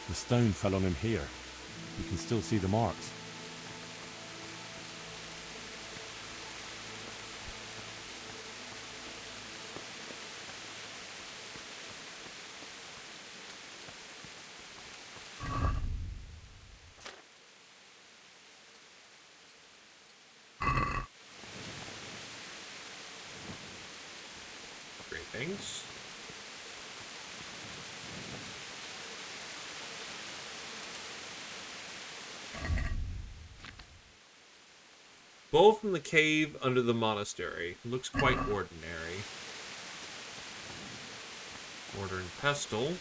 The stone fell on him here. You can still see the marks. Great things. Both in the cave under the monastery. Looks quite ordinary. Mortar and pestle.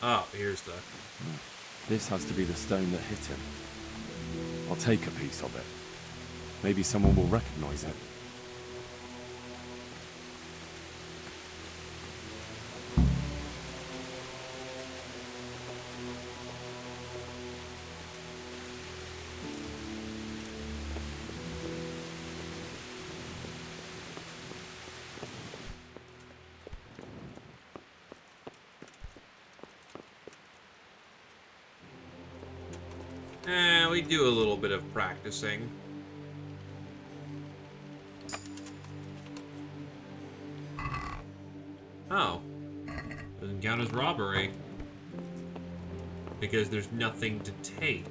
Oh, here's the... This has to be the stone that hit him. I'll take a piece of it. Maybe someone will recognize it. we do a little bit of practicing. Oh. Doesn't count as robbery. Because there's nothing to take.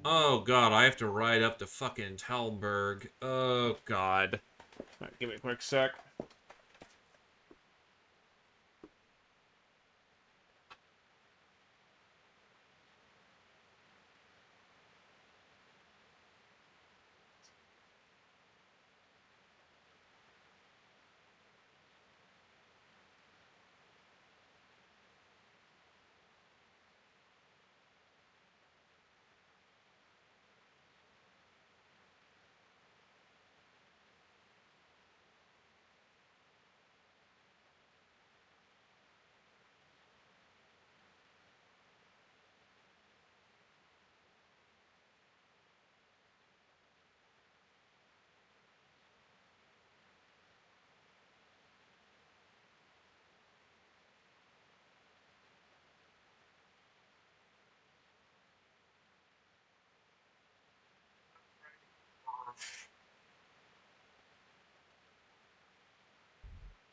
Oh god, I have to ride up to fucking Talmberg. Oh god. Alright, give me a quick sec.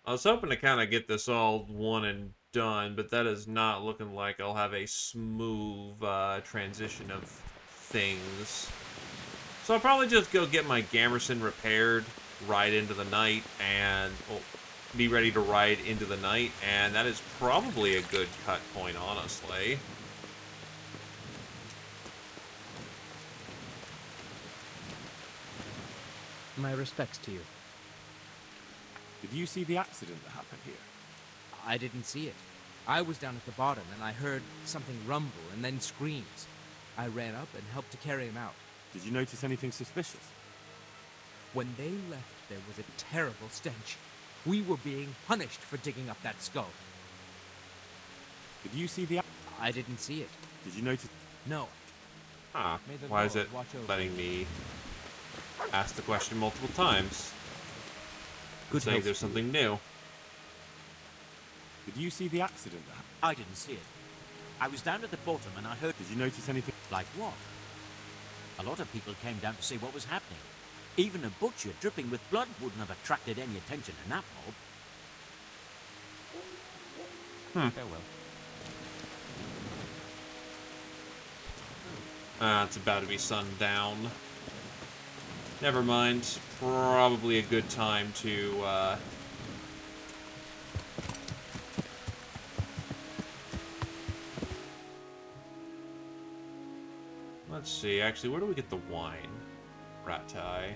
I was hoping to kind of get this all one and done, but that is not looking like I'll have a smooth transition of things. So I'll probably just go get my Gamerson repaired, ride into the night, and be ready to ride into the night, and that is probably a good cut point, honestly. My respects to you. Did you see the accident that happened here? I didn't see it. I was down at the bottom and I heard something rumble and then screams. I ran up and helped to carry him out. Did you notice anything suspicious? When they left, there was a terrible stench. We were being punished for digging up that skull. Did you see the... I didn't see it. Did you notice... No. Huh. May the Why is Lord it watch over letting me ask the question multiple times? Good saying health there's to you. something new. Did you see the accident that happened? I didn't see it. I was down at the bottom and I heard... Did you notice anything? Like what? A lot of people came down to see what was happening. Even a butcher dripping with blood wouldn't have attracted any attention in that mob. Farewell. It's about to be sundown. Never mind. Probably a good time to, let's see, actually, where do we get the wine? Ratai.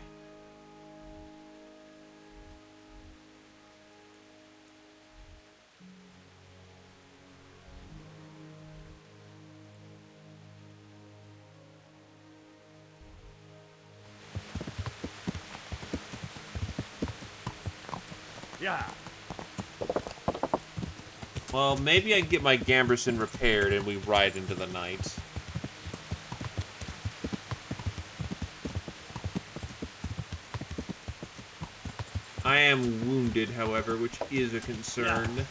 Yeah. Well, maybe I can get my Gamberson repaired and we ride into the night. I am wounded, however, which is a concern. Yeah.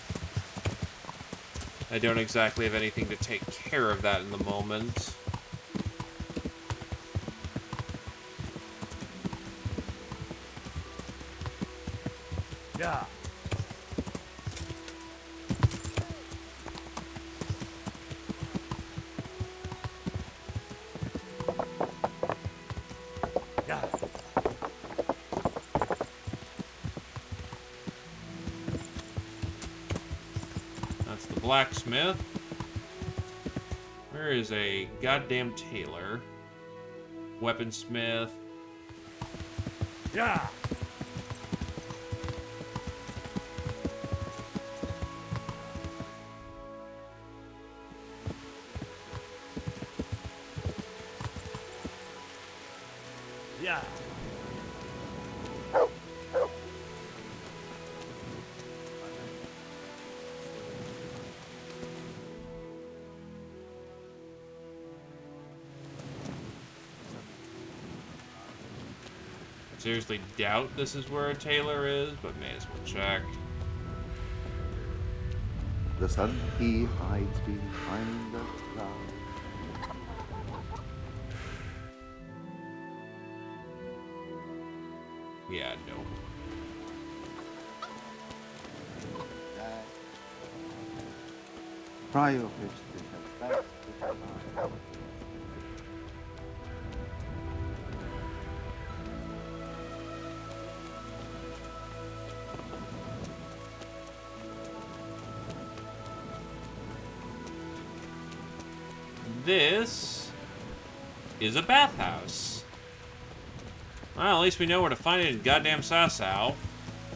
I don't exactly have anything to take care of that in the moment. Yeah. Yeah. That's the blacksmith. Where is a goddamn tailor? Weaponsmith. Yeah. Yeah. seriously doubt this is where a tailor is, but may as well check. The sun, he hides behind the cloud. Yeah, no. Try your best to have best to have. This is a bathhouse. Well, at least we know where to find it in goddamn Sasau.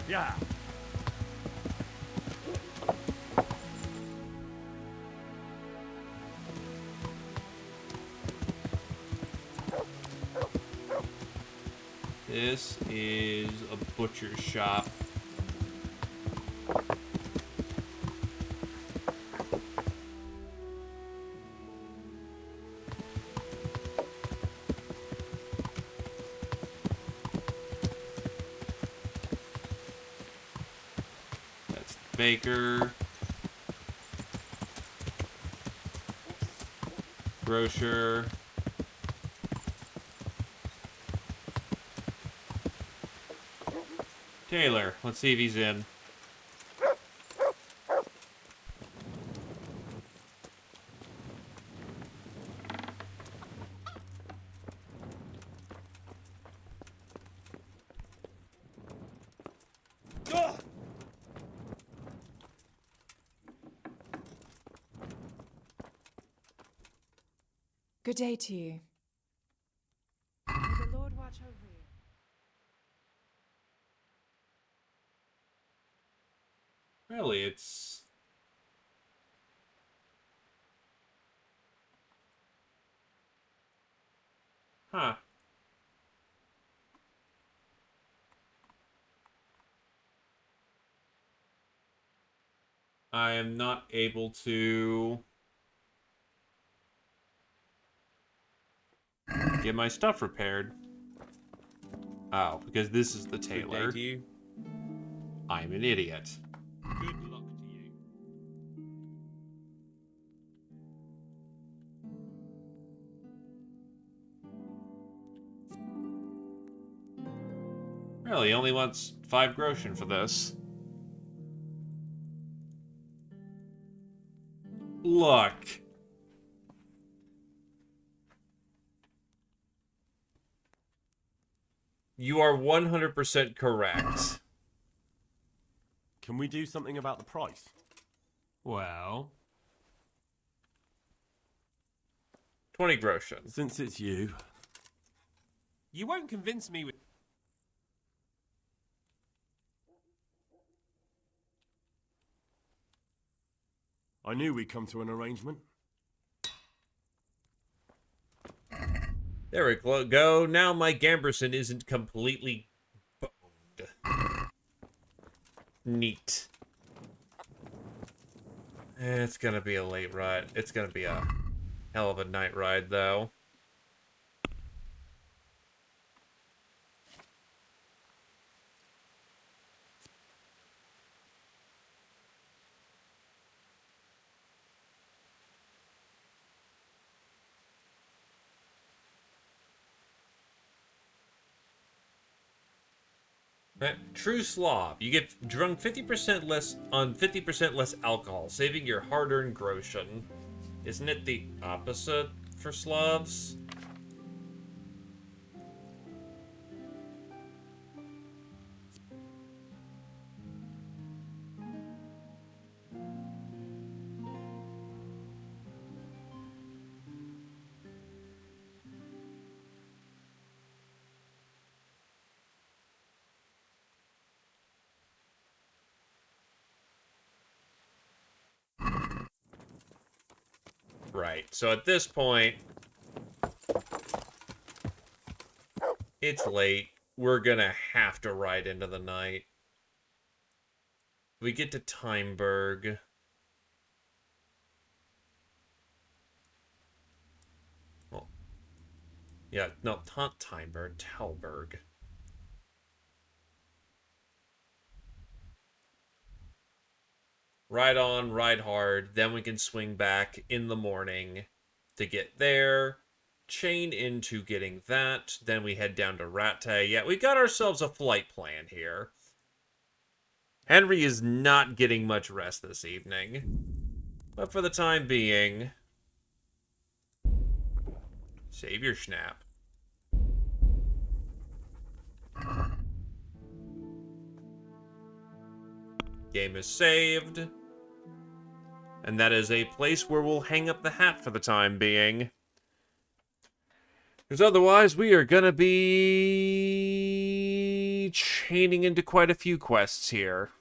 Yeah. This is a butcher shop. That's the baker. Grocer. Taylor, let's see if he's in. Good day to you. May the Lord watch over you. Really, it's... Huh. I am not able to get my stuff repaired. Oh, because this is the tailor. Good day to you. I'm an idiot. Good luck to you. Really, he only wants 5 groschen for this. Look. You are 100% correct. Can we do something about the price? Well... 20 groschen. Since it's you. You won't convince me with... I knew we'd come to an arrangement. There we go. Now Mike Amberson isn't completely boned. Neat. It's gonna be a late ride. It's gonna be a hell of a night ride, though. True Slav. You get drunk 50% less on 50% less alcohol, saving your hard-earned groschen. Isn't it the opposite for Slavs? Right, so at this point, it's late. We're gonna have to ride into the night. We get to Timeberg. Well, yeah, no, not Timeberg, Talberg. Ride on, ride hard. Then we can swing back in the morning to get there. Chain into getting that. Then we head down to Rattay. Yeah, we got ourselves a flight plan here. Henry is not getting much rest this evening. But for the time being, save your schnapp. Game is saved. And that is a place where we'll hang up the hat for the time being. Because otherwise, we are going to be chaining into quite a few quests here.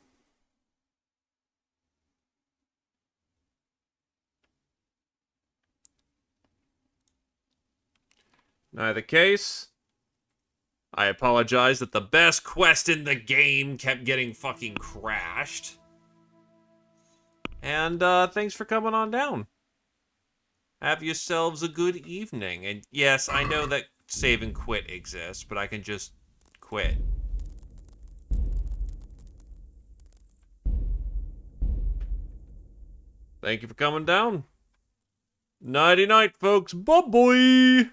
In either case, I apologize that the best quest in the game kept getting fucking crashed. And thanks for coming on down. Have yourselves a good evening. And yes, I know that save and quit exists, but I can just quit. Thank you for coming down. Nighty night, folks. Bye-bye.